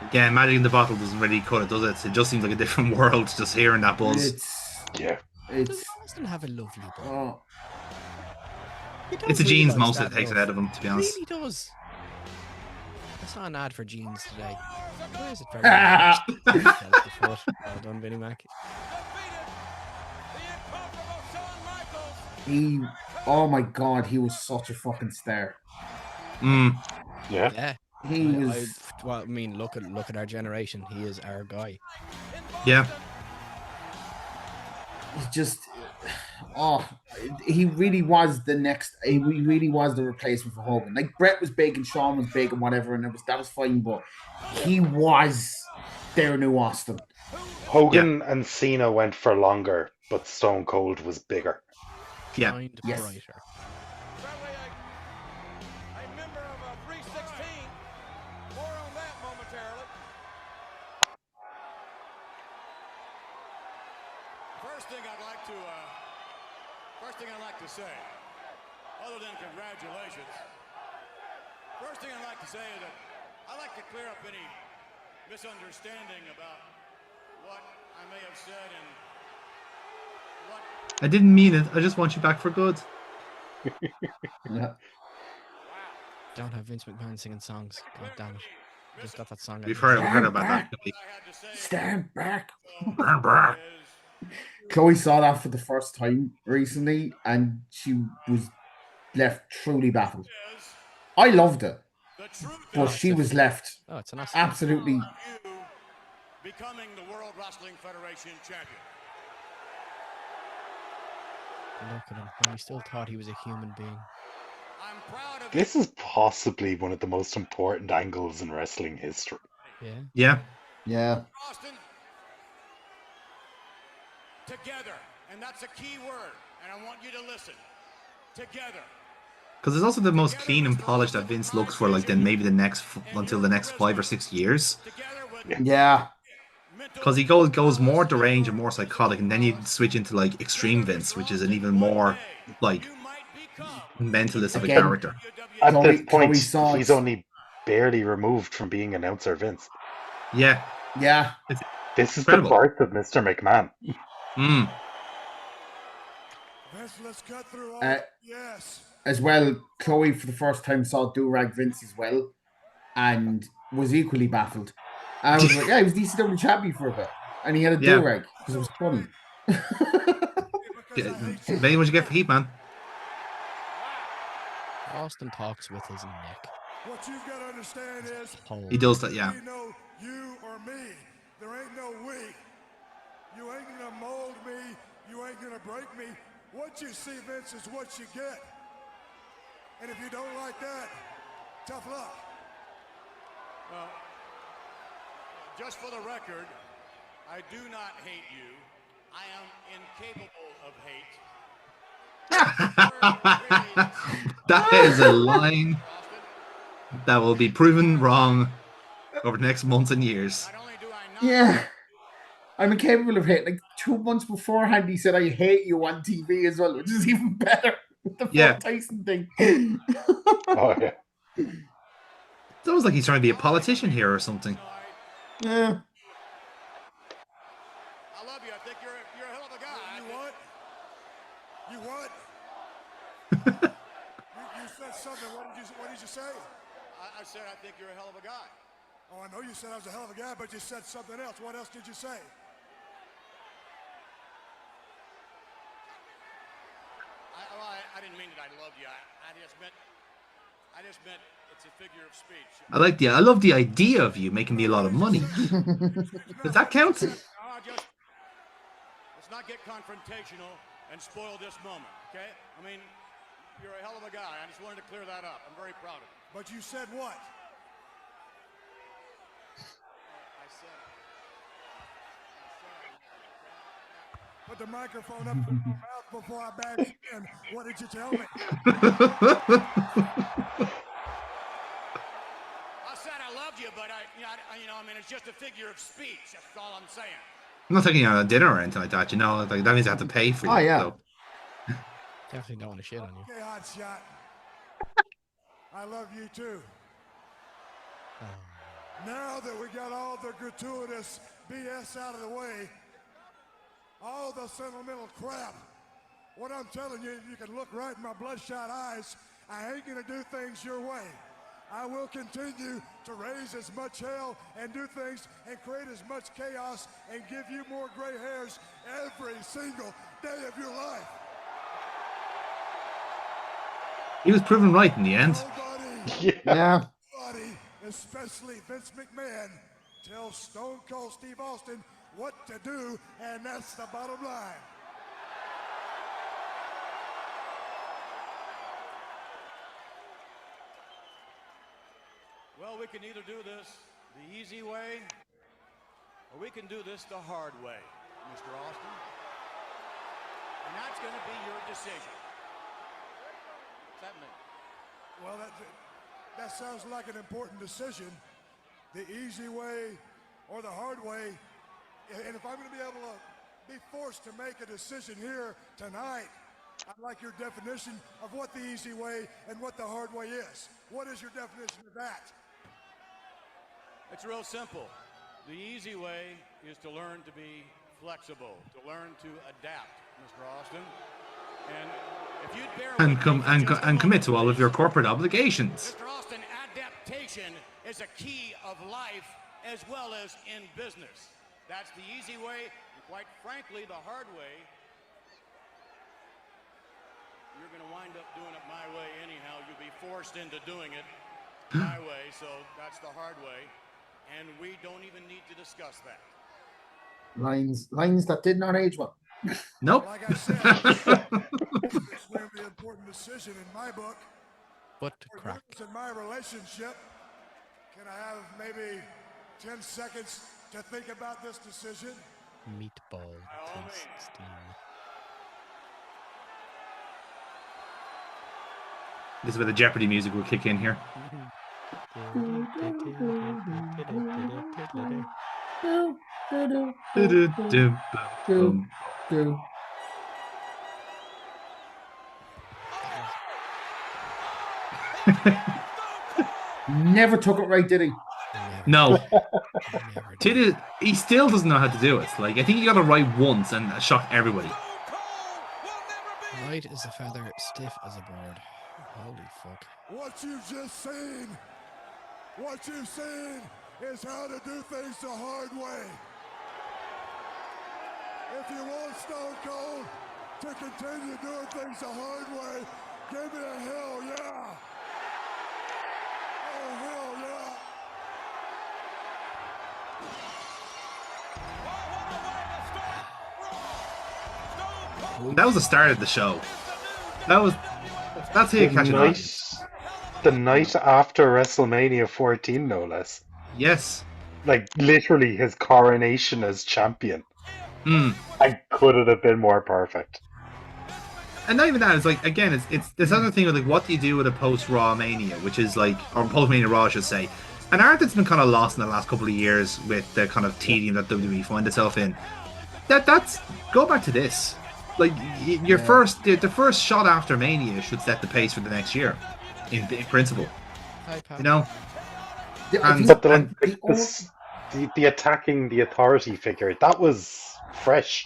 Again, Magic in the Bottle doesn't really cut it, does it? It just seems like a different world just hearing that buzz. Does Austin have a lovely buzz? It's the jeans most that takes it out of him, to be honest. It really does. I saw an ad for jeans today. Where is it? Well done, Vinnie Mac. Oh my god, he was such a fucking star. Yeah. He was. Well, I mean, look at our generation. He is our guy. Yeah. He's just. Oh, he really was the next. He really was the replacement for Hogan. Like, Brett was big and Shawn was big and whatever, and that was fine, but he was their new Austin. Hogan and Cena went for longer, but Stone Cold was bigger. Yeah. Yes. Brighter. A member of 316. More on that momentarily. First thing I'd like to say, other than congratulations, first thing I'd like to say is that I'd like to clear up any misunderstanding about what I may have said and what. I didn't mean it. I just want you back for good. Yeah. Don't have Vince McMahon singing songs. God damn it. Just got that song. We've heard about that. Stand back. Stand back. Chloe saw that for the first time recently, and she was left truly baffled. I loved it, but she was left absolutely. Becoming the World Wrestling Federation champion. Look at him. And we still thought he was a human being. This is possibly one of the most important angles in wrestling history. Yeah. Austin, together, and that's a key word, and I want you to listen. Together. Because it's also the most clean and polished that Vince looks for, like, then maybe until the next 5 or 6 years. Yeah. Because he goes more deranged and more psychotic, and then you switch into like Extreme Vince, which is an even more like mentalist of a character. At this point, he's only barely removed from being announcer Vince. Yeah. This is incredible. The birth of Mr. McMahon. let's cut through all. Yes. As well, Chloe for the first time saw Do-Rag Vince as well, and was equally baffled. I was like, yeah, he was DCW champion for a bit, and he had a do-rag because it was funny. Maybe what you get for heat, man. Austin talks with his neck. What you've got to understand is he does that, yeah. You know, you or me, there ain't no we. You ain't gonna mold me. You ain't gonna break me. What you see, Vince, is what you get. And if you don't like that, tough luck. Well, just for the record, I do not hate you. I am incapable of hate. That is a line that will be proven wrong over the next months and years. Yeah. I'm incapable of hate. Like 2 months beforehand, he said, I hate you on TV as well, which is even better. The Frank Tyson thing. Oh, yeah. It's almost like he's trying to be a politician here or something. Yeah. I love you. I think you're a hell of a guy. You what? You what? you said something. What did you say? I said I think you're a hell of a guy. Oh, I know you said I was a hell of a guy, but you said something else. What else did you say? I didn't mean that I loved you. I just meant it's a figure of speech. I love the idea of you making me a lot of money. Does that count? Let's not get confrontational and spoil this moment, okay? I mean, you're a hell of a guy. I just wanted to clear that up. I'm very proud of you. But you said what? Put the microphone up to my mouth before I bag it in. What did you tell me? I said I loved you, but I mean, it's just a figure of speech. That's all I'm saying. I'm not taking you on a dinner or anything like that, you know. Like, that means I have to pay for you. Oh, yeah. So. Definitely don't want to shit on you. Okay, hot shot. I love you too. Now that we got all the gratuitous BS out of the way, all the sentimental crap, what I'm telling you, you can look right in my bloodshot eyes. I ain't gonna do things your way. I will continue to raise as much hell and do things and create as much chaos and give you more gray hairs every single day of your life. He was proven right in the end. Yeah. Nobody, especially Vince McMahon, tells Stone Cold Steve Austin what to do, and that's the bottom line. Well, we can either do this the easy way, or we can do this the hard way, Mr. Austin. And that's going to be your decision. What's that mean? Well, that sounds like an important decision. The easy way or the hard way. And if I'm going to be able to be forced to make a decision here tonight, I'd like your definition of what the easy way and what the hard way is. What is your definition of that? It's real simple. The easy way is to learn to be flexible, to learn to adapt, Mr. Austin. And if you'd bear And commit to all of your corporate obligations. Mr. Austin, adaptation is a key of life as well as in business. That's the easy way, and quite frankly, the hard way. You're going to wind up doing it my way anyhow. You'll be forced into doing it my way, so that's the hard way. And we don't even need to discuss that. Lines that did not age well. Nope. Like I said, it's a really important decision in my book. But crack. In my relationship, can I have maybe 10 seconds to think about this decision? Meatball taste steam. This is where the Jeopardy music will kick in here. Never took it right, did he? No. He still doesn't know how to do it. Like, I think he got it right once and shocked everybody. Light as a feather, stiff as a board. Holy fuck. What you've just seen is how to do things the hard way. If you want Stone Cold to continue doing things the hard way, give me a hell yeah. Oh, hell yeah. That was the start of the show. That's how you catch an audience. The night after WrestleMania 14, no less. Yes. Like, literally his coronation as champion. Mm. I couldn't have been more perfect. And not even that, it's like, again, it's this other thing of like, what do you do with a post-Raw Mania, which is like, or post-Mania Raw, I should say. An art that's been kind of lost in the last couple of years with the kind of tedium that WWE find itself in. That's go back to this. Like, your the first shot after Mania should set the pace for the next year, in principle. You know? But the attacking the authority figure, that was fresh.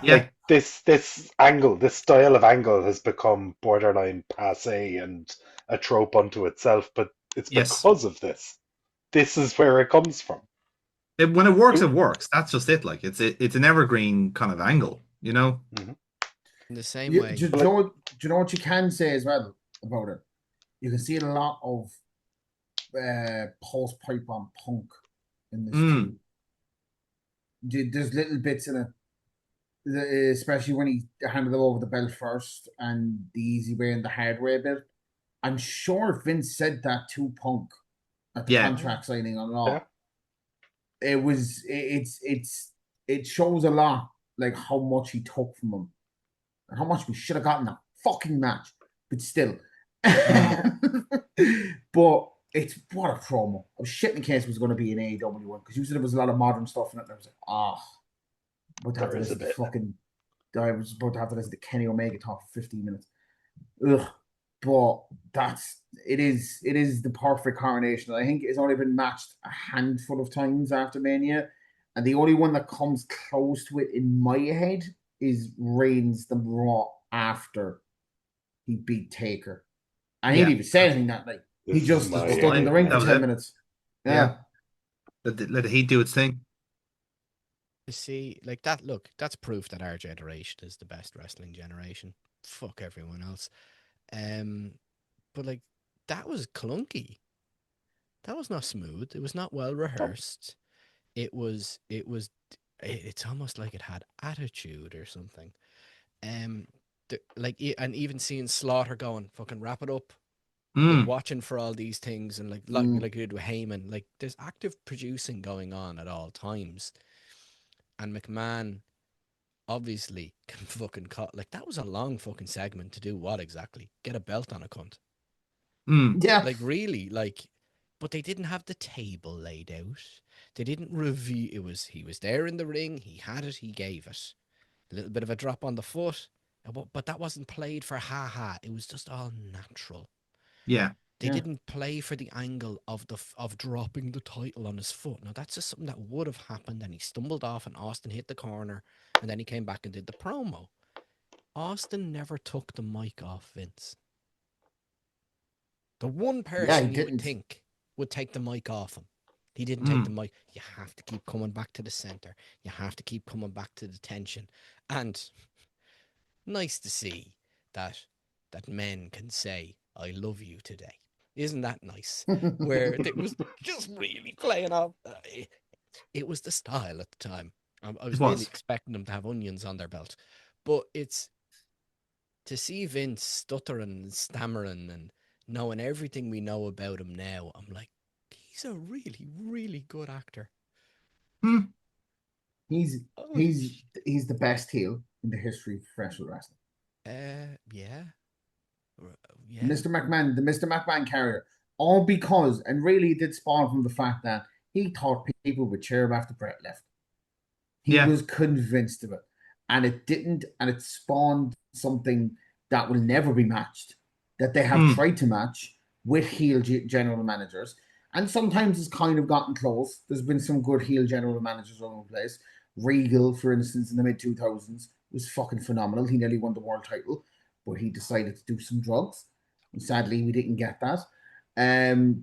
Yeah. Like, this angle, this style of angle has become borderline passé and a trope unto itself, but it's because of this. This is where it comes from. When it works, it works. That's just it. Like, it's an evergreen kind of angle, you know? Mm-hmm. In the same way. Do you know what you can say as well about it? You can see a lot of post pipe on Punk in this too. There's little bits in it, especially when he handed them over the belt first and the easy way and the hard way bit. I'm sure Vince said that to Punk at the contract signing on Raw. Yeah. It shows a lot like how much he took from him. How much we should have gotten that fucking match, but still. But it's what a promo. I was shitting in case it was going to be an AEW one because usually there was a lot of modern stuff in it. And I was like, but I was about to have to listen to Kenny Omega talk for 15 minutes. Ugh. But it is the perfect coronation. I think it's only been matched a handful of times after Mania, and the only one that comes close to it in my head is Reigns the Raw after he beat Taker. And he didn't even say anything that night. He just stood in the ring for 10 minutes. Yeah. Let the heat do its thing. You see, like that, look, that's proof that our generation is the best wrestling generation. Fuck everyone else. But like, that was clunky. That was not smooth. It was not well rehearsed. It's almost like it had attitude or something. And even seeing Slaughter going, fucking wrap it up. Watching for all these things and like you did with Heyman, like there's active producing going on at all times. And McMahon obviously can fucking cut. Like, that was a long fucking segment to do what exactly? Get a belt on a cunt. Yeah. Like, really, like, but they didn't have the table laid out. They didn't review. He was there in the ring. He had it. He gave it. A little bit of a drop on the foot. But that wasn't played for ha-ha. It was just all natural. Yeah. They didn't play for the angle of dropping the title on his foot. Now, that's just something that would have happened, and he stumbled off, and Austin hit the corner, and then he came back and did the promo. Austin never took the mic off Vince. The one person you would think would take the mic off him. He didn't take the mic. You have to keep coming back to the center. You have to keep coming back to the tension. And nice to see that men can say, I love you today. Isn't that nice? Where it was just really playing off. It was the style at the time. I was really expecting them to have onions on their belt. But it's to see Vince stuttering and stammering and knowing everything we know about him now. I'm like, he's a really, really good actor. He's the best heel in the history of professional wrestling. Yeah. Mr. McMahon, the Mr. McMahon carrier, all because, and really it did spawn from the fact that he thought people would cheer him after Brett left. He was convinced of it, and it didn't, and it spawned something that will never be matched, that they have tried to match with heel general managers, and sometimes it's kind of gotten close. There's been some good heel general managers all over the place. Regal, for instance, in the mid-2000s was fucking phenomenal. He nearly won the world title. but he decided to do some drugs. And sadly, we didn't get that.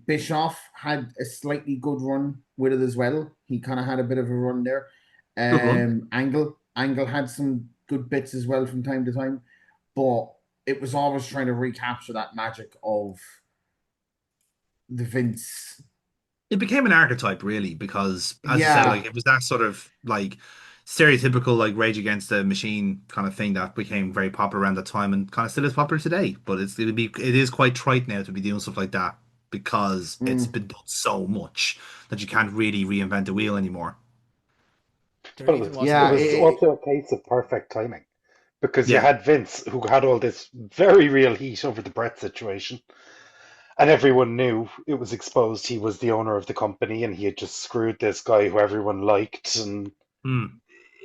Bischoff had a slightly good run with it as well. He kind of had a bit of a run there. Good run. Angle had some good bits as well from time to time, but it was always trying to recapture that magic of the Vince. It became an archetype, really, because, as you said, Yeah. like it was that sort of like stereotypical like Rage Against the Machine kind of thing that became very popular around that time and kind of still is popular today. But it is quite trite now to be doing stuff like that because it's been done so much that you can't really reinvent the wheel anymore. The But reason Yeah, it was it- also a case of perfect timing because you Yeah. had Vince who had all this very real heat over the Brett situation, and everyone knew it was exposed he was the owner of the company and he had just screwed this guy who everyone liked, and Hmm.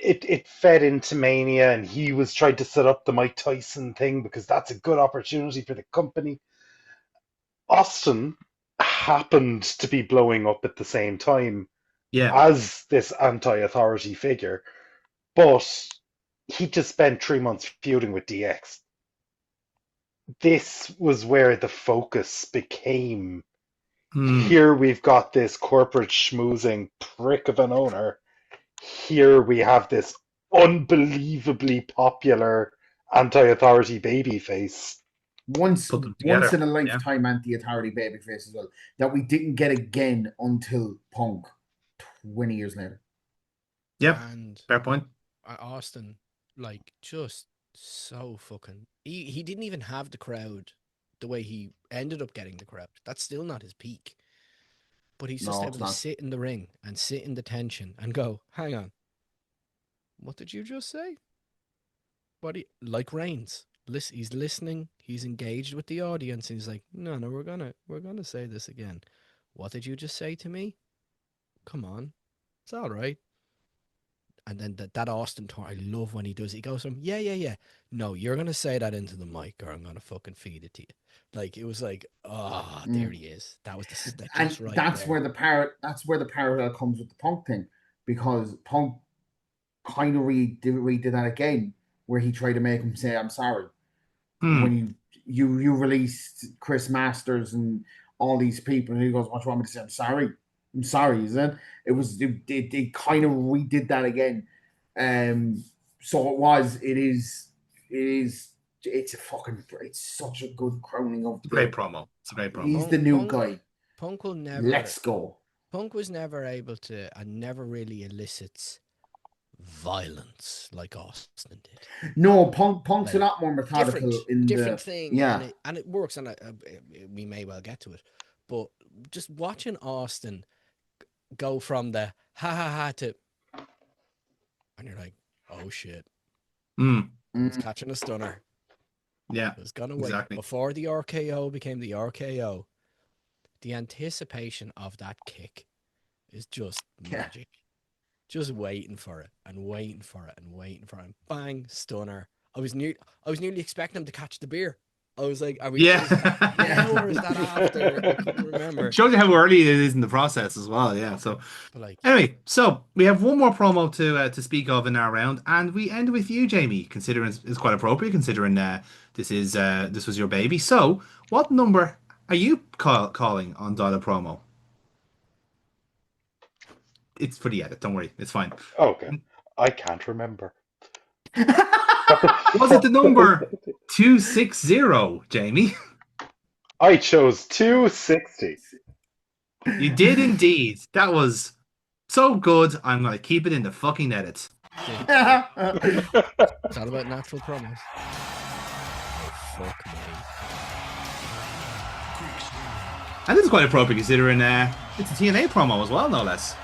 it fed into Mania, and he was trying to set up the Mike Tyson thing because that's a good opportunity for the company. Austin happened to be blowing up at the same time Yeah. as this anti-authority figure, but he just spent 3 months feuding with DX. This was where the focus became. Hmm. Here we've got this corporate schmoozing prick of an owner. Here we have this unbelievably popular anti-authority babyface. Once Put them together. in a Yeah. lifetime anti-authority babyface as well that we didn't get again until Punk 20 years later. Yep. And Fair point. Austin, like, just so fucking. He didn't even have the crowd the way he ended up getting the crowd. That's still not his peak. But he's just No, able it's to not. sit in the ring and sit in the tension and go, hang on. What did you just say? Like Reigns. He's listening. He's engaged with the audience. And he's like, no, we're gonna say this again. What did you just say to me? Come on, it's all right. And then that Austin tour, I love when he does it. He goes from, yeah. No, you're gonna say that into the mic, or I'm gonna fucking feed it to you. Like, it was like, there he is. That was the And just right that's there. where the parallel comes with the Punk thing, because Punk kind of redid that again, where he tried to make him say I'm sorry. Hmm. When you released Chris Masters and all these people, and he goes, "What do you want me to say? I'm sorry, isn't it?" It kind of redid that again. So it's such a good crowning of It's a great promo. It's a great promo. He's the new guy. Punk will never. Let's go. Punk was never able to, and never really elicits violence like Austin did. No, Punk's Like, a lot more methodical different thing. Yeah, and it works, and we may well get to it. But just watching Austin go from the ha ha ha to, and you're like, oh shit, it's catching a stunner. Yeah, It's gonna wait. exactly. Before the RKO became the RKO, the anticipation of that kick is just magic. Just waiting for it and waiting for it and waiting for it. Bang, stunner. I was nearly expecting him to catch the beer. I was like, are we just now, or is that after? I couldn't remember. Shows you how early it is in the process as well. Yeah. So But like, anyway, so we have one more promo to speak of in our round, and we end with you, Jamie. Considering it's quite appropriate, considering this was your baby. So, what number are you calling on Dollar promo? It's for the edit. Don't worry, it's fine. Okay, I can't remember. Was it the number 260, Jamie? I chose 260. You did indeed. That was so good. I'm gonna keep it in the fucking edit. it's all about natural promos. Oh, fuck me. And this is quite appropriate considering it's a TNA promo as well, no less.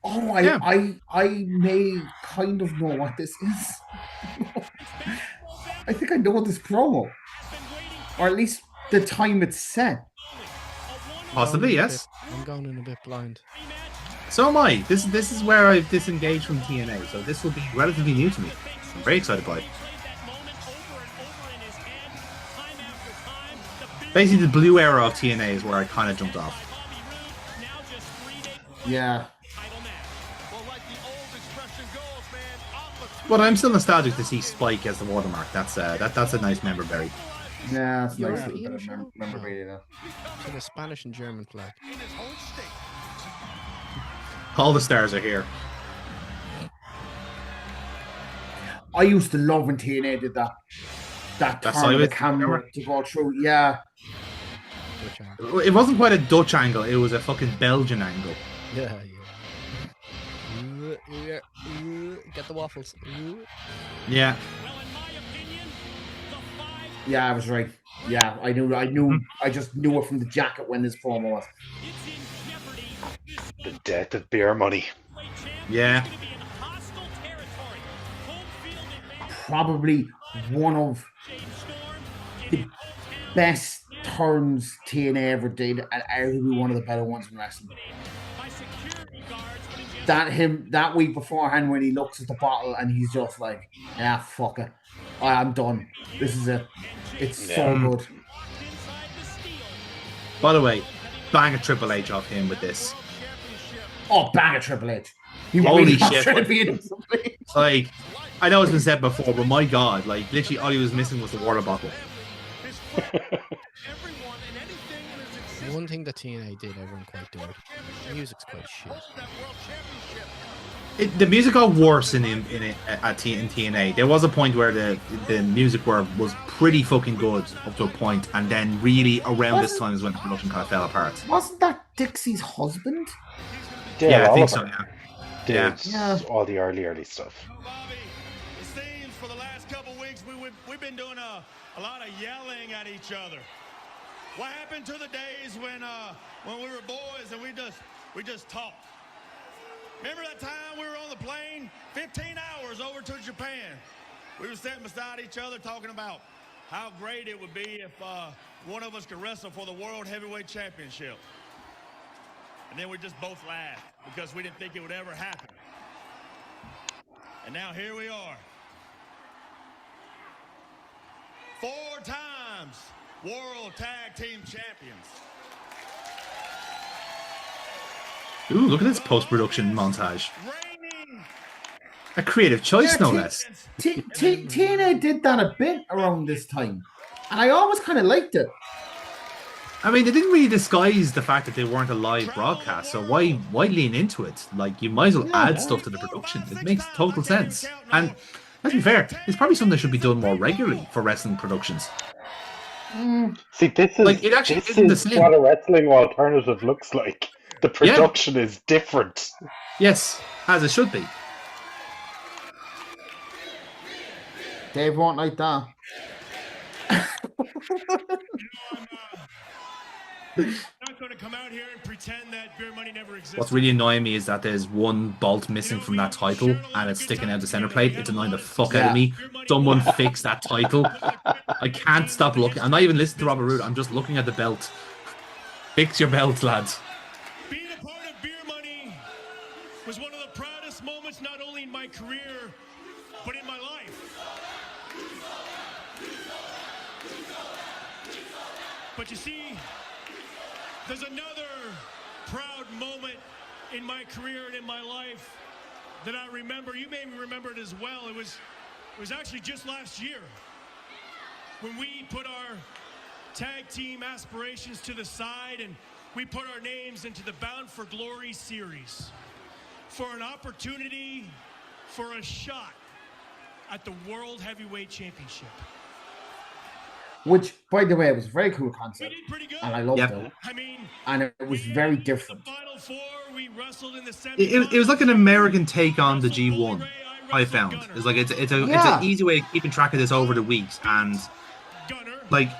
Oh, Yeah. I may kind of know what this is. I think I know this promo, or at least the time it's set. Possibly, yes. I'm going in a bit blind. So am I. This is where I've disengaged from TNA, so this will be relatively new to me. I'm very excited by it. Basically, the blue era of TNA is where I kind of jumped off. Yeah. But I'm still nostalgic to see Spike as the watermark. That's a nice member berry. Yeah, it's nice. European show? Remember No. that. It's like a Spanish and German flag. All the stars are here. I used to love when TNA did that turn of the camera to go through. Yeah. It wasn't quite a Dutch angle. It was a fucking Belgian angle. Yeah. Get the waffles. Yeah. Yeah, I was right. Yeah, I knew. I just knew it from the jacket when this promo was. The death of beer money. Yeah. Probably one of the best turns TNA ever did, and arguably one of the better ones in wrestling. That week beforehand when he looks at the bottle and he's just like, "Yeah, fuck it, I'm done. This is it. It's so good." By the way, bang a Triple H off him with this. Oh, bang a Triple H. Holy shit. Like, I know it's been said before, but my God, like, literally all he was missing was the water bottle. One thing that TNA did, everyone quite dirty. The music's quite shit. The music got worse in TNA. There was a point where the music was pretty fucking good up to a point, and then really around this time is when the production kind of fell apart. Wasn't that Dixie's husband? Yeah, I think so. Yeah. All the early stuff. It seems for the last couple weeks we've been doing a lot of yelling at each other. What happened to the days when we were boys and we just talked? Remember that time we were on the plane, 15 hours over to Japan? We were sitting beside each other talking about how great it would be if one of us could wrestle for the World Heavyweight Championship. And then we just both laughed because we didn't think it would ever happen. And now here we are. 4 times World Tag Team Champions. Ooh, look at this post-production montage. A creative choice, no less. TNA did that a bit around this time, and I always kind of liked it. I mean, they didn't really disguise the fact that they weren't a live broadcast, so why lean into it? Like, you might as well add stuff to the production. It makes total sense. And let's be fair, it's probably something that should be done more regularly for wrestling productions. See, this is like, it actually isn't the same. What a wrestling alternative looks like. The production is different. Yes, as it should be. Dave won't like that. Not going to come out here and pretend that beer money never existed. What's really annoying me is that there's one bolt missing from that title and it's sticking out the center plate. It's annoying the fuck out of me. Someone fix that title. I can't stop looking. I'm not even listening to Robert Roode. I'm just looking at the belt. Fix your belt, lads. Being a part of beer money was one of the proudest moments, not only in my career, but in my life. But you see, there's another proud moment in my career and in my life that I remember. You may remember it as well. It was actually just last year when we put our tag team aspirations to the side and we put our names into the Bound for Glory series for an opportunity for a shot at the World Heavyweight Championship. Which, by the way, was a very cool concept, and I loved it. And it was very different. It was like an American take on the G1. I found it's like it's an easy way of keeping track of this over the weeks, and like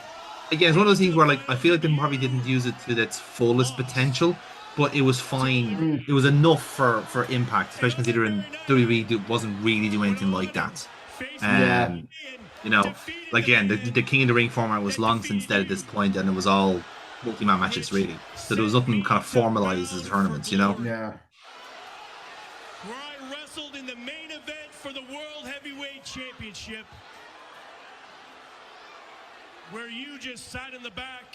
again, it's one of those things where like I feel like they probably didn't use it to its fullest potential, but it was fine. It was enough for impact, especially considering WWE wasn't really doing anything like that. You know, like again, the King of the Ring format was long since dead at this point, and it was all multi-man matches really. So there was nothing kind of formalized as tournaments, you know. Yeah. Where I wrestled in the main event for the World Heavyweight Championship, where you just sat in the back,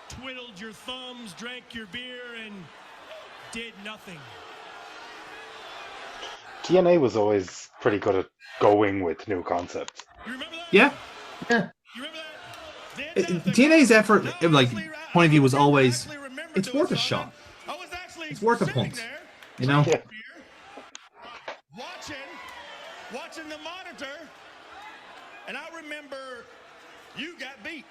twiddled your thumbs, drank your beer, and did nothing. TNA was always pretty good at going with new concepts. Yeah. Yeah. TNA's effort, like, point of view was always, it's worth a shot. It's worth a punt. You know? Yeah. Watching the monitor, and I remember you got beat.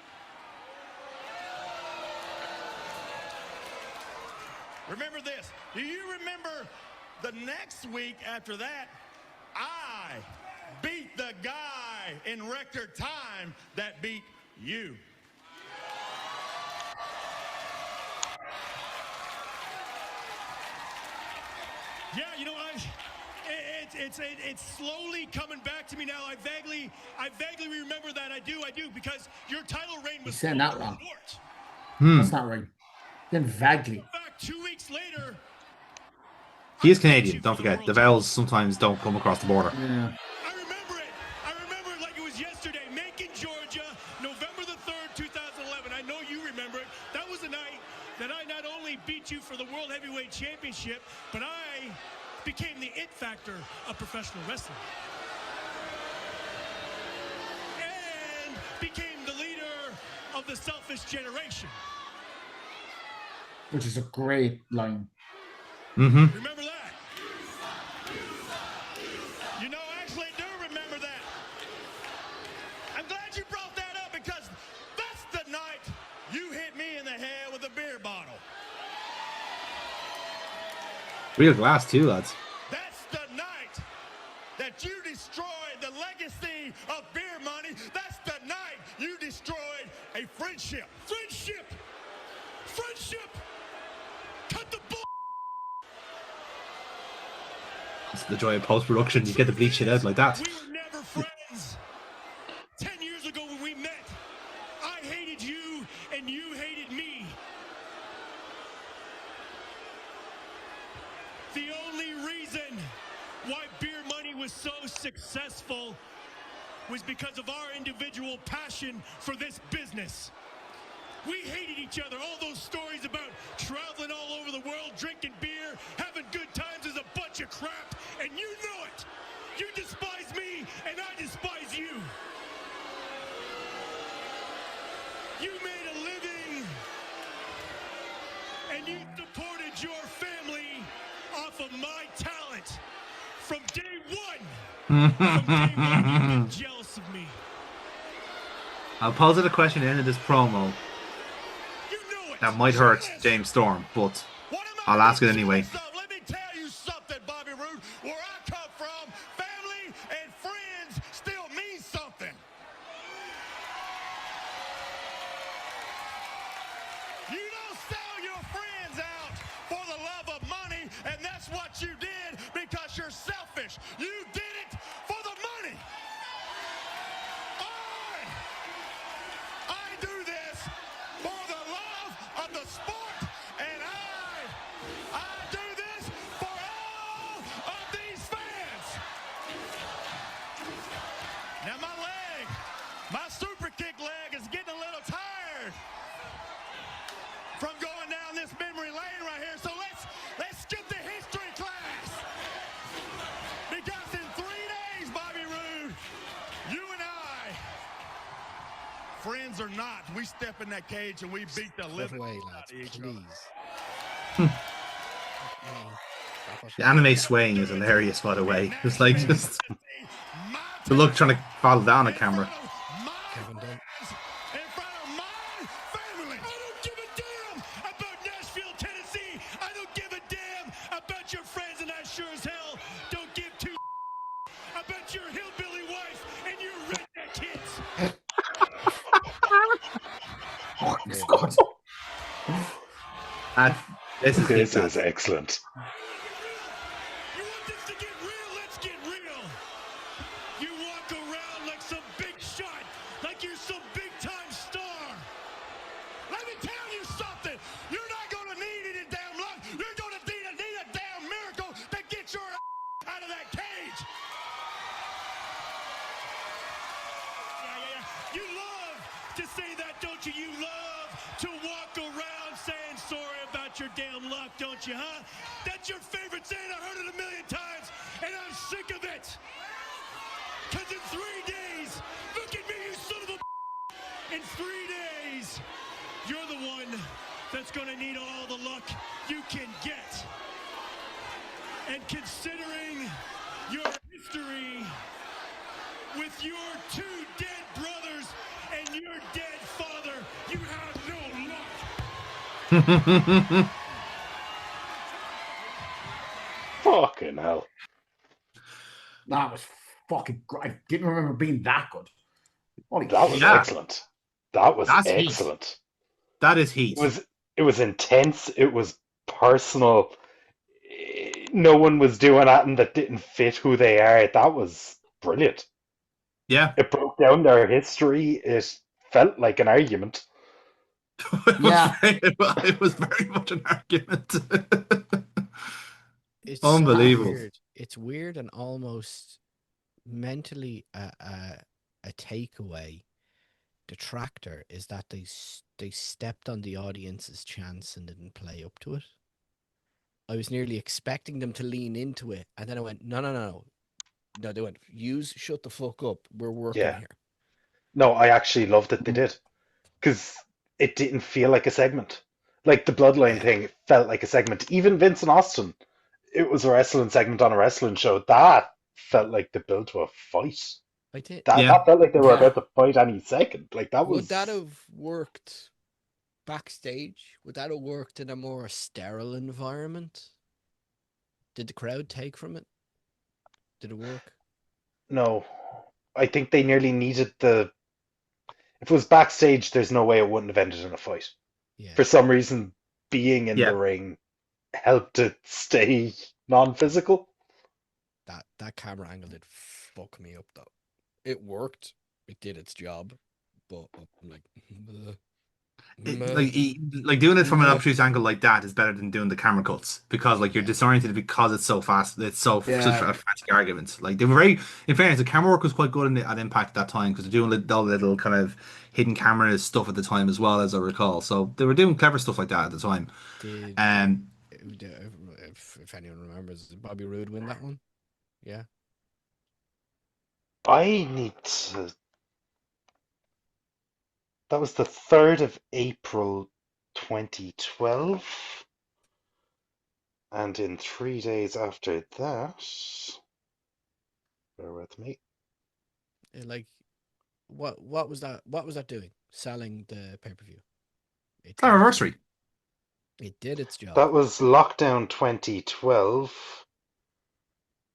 Remember this. Do you remember the next week after that, I beat the guy in record time that beat you? Yeah, you know, it's slowly coming back to me now. I vaguely remember that. I do, because your title reign was saying that wrong. short. That's not right. Then vaguely. Back 2 weeks later. He is Canadian, don't forget. The vowels sometimes don't come across the border. Yeah. I remember it like it was yesterday. Macon, Georgia, November the 3rd, 2011. I know you remember it. That was the night that I not only beat you for the World Heavyweight Championship, but I became the it factor of professional wrestling. And became the leader of the selfish generation. Which is a great line. Mm-hmm. Remember that? You know, actually, I do remember that. I'm glad you brought that up because that's the night you hit me in the head with a beer bottle. Real glass too, lads. That's the night that you destroyed the legacy of beer money. That's the night you destroyed a friendship. Friendship! Cut the bull! That's the joy of post-production. You get to bleach it out like that. We were never friends. 10 years ago when we met, I hated you and you hated me. The only reason why beer money was so successful was because of our individual passion for this business. We hated each other. All those stories about traveling all over the world, drinking beer, having good times is a bunch of crap, and you know it. You despise me, and I despise you. You made a living, and you supported your family off of my talent from day one. From day one, you've been jealous of me. I'll pose it a question at the end of this promo. That might hurt James Storm, but I'll ask it anyway. Let me tell you something, Bobby Roode. Where I come from, family and friends still mean something. You don't sell your friends out for the love of money, and that's what you did because you're selfish. You did it for the money. I do this for the love of the sport, and I do this for all of these fans. Now my super kick leg is getting a little tired from going down this memory lane right here. So let's skip the history class. Because in 3 days, Bobby Roode, you and I, friends or not, we step in that cage and we beat the living away, out lads, of each please. The anime swaying is hilarious, by the way. It's like just the look trying to follow down the camera. Kevin Dunn. In front of my family. I don't give a damn about Nashville, Tennessee. I don't give a damn about your friends, and I sure as hell don't give two about your hillbilly wife and your redneck kids. Oh, it's God. And this is This is excellent. You want this to get real? Let's get real. You walk around like some big shot, like you're some big-time star. Let me tell you something. You're not going to need any damn luck. You're going to need a damn miracle to get your out of that cage. Yeah. You love to say that, don't you? You love to walk around saying sorry about your damn luck, don't you, huh? That's your favorite saying. I heard it a million times. and I'm sick of it. Because in 3 days, look at me, you son of a... In 3 days, you're the one that's going to need all the luck you can get. And considering your history with your 2 dead brothers and your dead father, you have no luck. Fucking hell. That was fucking great. I didn't remember being that good. Holy That was shit. excellent. That was That's heat. excellent. That is heat. It was intense. It was personal. No one was doing anything that didn't fit who they are. That was brilliant. Yeah. It broke down their history. It felt like an argument. It was very much an argument. It's Unbelievable. So weird. It's weird and almost mentally a takeaway detractor is that they stepped on the audience's chance and didn't play up to it. I was nearly expecting them to lean into it, and then I went, no. They went, shut the fuck up. We're working here. No, I actually loved that they did. Because it didn't feel like a segment. Like the Bloodline thing felt like a segment. Even Vince and Austin, it was a wrestling segment on a wrestling show. That felt like the build to a fight. I did. That felt like they were about to fight any second. Like that was. Would that have worked backstage? Would that have worked in a more sterile environment? Did the crowd take from it? Did it work? No. I think they nearly needed the. If it was backstage, there's no way it wouldn't have ended in a fight. Yeah. For some reason, being in the ring helped it stay non-physical. That camera angle did fuck me up though. It worked. It did its job, but I'm like, like doing it from an obtuse angle like that is better than doing the camera cuts because like you're disoriented because it's so fast. It's so such a frantic argument. Like they were very, in fairness, the camera work was quite good at Impact at that time because they're doing all the little kind of hidden camera stuff at the time as well, as I recall. So they were doing clever stuff like that at the time. If anyone remembers, did Bobby Roode win that one? Yeah. I need to. That was the 3rd of April 2012. And in 3 days after that, bear with me. Like, what was that? What was that doing? Selling the pay-per-view. Anniversary. It did its job. That was Lockdown 2012.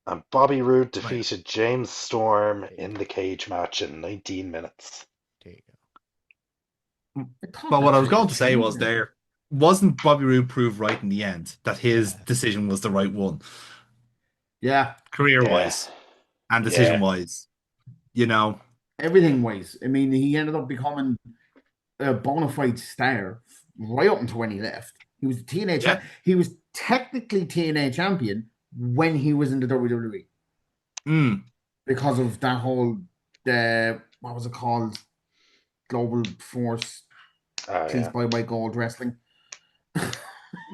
And Bobby Roode defeated James Storm in the cage match in 19 minutes. There you go. But what I was going to say was wasn't Bobby Roode proved right in the end that his decision was the right one? Yeah. Career-wise and decision-wise. You know? Everything-wise. I mean, he ended up becoming a bona fide star right up until when he left. He was TNA He was technically TNA champion when he was in the WWE. Because of that whole what was it called? Global Force Please Buy My Gold Wrestling.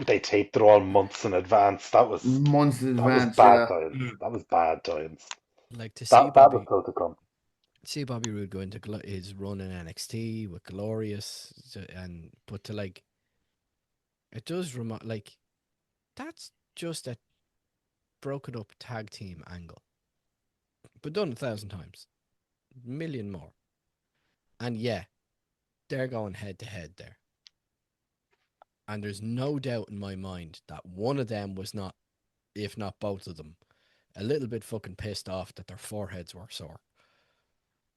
They taped it all months in advance. That was months in advance. Bad times. That was bad times. Like to see that was still to come. See Bobby Roode go into his run in NXT with Glorious, but to like, it does like, that's just a broken up tag team angle, but done 1,000 times, a million more, and they're going head to head there, and there's no doubt in my mind that one of them was not, if not both of them, a little bit fucking pissed off that their foreheads were sore.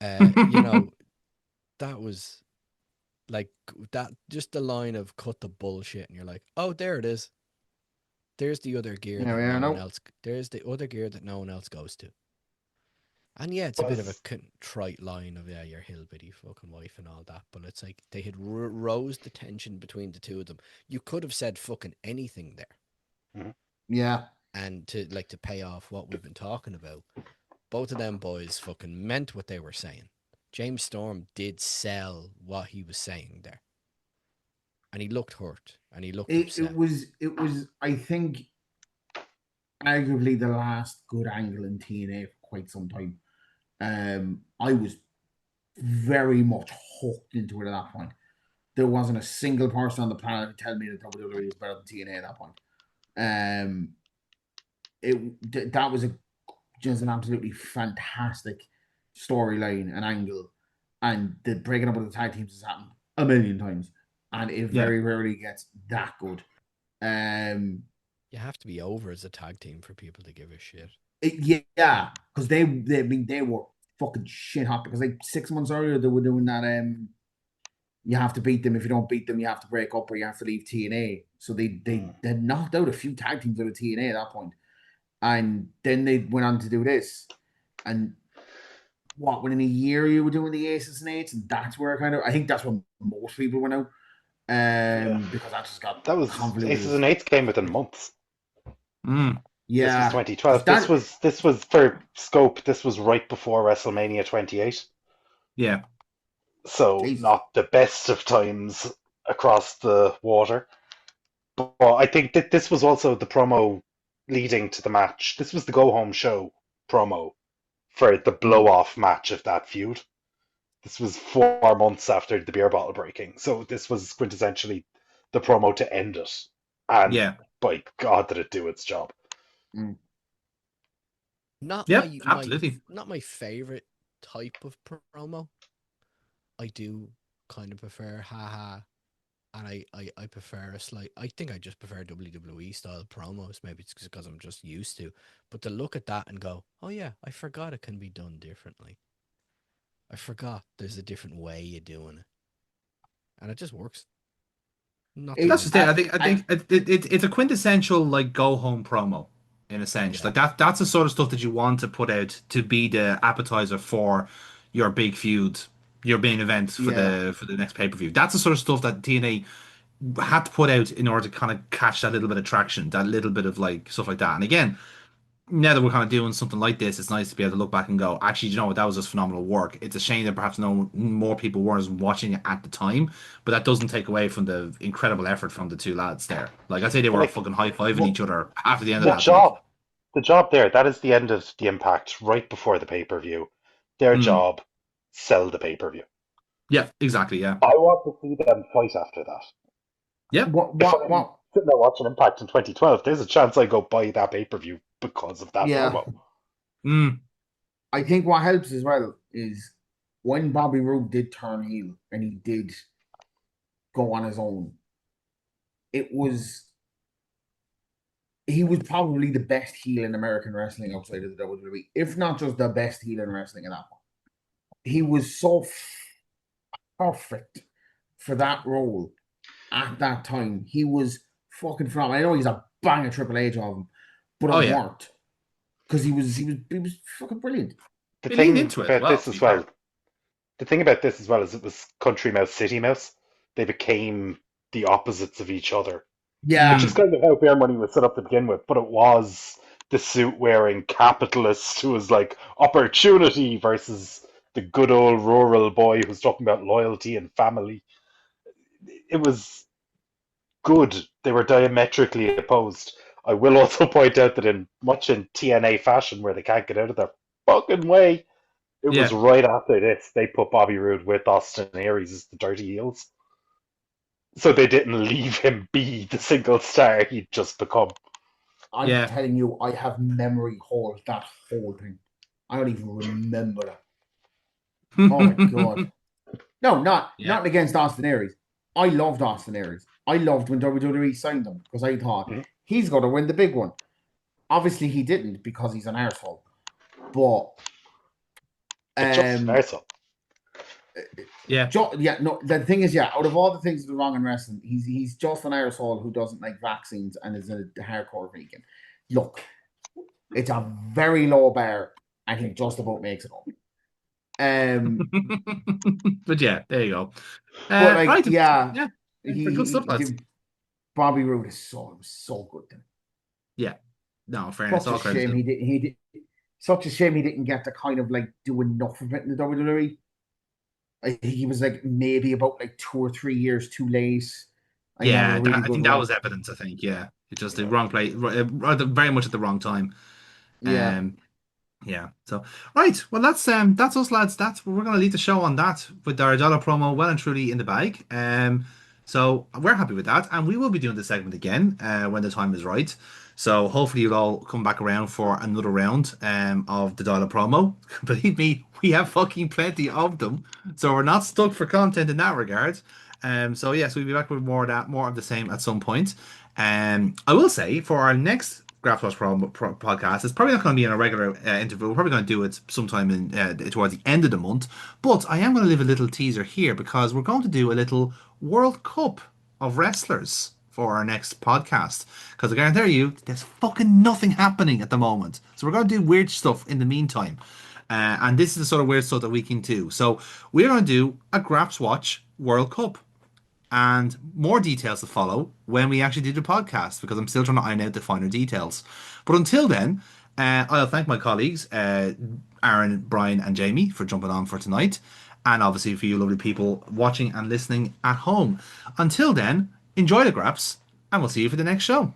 You know, that was like that. Just the line of "cut the bullshit," and you're like, "Oh, there it is. There's the other gear that no one else. There's the other gear that no one else goes to." And it's a bit of a contrite line of your hillbilly fucking wife and all that, but it's like they had rose the tension between the two of them. You could have said fucking anything there, and to pay off what we've been talking about. Both of them boys fucking meant what they were saying. James Storm did sell what he was saying there. And he looked hurt. And he looked upset. It was, I think, arguably the last good angle in TNA for quite some time. I was very much hooked into it at that point. There wasn't a single person on the planet who tell me that WWE was better than TNA at that point. That was just an absolutely fantastic storyline and angle, and the breaking up of the tag teams has happened a million times, and it very rarely gets that good. You have to be over as a tag team for people to give a shit. Yeah, because they were fucking shit hot, because like 6 months earlier they were doing that. You have to beat them. If you don't beat them, you have to break up or you have to leave TNA. So they knocked out a few tag teams out of TNA at that point. And then they went on to do this. And within a year you were doing the Aces and Eights, and that's where I think that's when most people went out. Because that just got convoluted. Aces and Eights came within months. Yeah. This was 2012. This was for scope. This was right before WrestleMania 28. Yeah. So not the best of times across the water. But I think that this was also the promo leading to the match. This was the go home show promo for the blow off match of that feud. This was 4 months after the beer bottle breaking. So this was quintessentially the promo to end it. And by God, did it do its job. Absolutely. Not my favorite type of promo. I do kind of prefer haha, and I prefer I think I just prefer WWE style promos. Maybe it's because I'm just used to. But to look at that and go, oh yeah, I forgot it can be done differently. I forgot there's a different way of doing it, and it just works. That's just it. I think it's a quintessential like go home promo in a sense. Like that's the sort of stuff that you want to put out to be the appetizer for your big feud, your main event for the next pay-per-view. That's the sort of stuff that TNA had to put out in order to kind of catch that little bit of traction, that little bit of like stuff like that. And again, now that we're kind of doing something like this, it's nice to be able to look back and go, actually, you know what, that was just phenomenal work. It's a shame that perhaps no more people weren't watching it at the time, but that doesn't take away from the incredible effort from the two lads there. Like, I'd say they were fucking high-fiving each other after the end of that. The job there, that is the end of the Impact right before the pay-per-view. Their job, sell the pay-per-view. Yeah, exactly, yeah. I want to see them fight after that. Yeah. If I'm sitting there watching Impact in 2012, there's a chance I go buy that pay-per-view because of that promo. I think what helps as well is when Bobby Roode did turn heel and he did go on his own, he was probably the best heel in American wrestling outside of the WWE, if not just the best heel in wrestling at that point. He was so perfect for that role at that time. He was fucking phenomenal. I know he's a banger Triple H of him, but it worked because he was fucking brilliant. The thing about this as well is it was country mouse, city mouse. They became the opposites of each other. Yeah. Which is kind of how Beer Money was set up to begin with, but it was the suit wearing capitalist who was like opportunity versus the good old rural boy who's talking about loyalty and family. It was good. They were diametrically opposed. I will also point out that in TNA fashion, where they can't get out of their fucking way, it was right after this they put Bobby Roode with Austin Aries as the dirty heels. So they didn't leave him be the single star he'd just become. I'm telling you, I have memory holes that whole thing. I don't even remember that. Oh my god. No, not against Austin Aries. I loved Austin Aries. I loved when WWE signed him because I thought he's going to win the big one. Obviously, he didn't because he's an arsehole. But just an arsehole. The thing is, out of all the things that are wrong in wrestling, he's just an arsehole who doesn't like vaccines and is a hardcore vegan. Look, it's a very low bar, and he just about makes it up. But yeah, there you go. But good stuff, lads. Bobby Roode is so good then. Yeah, no, fair enough. Such a shame he did. Such a shame he didn't get to kind of like do enough of it in the WWE. I think he was like maybe about like 2 or 3 years too late. I think that was evidence. I think, yeah. It's just the wrong place, very much at the wrong time. Yeah. Um, yeah. So, right. Well, that's us, lads. We're gonna leave the show on that with our dollar promo well and truly in the bag. So we're happy with that, and we will be doing the segment again when the time is right. So hopefully you'll all come back around for another round of the dollar promo. Believe me, we have fucking plenty of them, so we're not stuck for content in that regard. So yes, we'll be back with more of that, more of the same at some point. I will say for our next GrapsWatch podcast, it's probably not going to be in a regular interview. We're probably going to do it sometime in towards the end of the month. But I am going to leave a little teaser here because we're going to do a little World Cup of wrestlers for our next podcast. Because I guarantee you, there's fucking nothing happening at the moment. So we're going to do weird stuff in the meantime. And this is the sort of weird stuff that we can do. So we're going to do a GrapsWatch World Cup. And more details to follow when we actually do the podcast, because I'm still trying to iron out the finer details. But until then, I'll thank my colleagues, Aaron, Brian, and Jamie, for jumping on for tonight. And obviously for you lovely people watching and listening at home. Until then, enjoy the Graps, and we'll see you for the next show.